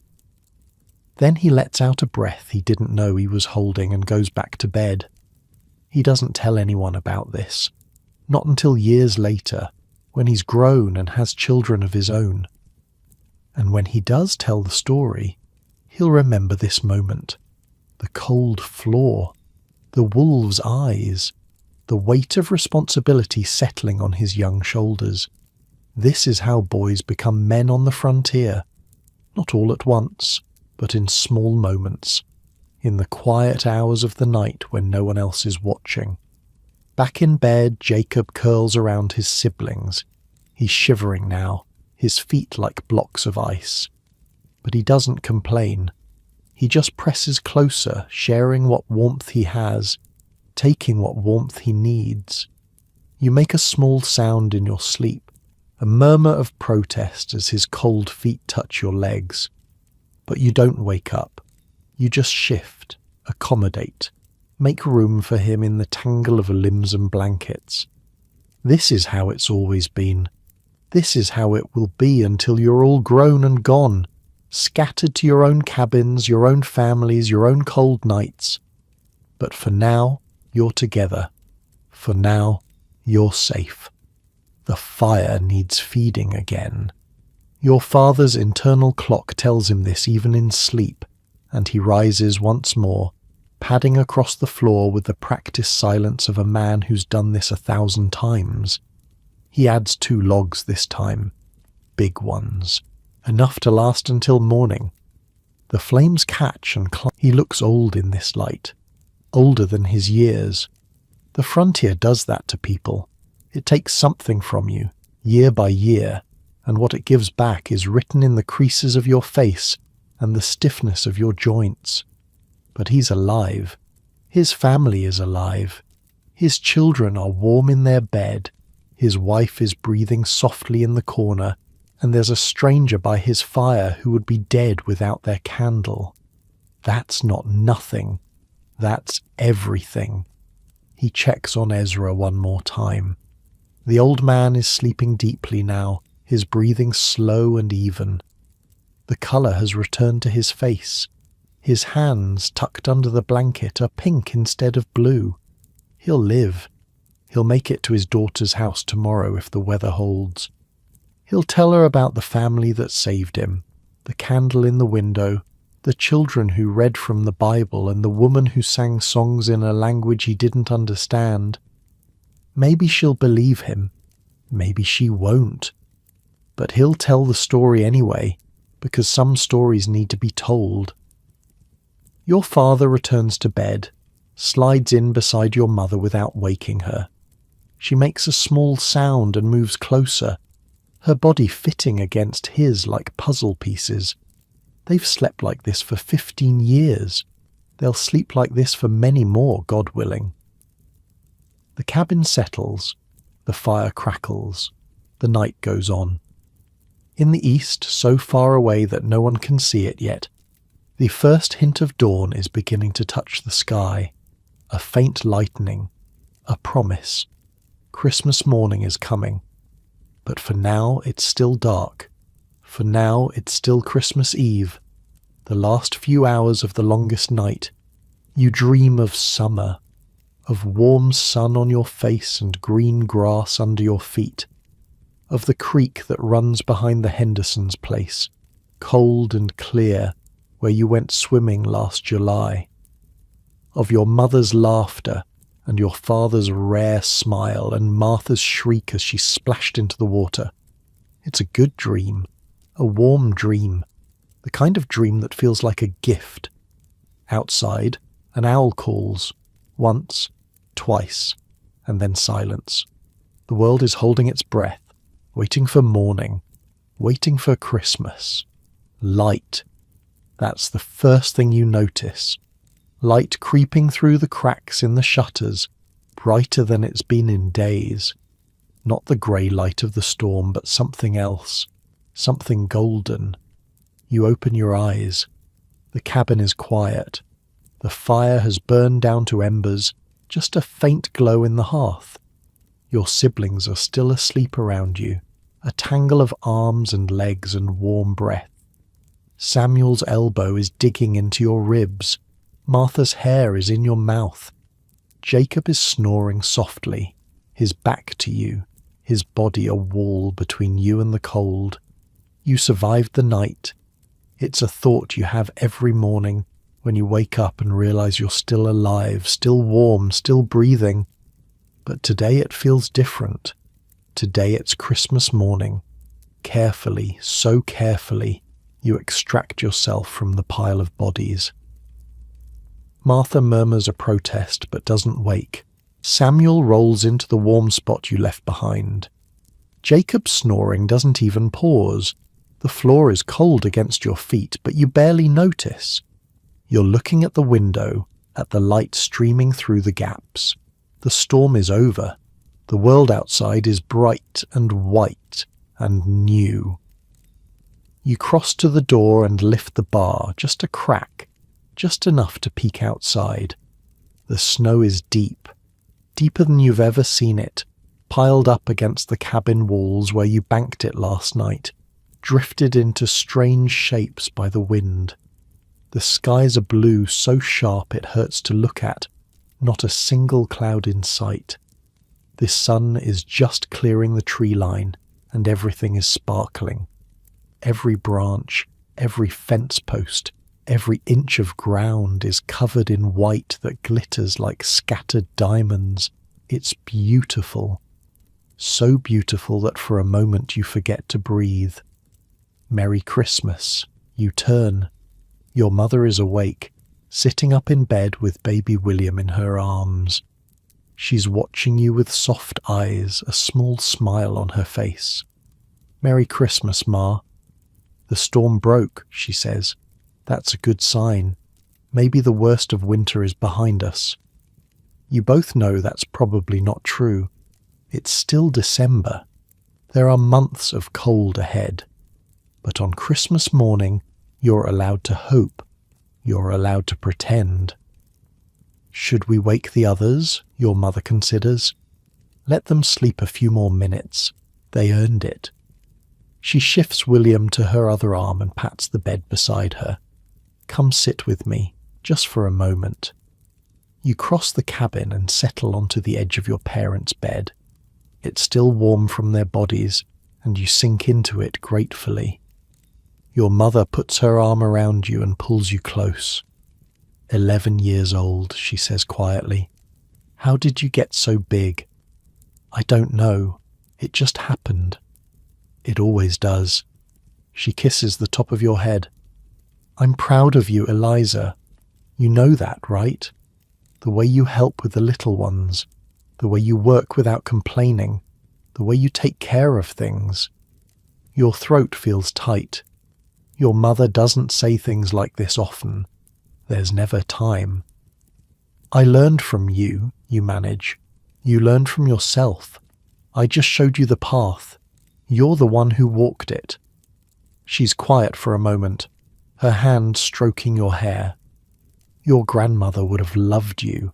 Then he lets out a breath he didn't know he was holding and goes back to bed. He doesn't tell anyone about this, not until years later, when he's grown and has children of his own. And when he does tell the story, he'll remember this moment. The cold floor, the wolves' eyes, the weight of responsibility settling on his young shoulders. This is how boys become men on the frontier, not all at once, but in small moments. in the quiet hours of the night when no one else is watching. Back in bed, Jacob curls around his siblings. He's shivering now, his feet like blocks of ice. But he doesn't complain. He just presses closer, sharing what warmth he has, taking what warmth he needs. You make a small sound in your sleep, a murmur of protest as his cold feet touch your legs. But you don't wake up. You just shift, accommodate, make room for him in the tangle of limbs and blankets. This is how it's always been. This is how it will be until you're all grown and gone, scattered to your own cabins, your own families, your own cold nights. But for now, you're together. For now, you're safe. The fire needs feeding again. Your father's internal clock tells him this even in sleep, and he rises once more, padding across the floor with the practiced silence of a man who's done this 1,000 times. He adds 2 logs this time, big ones, enough to last until morning. The flames catch and climb. He looks old in this light, older than his years. The frontier does that to people. It takes something from you, year by year, and what it gives back is written in the creases of your face and the stiffness of your joints. But he's alive. His family is alive. His children are warm in their bed. His wife is breathing softly in the corner, and there's a stranger by his fire who would be dead without their candle. That's not nothing. That's everything. He checks on Ezra one more time. The old man is sleeping deeply now, his breathing slow and even. The colour has returned to his face. His hands, tucked under the blanket, are pink instead of blue. He'll live. He'll make it to his daughter's house tomorrow if the weather holds. He'll tell her about the family that saved him, the candle in the window, the children who read from the Bible, and the woman who sang songs in a language he didn't understand. Maybe she'll believe him. Maybe she won't. But he'll tell the story anyway, because some stories need to be told. Your father returns to bed, slides in beside your mother without waking her. She makes a small sound and moves closer, her body fitting against his like puzzle pieces. They've slept like this for 15 years. They'll sleep like this for many more, God willing. The cabin settles, the fire crackles, the night goes on. In the east, so far away that no one can see it yet, the first hint of dawn is beginning to touch the sky, a faint lightening, a promise. Christmas morning is coming. But for now it's still dark. For now it's still Christmas Eve, the last few hours of the longest night. You dream of summer, of warm sun on your face and green grass under your feet, of the creek that runs behind the Hendersons' place, cold and clear, where you went swimming last July, of your mother's laughter and your father's rare smile and Martha's shriek as she splashed into the water. It's a good dream, a warm dream, the kind of dream that feels like a gift. Outside, an owl calls, once, twice, and then silence. The world is holding its breath, waiting for morning, waiting for Christmas. Light. That's the first thing you notice. Light creeping through the cracks in the shutters, brighter than it's been in days. Not the grey light of the storm, but something else, something golden. You open your eyes. The cabin is quiet. The fire has burned down to embers, just a faint glow in the hearth. Your siblings are still asleep around you, a tangle of arms and legs and warm breath. Samuel's elbow is digging into your ribs. Martha's hair is in your mouth. Jacob is snoring softly, his back to you, his body a wall between you and the cold. You survived the night. It's a thought you have every morning when you wake up and realize you're still alive, still warm, still breathing. But today it feels different. Today it's Christmas morning. Carefully, so carefully, you extract yourself from the pile of bodies. Martha murmurs a protest but doesn't wake. Samuel rolls into the warm spot you left behind. Jacob's snoring doesn't even pause. The floor is cold against your feet, but you barely notice. You're looking at the window, at the light streaming through the gaps. The storm is over. The world outside is bright and white and new. You cross to the door and lift the bar, just a crack, just enough to peek outside. The snow is deep, deeper than you've ever seen it, piled up against the cabin walls where you banked it last night, drifted into strange shapes by the wind. The skies are blue so sharp it hurts to look at, not a single cloud in sight. The sun is just clearing the tree line, and everything is sparkling. Every branch, every fence post, every inch of ground is covered in white that glitters like scattered diamonds. It's beautiful. So beautiful that for a moment you forget to breathe. Merry Christmas. You turn. Your mother is awake, sitting up in bed with baby William in her arms. She's watching you with soft eyes, a small smile on her face. Merry Christmas, Ma. The storm broke, she says. That's a good sign. Maybe the worst of winter is behind us. You both know that's probably not true. It's still December. There are months of cold ahead. But on Christmas morning, you're allowed to hope. You're allowed to pretend. Should we wake the others? Your mother considers. Let them sleep a few more minutes. They earned it. She shifts William to her other arm and pats the bed beside her. Come sit with me, just for a moment. You cross the cabin and settle onto the edge of your parents' bed. It's still warm from their bodies, and you sink into it gratefully. Your mother puts her arm around you and pulls you close. 11 years old, she says quietly. How did you get so big? I don't know. It just happened. It always does. She kisses the top of your head. I'm proud of you, Eliza. You know that, right? The way you help with the little ones, the way you work without complaining, the way you take care of things. Your throat feels tight. Your mother doesn't say things like this often. There's never time. I learned from you, you manage. You learned from yourself. I just showed you the path. You're the one who walked it. She's quiet for a moment, her hand stroking your hair. Your grandmother would have loved you.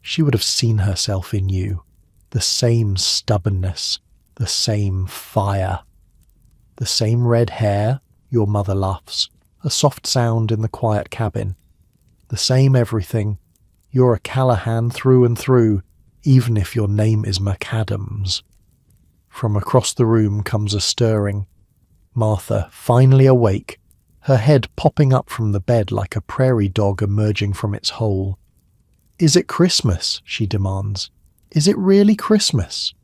She would have seen herself in you. The same stubbornness, the same fire. The same red hair, your mother laughs, a soft sound in the quiet cabin. The same everything. You're a Callahan through and through, even if your name is McAdams. From across the room comes a stirring. Martha, finally awake, her head popping up from the bed like a prairie dog emerging from its hole. Is it Christmas? She demands. Is it really Christmas?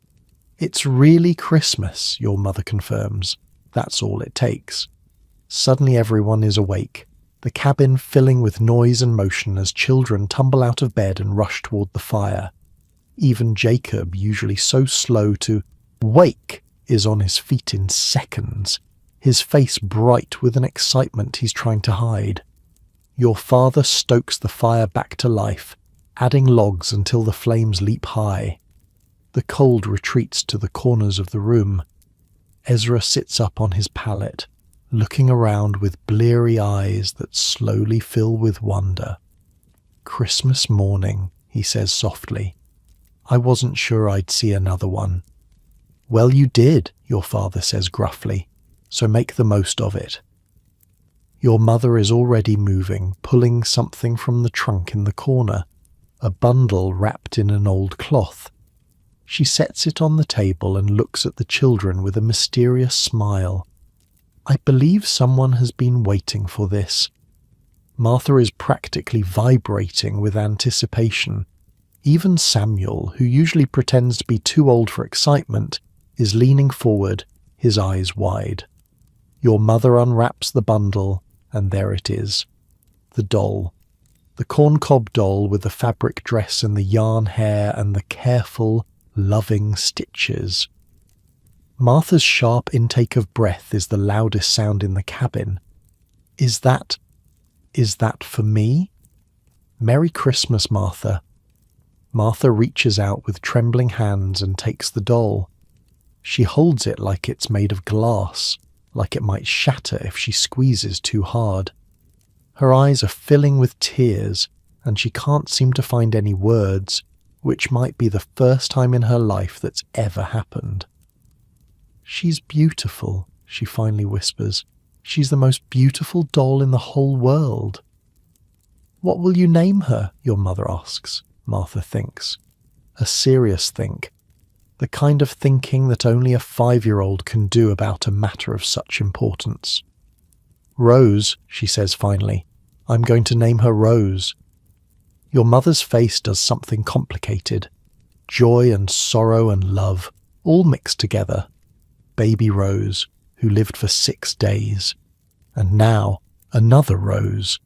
It's really Christmas, your mother confirms. That's all it takes. Suddenly everyone is awake, the cabin filling with noise and motion as children tumble out of bed and rush toward the fire. Even Jacob, usually so slow to wake, is on his feet in seconds, his face bright with an excitement he's trying to hide. Your father stokes the fire back to life, adding logs until the flames leap high. The cold retreats to the corners of the room. Ezra sits up on his pallet, looking around with bleary eyes that slowly fill with wonder. Christmas morning, he says softly. I wasn't sure I'd see another one. Well, you did, your father says gruffly, so make the most of it. Your mother is already moving, pulling something from the trunk in the corner, a bundle wrapped in an old cloth. She sets it on the table and looks at the children with a mysterious smile. I believe someone has been waiting for this. Martha is practically vibrating with anticipation. Even Samuel, who usually pretends to be too old for excitement, is leaning forward, his eyes wide. Your mother unwraps the bundle, and there it is. The doll. The corncob doll with the fabric dress and the yarn hair and the careful, loving stitches. Martha's sharp intake of breath is the loudest sound in the cabin. Is that for me? Merry Christmas, Martha. Martha reaches out with trembling hands and takes the doll. She holds it like it's made of glass, like it might shatter if she squeezes too hard. Her eyes are filling with tears, and she can't seem to find any words, which might be the first time in her life that's ever happened. "She's beautiful," she finally whispers. "She's the most beautiful doll in the whole world." "What will you name her?" your mother asks. Martha thinks. A serious think. The kind of thinking that only a 5-year-old can do about a matter of such importance. "Rose," she says finally. "I'm going to name her Rose." Your mother's face does something complicated. Joy and sorrow and love, all mixed together. Baby Rose, who lived for 6 days. And now, another Rose,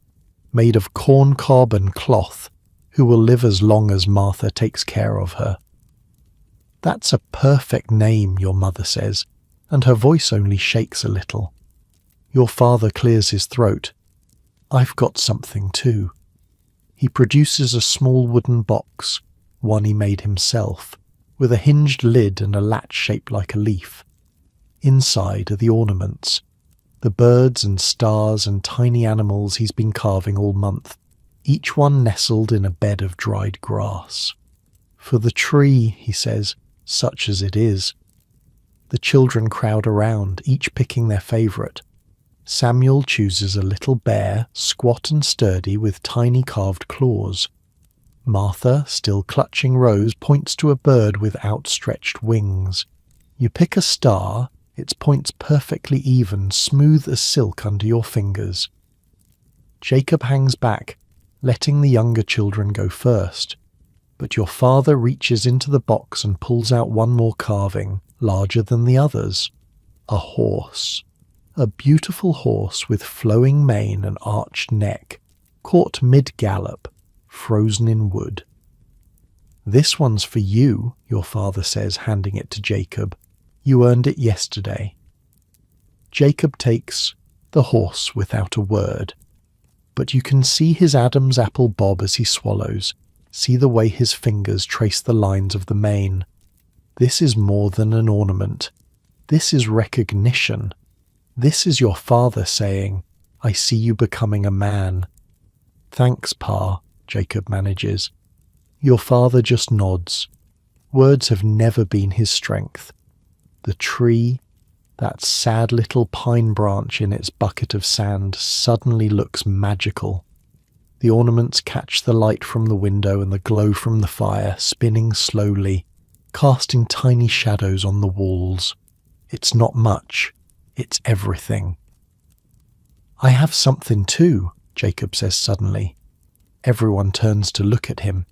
made of corn cob and cloth, who will live as long as Martha takes care of her. "That's a perfect name," your mother says, and her voice only shakes a little. Your father clears his throat. "I've got something too." He produces a small wooden box, one he made himself, with a hinged lid and a latch shaped like a leaf. Inside are the ornaments, the birds and stars and tiny animals he's been carving all month, each one nestled in a bed of dried grass. "For the tree," he says, "such as it is." The children crowd around, each picking their favourite. Samuel chooses a little bear, squat and sturdy with tiny carved claws. Martha, still clutching Rose, points to a bird with outstretched wings. You pick a star, its points perfectly even, smooth as silk under your fingers. Jacob hangs back, letting the younger children go first. But your father reaches into the box and pulls out one more carving, larger than the others. A horse. A beautiful horse with flowing mane and arched neck, caught mid-gallop, frozen in wood. "This one's for you," your father says, handing it to Jacob. "You earned it yesterday." Jacob takes the horse without a word, but you can see his Adam's apple bob as he swallows, see the way his fingers trace the lines of the mane. This is more than an ornament. This is recognition. This is your father saying, "I see you becoming a man." "Thanks, Pa," Jacob manages. Your father just nods. Words have never been his strength. The tree, that sad little pine branch in its bucket of sand, suddenly looks magical. The ornaments catch the light from the window and the glow from the fire, spinning slowly, casting tiny shadows on the walls. It's not much. It's everything. "I have something too," Jacob says suddenly. Everyone turns to look at him.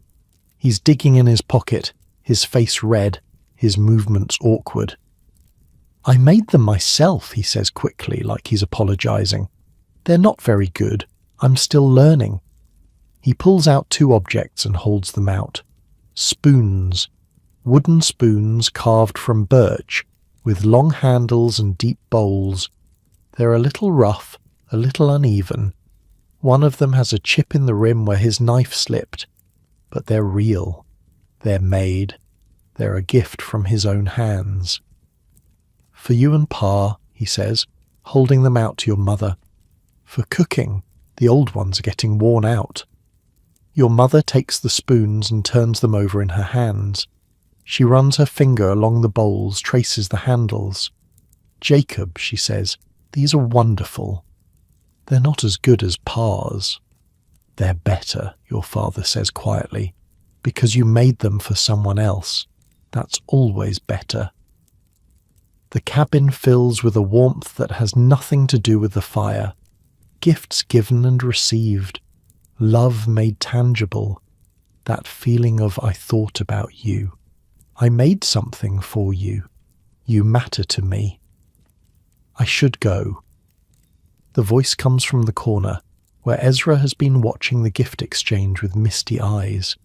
He's digging in his pocket, his face red, his movements awkward. "I made them myself," he says quickly, like he's apologizing. "They're not very good. I'm still learning." He pulls out 2 objects and holds them out. Spoons. Wooden spoons carved from birch, with long handles and deep bowls. They're a little rough, a little uneven. One of them has a chip in the rim where his knife slipped, but they're real. They're made. They're a gift from his own hands. "For you and Pa," he says, holding them out to your mother. "For cooking. The old ones are getting worn out." Your mother takes the spoons and turns them over in her hands. She runs her finger along the bowls, traces the handles. "Jacob," she says, "these are wonderful. They're not as good as Pa's." "They're better," your father says quietly, "because you made them for someone else. That's always better." The cabin fills with a warmth that has nothing to do with the fire. Gifts given and received. Love made tangible. That feeling of "I thought about you. I made something for you. You matter to me. I should go." The voice comes from the corner, where Ezra has been watching the gift exchange with misty eyes.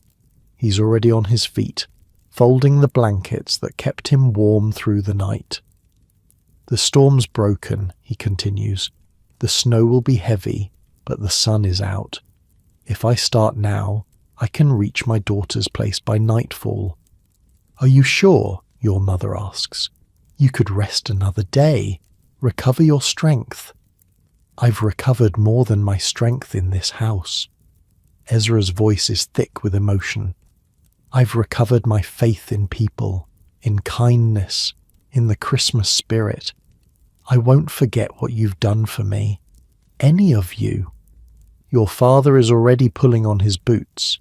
He's already on his feet, folding the blankets that kept him warm through the night. The storm's broken, he continues. The snow will be heavy, but the sun is out. If I start now, I can reach my daughter's place by nightfall. Are you sure? Your mother asks. You could rest another day, recover your strength. I've recovered more than my strength in this house. Ezra's voice is thick with emotion. I've recovered my faith in people, in kindness, in the Christmas spirit. I won't forget what you've done for me. Any of you. Your father is already pulling on his boots.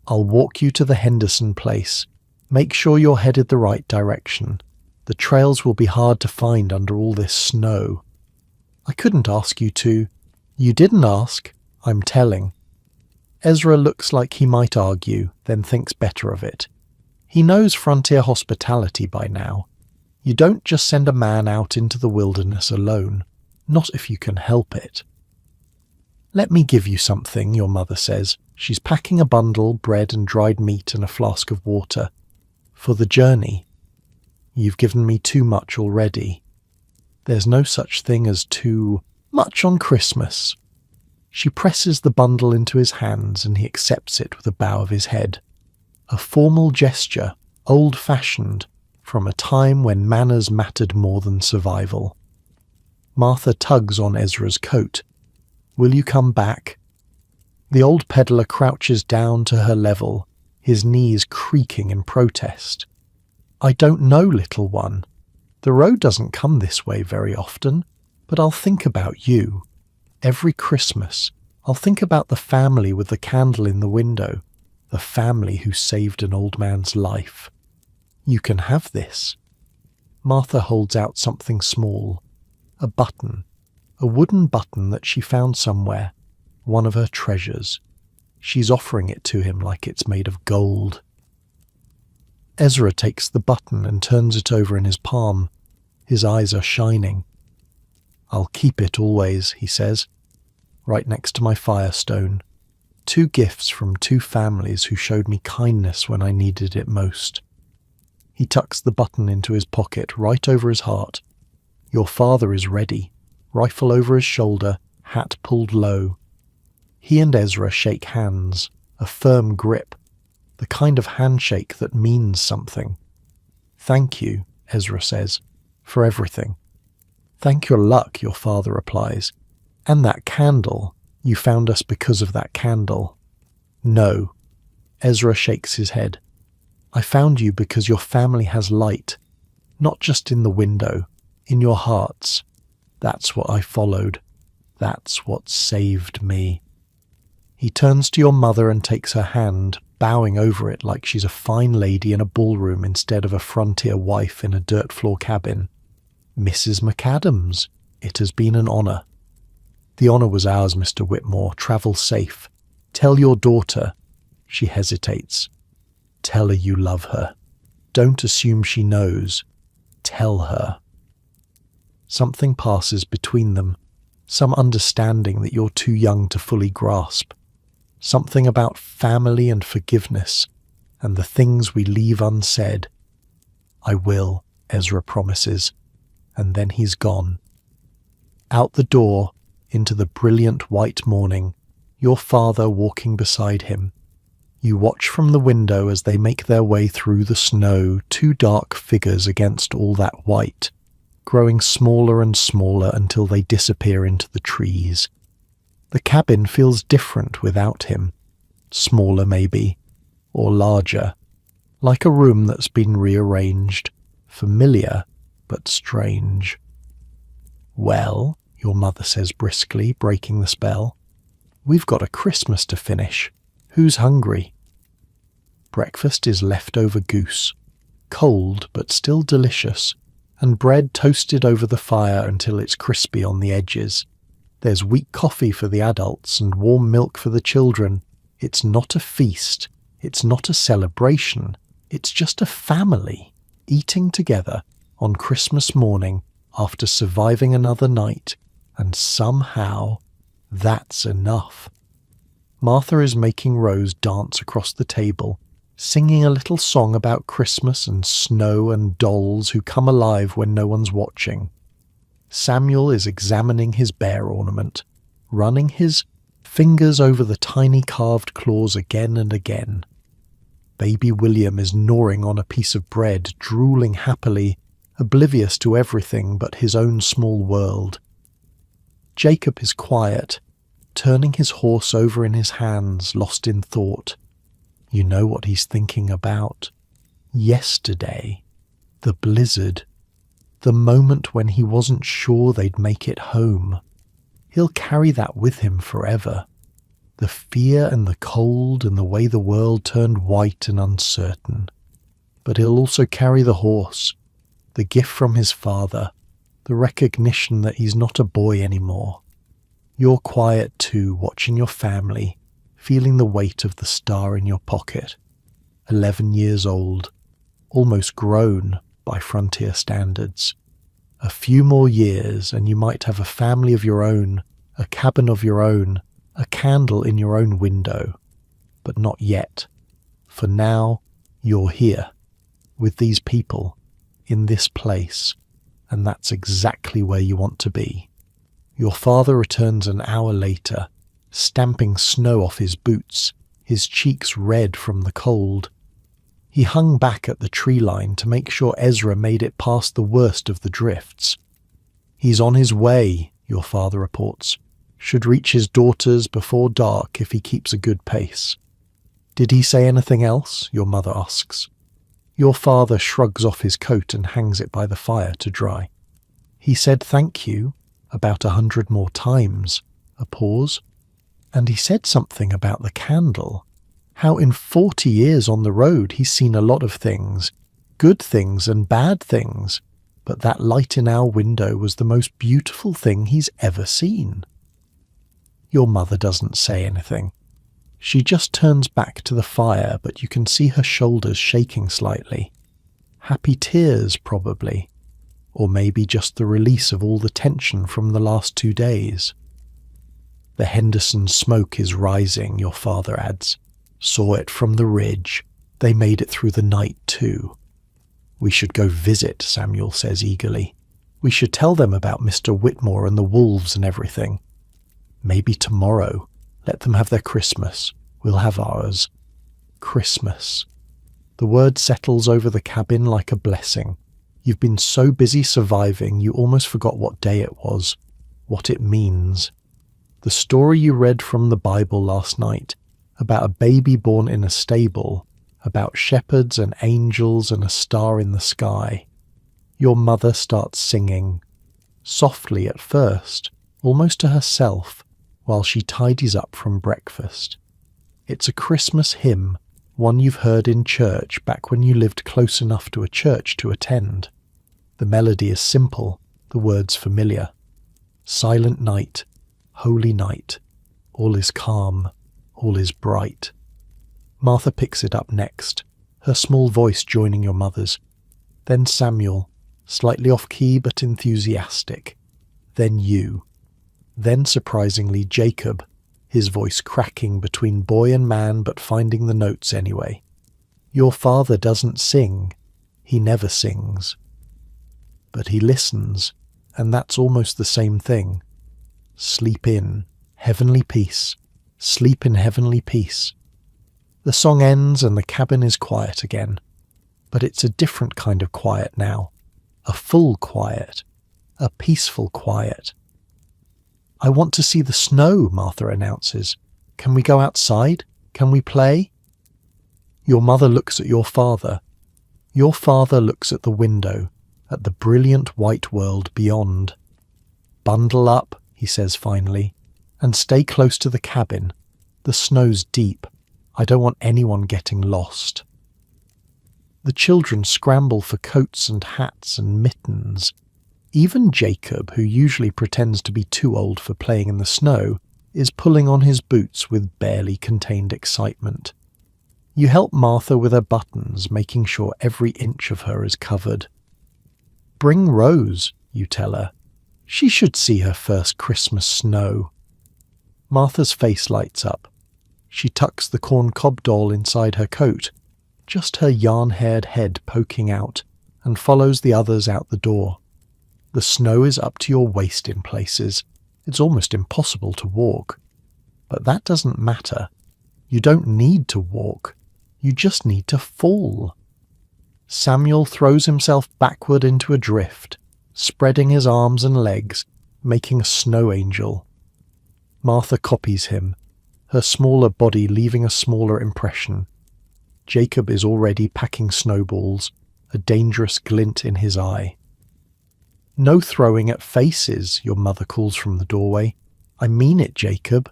I'll walk you to the Henderson place. Make sure you're headed the right direction. The trails will be hard to find under all this snow. I couldn't ask you to. You didn't ask. I'm telling. Ezra looks like he might argue, then thinks better of it. He knows frontier hospitality by now. You don't just send a man out into the wilderness alone, not if you can help it. Let me give you something, your mother says. She's packing a bundle, bread and dried meat and a flask of water. For the journey. You've given me too much already. There's no such thing as too much on Christmas. She presses the bundle into his hands and he accepts it with a bow of his head. A formal gesture, old-fashioned, from a time when manners mattered more than survival. Martha tugs on Ezra's coat. Will you come back? The old peddler crouches down to her level, his knees creaking in protest. I don't know, little one. The road doesn't come this way very often, but I'll think about you. Every Christmas, I'll think about the family with the candle in the window, the family who saved an old man's life. You can have this. Martha holds out something small, a button, a wooden button that she found somewhere, one of her treasures. She's offering it to him like it's made of gold. Ezra takes the button and turns it over in his palm. His eyes are shining. I'll keep it always, he says, right next to my firestone. 2 gifts from 2 families who showed me kindness when I needed it most. He tucks the button into his pocket right over his heart. Your father is ready, rifle over his shoulder, hat pulled low. He and Ezra shake hands, a firm grip, the kind of handshake that means something. Thank you, Ezra says, for everything. Thank your luck, your father replies. And that candle, you found us because of that candle. No, Ezra shakes his head. I found you because your family has light, not just in the window, in your hearts. That's what I followed. That's what saved me. He turns to your mother and takes her hand, bowing over it like she's a fine lady in a ballroom instead of a frontier wife in a dirt floor cabin. Mrs. McAdams, it has been an honour. The honour was ours, Mr. Whitmore. Travel safe. Tell your daughter. She hesitates. Tell her you love her. Don't assume she knows. Tell her. Something passes between them, some understanding that you're too young to fully grasp. Something about family and forgiveness, and the things we leave unsaid. I will, Ezra promises, and then he's gone. Out the door, into the brilliant white morning, your father walking beside him. You watch from the window as they make their way through the snow, 2 dark figures against all that white, growing smaller and smaller until they disappear into the trees. The cabin feels different without him, smaller maybe, or larger, like a room that's been rearranged, familiar but strange. Well, your mother says briskly, breaking the spell, we've got a Christmas to finish. Who's hungry? Breakfast is leftover goose, cold but still delicious, and bread toasted over the fire until it's crispy on the edges. There's weak coffee for the adults and warm milk for the children. It's not a feast, it's not a celebration, it's just a family eating together on Christmas morning after surviving another night, and somehow That's enough. Martha is making Rose dance across the table, singing a little song about Christmas and snow and dolls who come alive when no one's watching. Samuel is examining his bear ornament, running his fingers over the tiny carved claws again and again. Baby William is gnawing on a piece of bread, drooling happily, oblivious to everything but his own small world. Jacob is quiet, turning his horse over in his hands, lost in thought. You know what he's thinking about. Yesterday, the blizzard, the moment when he wasn't sure they'd make it home. He'll carry that with him forever. The fear and the cold and the way the world turned white and uncertain. But he'll also carry the horse, the gift from his father, the recognition that he's not a boy anymore. You're quiet too, watching your family, feeling the weight of the star in your pocket. 11 years old, almost grown by frontier standards. A few more years and you might have a family of your own, a cabin of your own, a candle in your own window. But not yet. For now, you're here, with these people, in this place, and that's exactly where you want to be. Your father returns an hour later, stamping snow off his boots, his cheeks red from the cold. He hung back at the tree line to make sure Ezra made it past the worst of the drifts. He's on his way, your father reports. Should reach his daughters before dark if he keeps a good pace. Did he say anything else? Your mother asks. Your father shrugs off his coat and hangs it by the fire to dry. He said thank you about 100 more times. A pause. And he said something about the candle. How in 40 years on the road he's seen a lot of things, good things and bad things, but that light in our window was the most beautiful thing he's ever seen. Your mother doesn't say anything. She just turns back to the fire, but you can see her shoulders shaking slightly. Happy tears, probably. Or maybe just the release of all the tension from the last 2 days. The Henderson smoke is rising, your father adds. Saw it from the ridge. They made it through the night too. We should go visit, Samuel says eagerly. We should tell them about Mr. Whitmore and the wolves and everything. Maybe tomorrow. Let them have their Christmas. We'll have ours. Christmas. The word settles over the cabin like a blessing. You've been so busy surviving you almost forgot what day it was, what it means. The story you read from the Bible last night, about a baby born in a stable, about shepherds and angels and a star in the sky. Your mother starts singing, softly at first, almost to herself, while she tidies up from breakfast. It's a Christmas hymn, one you've heard in church back when you lived close enough to a church to attend. The melody is simple, the words familiar. Silent night, holy night, all is calm, all is bright. Martha picks it up next, her small voice joining your mother's. Then Samuel, slightly off-key but enthusiastic. Then you. Then, surprisingly, Jacob, his voice cracking between boy and man but finding the notes anyway. Your father doesn't sing. He never sings. But he listens, and that's almost the same thing. Sleep in, heavenly peace. Sleep in heavenly peace. The song ends and the cabin is quiet again. But it's a different kind of quiet now. A full quiet. A peaceful quiet. I want to see the snow, Martha announces. Can we go outside? Can we play? Your mother looks at your father. Your father looks at the window, at the brilliant white world beyond. Bundle up, he says finally, and stay close to the cabin. The snow's deep. I don't want anyone getting lost. The children scramble for coats and hats and mittens. Even Jacob, who usually pretends to be too old for playing in the snow, is pulling on his boots with barely contained excitement. You help Martha with her buttons, making sure every inch of her is covered. Bring Rose, you tell her. She should see her first Christmas snow. Martha's face lights up. She tucks the corn-cob doll inside her coat, just her yarn-haired head poking out, and follows the others out the door. The snow is up to your waist in places. It's almost impossible to walk. But that doesn't matter. You don't need to walk. You just need to fall. Samuel throws himself backward into a drift, spreading his arms and legs, making a snow angel. Martha copies him, her smaller body leaving a smaller impression. Jacob is already packing snowballs, a dangerous glint in his eye. "No throwing at faces," your mother calls from the doorway. "I mean it, Jacob."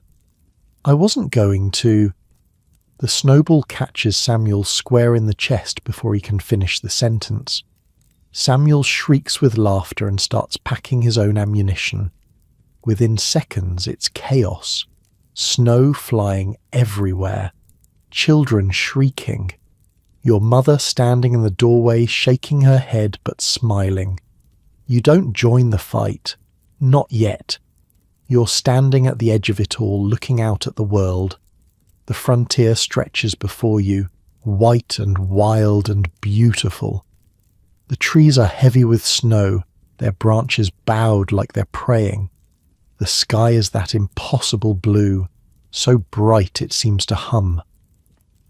"I wasn't going to." The snowball catches Samuel square in the chest before he can finish the sentence. Samuel shrieks with laughter and starts packing his own ammunition. Within seconds, it's chaos. Snow flying everywhere. Children shrieking. Your mother standing in the doorway, shaking her head but smiling. You don't join the fight. Not yet. You're standing at the edge of it all, looking out at the world. The frontier stretches before you, white and wild and beautiful. The trees are heavy with snow, their branches bowed like they're praying. The sky is that impossible blue, so bright it seems to hum.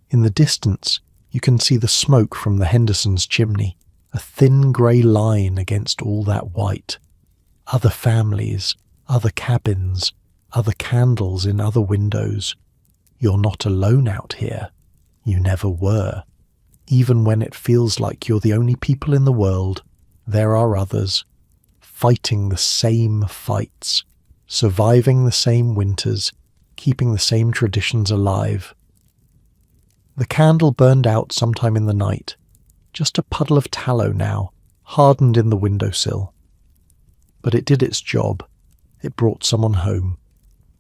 In the distance, you can see the smoke from the Hendersons' chimney, a thin grey line against all that white. Other families, other cabins, other candles in other windows. You're not alone out here. You never were. Even when it feels like you're the only people in the world, there are others, fighting the same fights, surviving the same winters, keeping the same traditions alive. The candle burned out sometime in the night, just a puddle of tallow now, hardened in the windowsill. But it did its job. It brought someone home.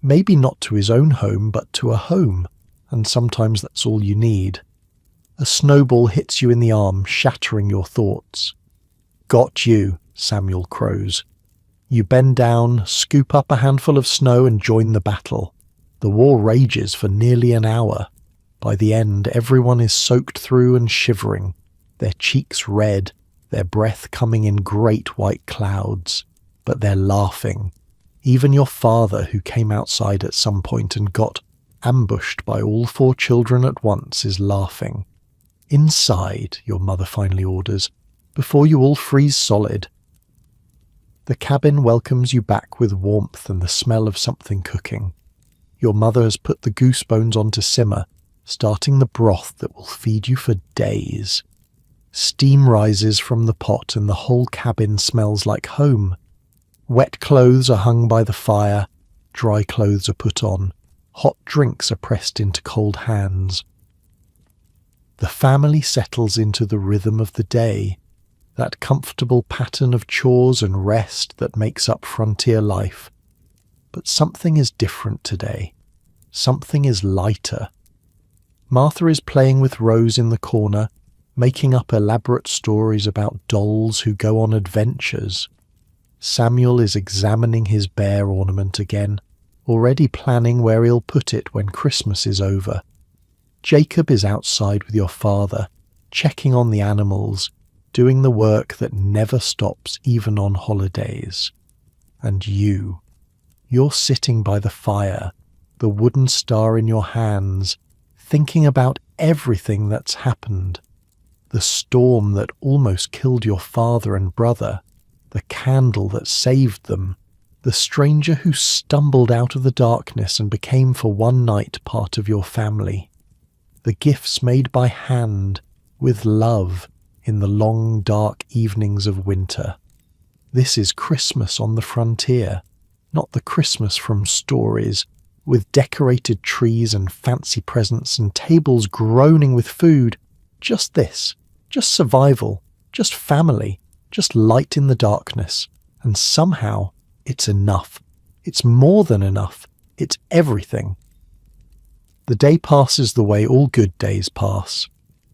Maybe not to his own home, but to a home, and sometimes that's all you need. A snowball hits you in the arm, shattering your thoughts. "Got you," Samuel crows. You bend down, scoop up a handful of snow and join the battle. The war rages for nearly an hour. By the end, everyone is soaked through and shivering, their cheeks red, their breath coming in great white clouds. But they're laughing. Even your father, who came outside at some point and got ambushed by all 4 children at once, is laughing. "Inside," your mother finally orders, "before you all freeze solid." The cabin welcomes you back with warmth and the smell of something cooking. Your mother has put the goose bones on to simmer, starting the broth that will feed you for days. Steam rises from the pot and the whole cabin smells like home. Wet clothes are hung by the fire, dry clothes are put on, hot drinks are pressed into cold hands. The family settles into the rhythm of the day, that comfortable pattern of chores and rest that makes up frontier life. But something is different today. Something is lighter. Martha is playing with Rose in the corner, making up elaborate stories about dolls who go on adventures. Samuel is examining his bear ornament again, already planning where he'll put it when Christmas is over. Jacob is outside with your father, checking on the animals, doing the work that never stops even on holidays. And you're sitting by the fire, the wooden star in your hands, thinking about everything that's happened. The storm that almost killed your father and brother, the candle that saved them, the stranger who stumbled out of the darkness and became for one night part of your family, the gifts made by hand, with love, in the long dark evenings of winter. This is Christmas on the frontier, not the Christmas from stories, with decorated trees and fancy presents and tables groaning with food. Just this, just survival, just family, just light in the darkness. And somehow, it's enough. It's more than enough. It's everything. The day passes the way all good days pass,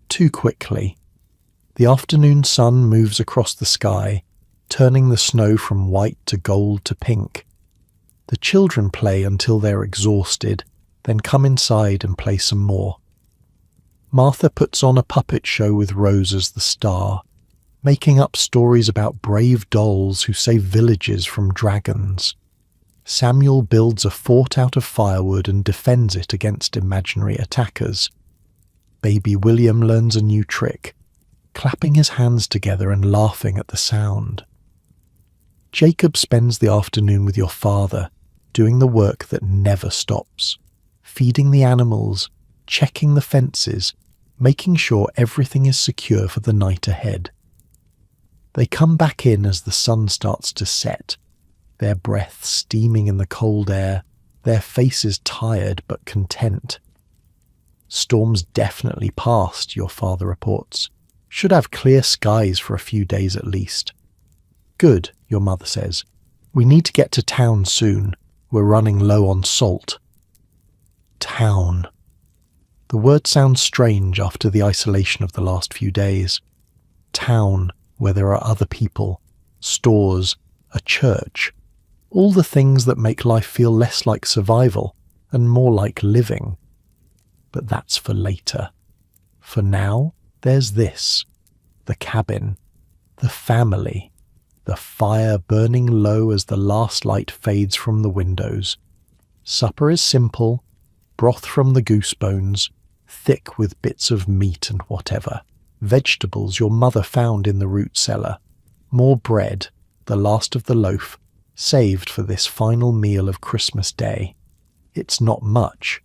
too quickly. The afternoon sun moves across the sky, turning the snow from white to gold to pink. The children play until they're exhausted, then come inside and play some more. Martha puts on a puppet show with Rose as the star, making up stories about brave dolls who save villages from dragons. Samuel builds a fort out of firewood and defends it against imaginary attackers. Baby William learns a new trick, clapping his hands together and laughing at the sound. Jacob spends the afternoon with your father, doing the work that never stops, feeding the animals, checking the fences, making sure everything is secure for the night ahead. They come back in as the sun starts to set, their breath steaming in the cold air, their faces tired but content. Storm's definitely passed, your father reports. Should have clear skies for a few days at least. Good, your mother says. We need to get to town soon. We're running low on salt. Town. The word sounds strange after the isolation of the last few days. Town, where there are other people, stores, a church, all the things that make life feel less like survival and more like living. But that's for later. For now, there's this, the cabin, the family, the fire burning low as the last light fades from the windows. Supper is simple, broth from the goose bones, thick with bits of meat and whatever, vegetables your mother found in the root cellar, more bread, the last of the loaf, saved for this final meal of Christmas Day. It's not much,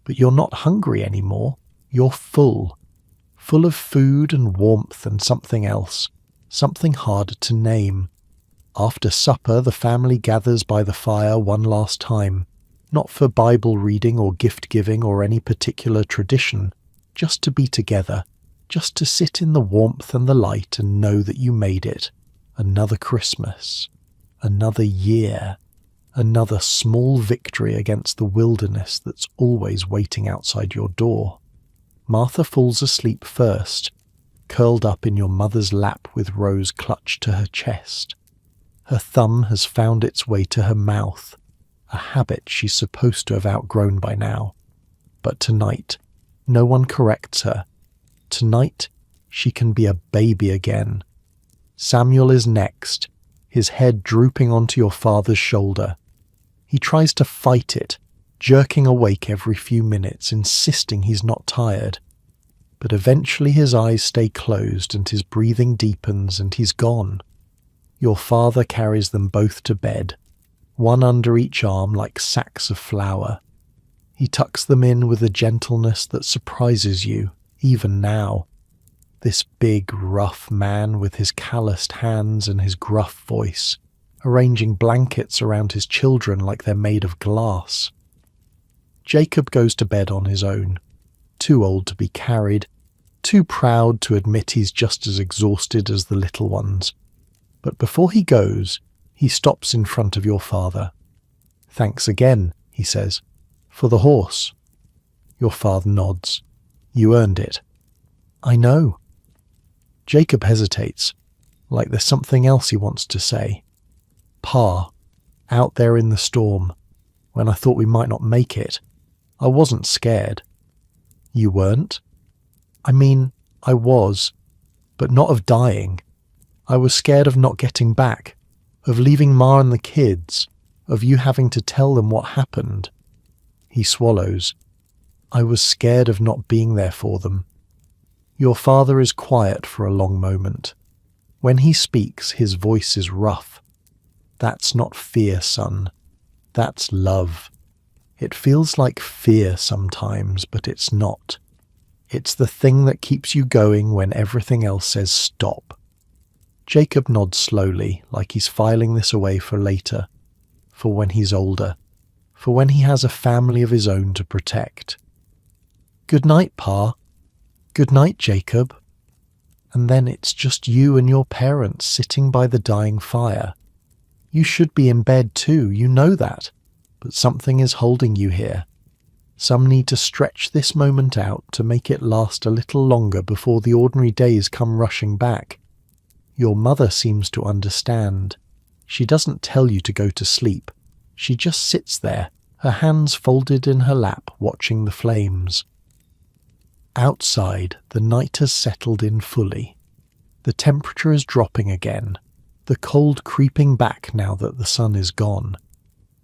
but you're not hungry anymore. You're full of food and warmth and something else, something harder to name. After supper, the family gathers by the fire one last time, not for Bible reading or gift-giving or any particular tradition, just to be together, just to sit in the warmth and the light and know that you made it. Another Christmas, another year, another small victory against the wilderness that's always waiting outside your door. Martha falls asleep first, curled up in your mother's lap with Rose clutched to her chest. Her thumb has found its way to her mouth, a habit she's supposed to have outgrown by now. But tonight, no one corrects her. Tonight, she can be a baby again. Samuel is next, his head drooping onto your father's shoulder. He tries to fight it, jerking awake every few minutes, insisting he's not tired. But eventually his eyes stay closed and his breathing deepens and he's gone. Your father carries them both to bed, one under each arm like sacks of flour. He tucks them in with a gentleness that surprises you, even now. This big, rough man with his calloused hands and his gruff voice, arranging blankets around his children like they're made of glass. Jacob goes to bed on his own, too old to be carried, too proud to admit he's just as exhausted as the little ones. But before he goes, he stops in front of your father. "Thanks again," he says, "for the horse." Your father nods. "You earned it." "I know." Jacob hesitates, like there's something else he wants to say. "Pa, out there in the storm, when I thought we might not make it, I wasn't scared." "You weren't?" "I mean, I was, but not of dying. I was scared of not getting back, of leaving Ma and the kids, of you having to tell them what happened." He swallows. "I was scared of not being there for them." Your father is quiet for a long moment. When he speaks, his voice is rough. "That's not fear, son. That's love. It feels like fear sometimes, but it's not. It's the thing that keeps you going when everything else says stop." Jacob nods slowly, like he's filing this away for later, for when he's older, for when he has a family of his own to protect. "Good night, Pa." "Good night, Jacob." And then it's just you and your parents sitting by the dying fire. You should be in bed too, you know that, but something is holding you here. Some need to stretch this moment out to make it last a little longer before the ordinary days come rushing back. Your mother seems to understand. She doesn't tell you to go to sleep. She just sits there, her hands folded in her lap, watching the flames. Outside, the night has settled in fully. The temperature is dropping again, the cold creeping back now that the sun is gone.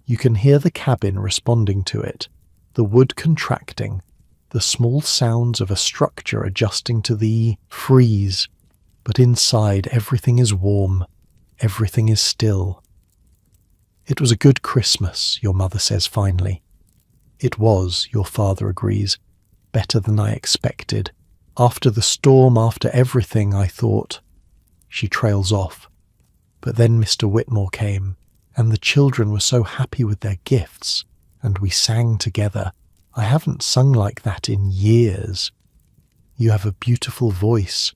You can hear the cabin responding to it, the wood contracting, the small sounds of a structure adjusting to the freeze. But inside, everything is warm, everything is still. It was a good Christmas, your mother says finally. It was, your father agrees. Better than I expected. After the storm, after everything, I thought. She trails off. But then Mr. Whitmore came, and the children were so happy with their gifts, and we sang together. I haven't sung like that in years. You have a beautiful voice.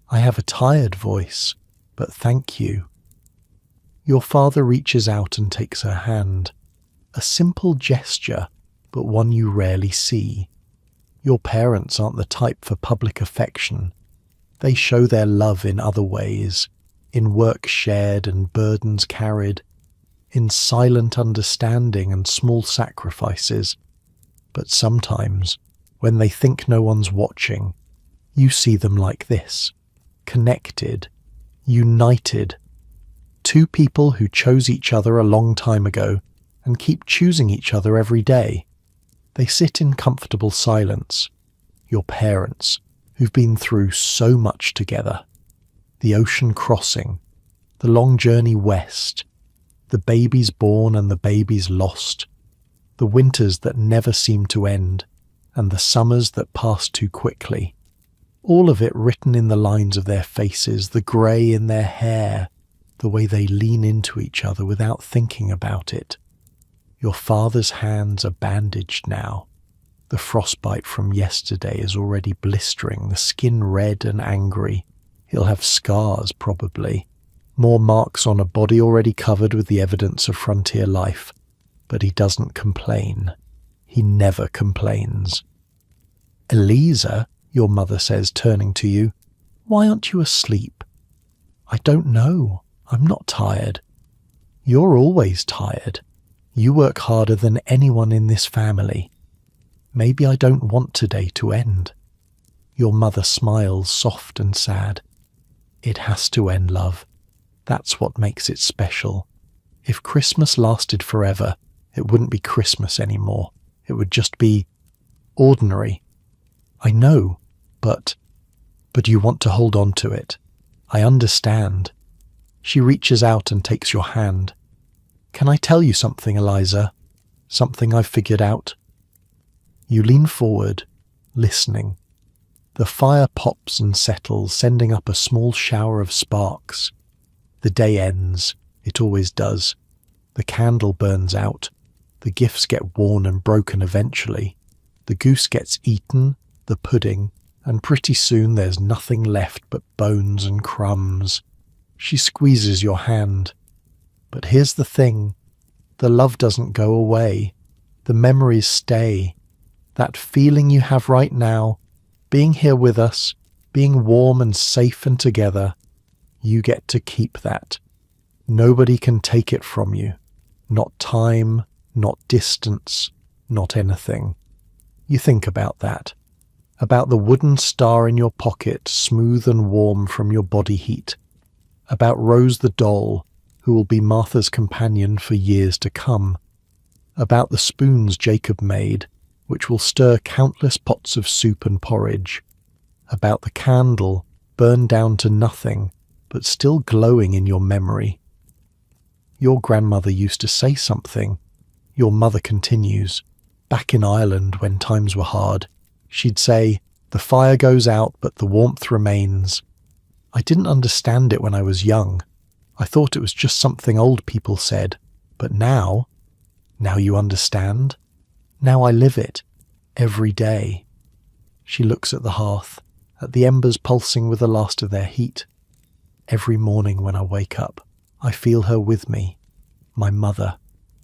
I have a tired voice, but thank you. Your father reaches out and takes her hand. A simple gesture, but one you rarely see. Your parents aren't the type for public affection. They show their love in other ways, in work shared and burdens carried, in silent understanding and small sacrifices. But sometimes, when they think no one's watching, you see them like this, connected, united. Two people who chose each other a long time ago and keep choosing each other every day. They sit in comfortable silence. Your parents, who've been through so much together. The ocean crossing, the long journey west, the babies born and the babies lost, the winters that never seem to end, and the summers that pass too quickly. All of it written in the lines of their faces, the grey in their hair, the way they lean into each other without thinking about it. Your father's hands are bandaged now. The frostbite from yesterday is already blistering, the skin red and angry. He'll have scars, probably. More marks on a body already covered with the evidence of frontier life. But he doesn't complain. He never complains. Eliza, your mother says, turning to you, why aren't you asleep? I don't know. I'm not tired. You're always tired. You work harder than anyone in this family. Maybe I don't want today to end. Your mother smiles, soft and sad. It has to end, love. That's what makes it special. If Christmas lasted forever, it wouldn't be Christmas anymore. It would just be ordinary. I know, but you want to hold on to it. I understand. She reaches out and takes your hand. Can I tell you something, Eliza? Something I've figured out? You lean forward, listening. The fire pops and settles, sending up a small shower of sparks. The day ends. It always does. The candle burns out. The gifts get worn and broken eventually. The goose gets eaten, the pudding, and pretty soon there's nothing left but bones and crumbs. She squeezes your hand. But here's the thing. The love doesn't go away. The memories stay. That feeling you have right now, being here with us, being warm and safe and together, you get to keep that. Nobody can take it from you. Not time, not distance, not anything. You think about that. About the wooden star in your pocket, smooth and warm from your body heat. About Rose the doll, who will be Martha's companion for years to come. About the spoons Jacob made, which will stir countless pots of soup and porridge. About the candle, burned down to nothing, but still glowing in your memory. Your grandmother used to say something. Your mother continues. Back in Ireland, when times were hard, she'd say, the fire goes out, but the warmth remains. I didn't understand it when I was young. I thought it was just something old people said. But now you understand? Now I live it, every day. She looks at the hearth, at the embers pulsing with the last of their heat. Every morning when I wake up, I feel her with me. My mother,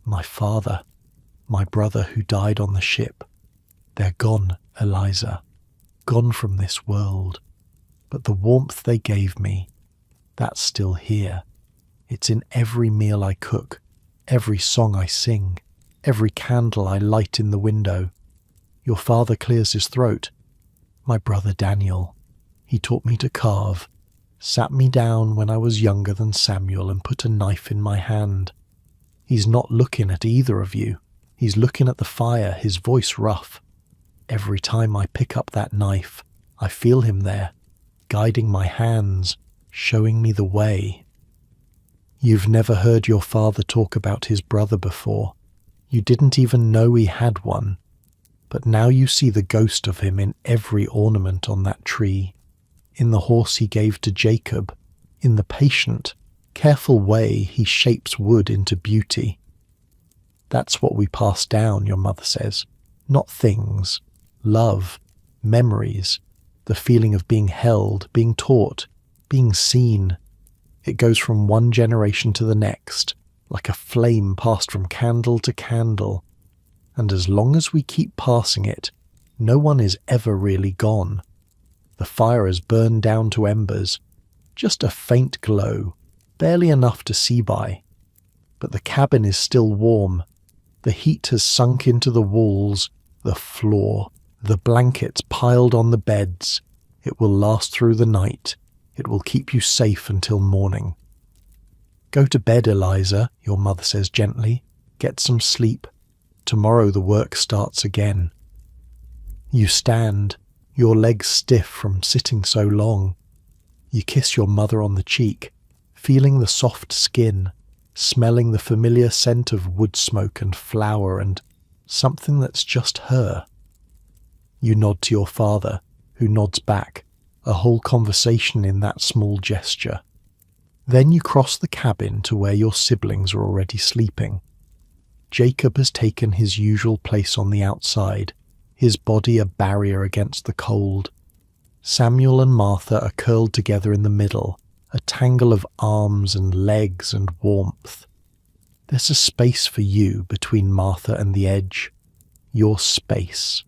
my father, my brother who died on the ship. They're gone, Eliza, gone from this world. But the warmth they gave me, that's still here. It's in every meal I cook, every song I sing, every candle I light in the window. Your father clears his throat. My brother Daniel. He taught me to carve, sat me down when I was younger than Samuel and put a knife in my hand. He's not looking at either of you. He's looking at the fire, his voice rough. Every time I pick up that knife, I feel him there, guiding my hands, showing me the way. You've never heard your father talk about his brother before. You didn't even know he had one. But now you see the ghost of him in every ornament on that tree, in the horse he gave to Jacob, in the patient, careful way he shapes wood into beauty. That's what we pass down, your mother says. Not things, love, memories, the feeling of being held, being taught, being seen. It goes from one generation to the next, like a flame passed from candle to candle. And as long as we keep passing it, no one is ever really gone. The fire has burned down to embers, just a faint glow, barely enough to see by. But the cabin is still warm. The heat has sunk into the walls, the floor, the blankets piled on the beds. It will last through the night. It will keep you safe until morning. Go to bed, Eliza, your mother says gently. Get some sleep. Tomorrow the work starts again. You stand, your legs stiff from sitting so long. You kiss your mother on the cheek, feeling the soft skin, smelling the familiar scent of wood smoke and flour and something that's just her. You nod to your father, who nods back, a whole conversation in that small gesture. Then you cross the cabin to where your siblings are already sleeping. Jacob has taken his usual place on the outside, his body a barrier against the cold. Samuel and Martha are curled together in the middle, a tangle of arms and legs and warmth. There's a space for you between Martha and the edge. Your space,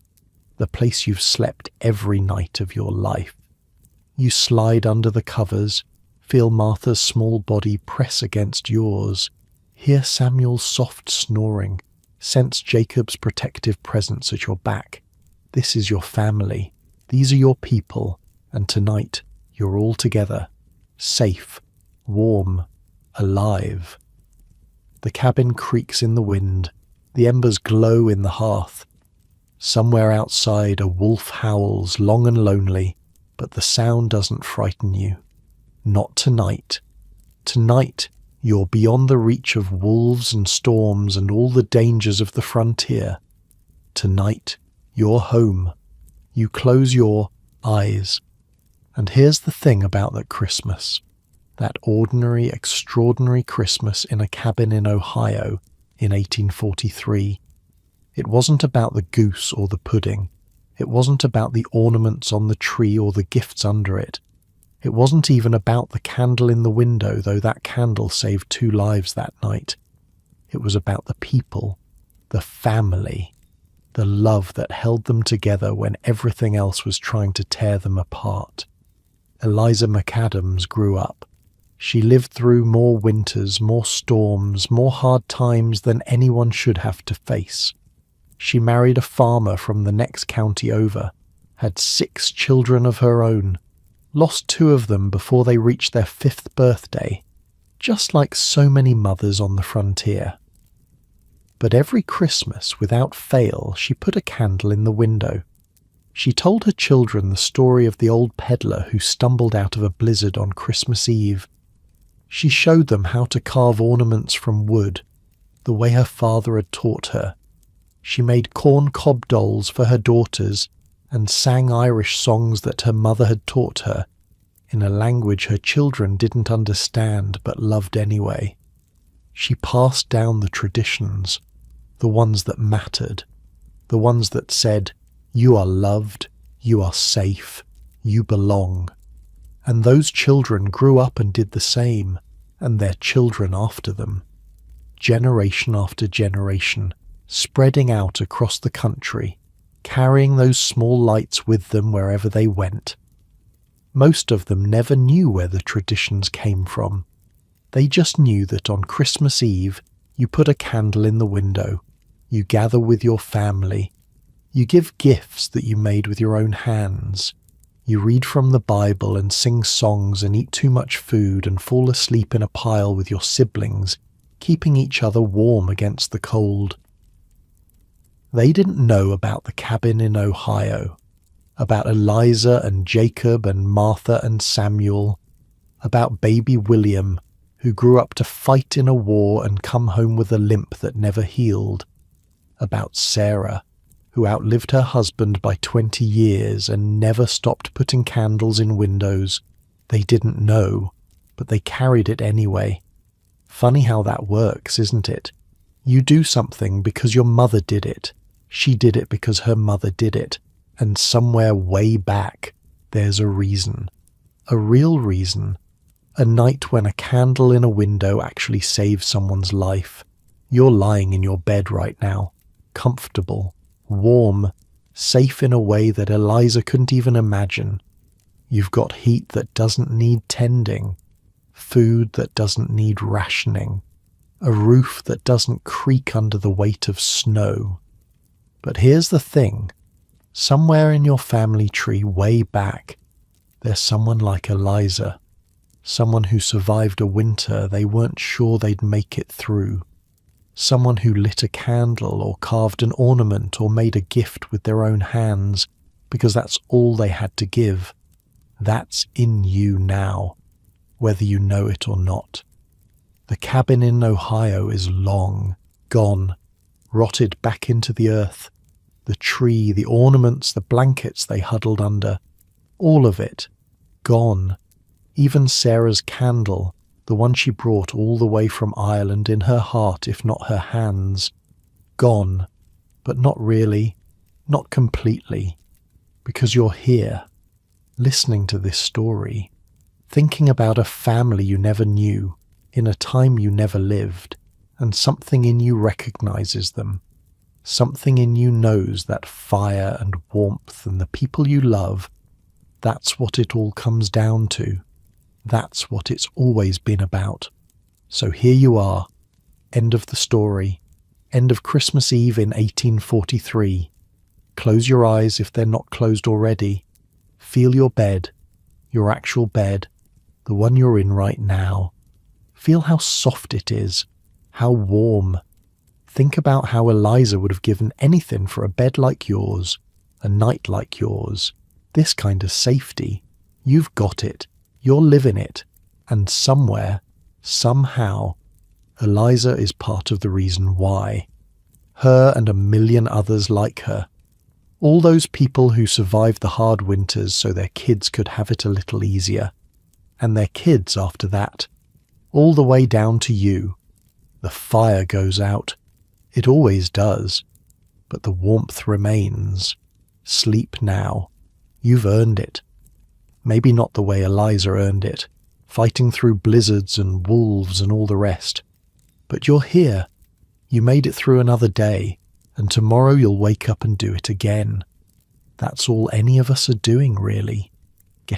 the place you've slept every night of your life. You slide under the covers, feel Martha's small body press against yours. Hear Samuel's soft snoring, sense Jacob's protective presence at your back. This is your family, these are your people, and tonight you're all together, safe, warm, alive. The cabin creaks in the wind, the embers glow in the hearth. Somewhere outside a wolf howls long and lonely, but the sound doesn't frighten you. Not tonight. Tonight, you're beyond the reach of wolves and storms and all the dangers of the frontier. Tonight, you're home. You close your eyes. And here's the thing about that Christmas. That ordinary, extraordinary Christmas in a cabin in Ohio in 1843. It wasn't about the goose or the pudding. It wasn't about the ornaments on the tree or the gifts under it. It wasn't even about the candle in the window, though that candle saved 2 lives that night. It was about the people, the family, the love that held them together when everything else was trying to tear them apart. Eliza McAdams grew up. She lived through more winters, more storms, more hard times than anyone should have to face. She married a farmer from the next county over, had 6 children of her own, lost 2 of them before they reached their 5th birthday, just like so many mothers on the frontier. But every Christmas, without fail, she put a candle in the window. She told her children the story of the old peddler who stumbled out of a blizzard on Christmas Eve. She showed them how to carve ornaments from wood, the way her father had taught her. She made corn cob dolls for her daughters and sang Irish songs that her mother had taught her, in a language her children didn't understand but loved anyway. She passed down the traditions, the ones that mattered, the ones that said, "You are loved, you are safe, you belong." And those children grew up and did the same, and their children after them. Generation after generation, spreading out across the country, carrying those small lights with them wherever they went. Most of them never knew where the traditions came from. They just knew that on Christmas Eve, You put a candle in the window. You gather with your family. You give gifts that you made with your own hands. You read from the Bible and sing songs and eat too much food and fall asleep in a pile with your siblings, keeping each other warm against the cold. They didn't know about the cabin in Ohio, about Eliza and Jacob and Martha and Samuel, about baby William, who grew up to fight in a war and come home with a limp that never healed, about Sarah, who outlived her husband by 20 years and never stopped putting candles in windows. They didn't know, but they carried it anyway. Funny how that works, isn't it? You do something because your mother did it. She did it because her mother did it. And somewhere way back, there's a reason. A real reason. A night when a candle in a window actually saves someone's life. You're lying in your bed right now, comfortable, warm, safe in a way that Eliza couldn't even imagine. You've got heat that doesn't need tending, food that doesn't need rationing, a roof that doesn't creak under the weight of snow. But here's the thing. Somewhere in your family tree way back, there's someone like Eliza, someone who survived a winter they weren't sure they'd make it through. Someone who lit a candle or carved an ornament or made a gift with their own hands because that's all they had to give. That's in you now, whether you know it or not. The cabin in Ohio is long gone, rotted back into the earth. The tree, the ornaments, the blankets they huddled under, all of it, gone. Even Sarah's candle, the one she brought all the way from Ireland in her heart, if not her hands, gone, but not really, not completely, because you're here, listening to this story, thinking about a family you never knew, in a time you never lived, and something in you recognizes them. Something in you knows that fire and warmth and the people you love, that's what it all comes down to. That's what it's always been about. So here you are, end of the story, end of Christmas Eve in 1843. Close your eyes if they're not closed already. Feel your bed, your actual bed, the one you're in right now. Feel how soft it is, how warm. Think about how Eliza would have given anything for a bed like yours, a night like yours, this kind of safety. You've got it. You're living it, and somewhere, somehow, Eliza is part of the reason why. Her and a million others like her. All those people who survived the hard winters so their kids could have it a little easier. And their kids after that. All the way down to you. The fire goes out. It always does. But the warmth remains. Sleep now. You've earned it. Maybe not the way Eliza earned it, fighting through blizzards and wolves and all the rest. But you're here. You made it through another day, and tomorrow you'll wake up and do it again. That's all any of us are doing, really.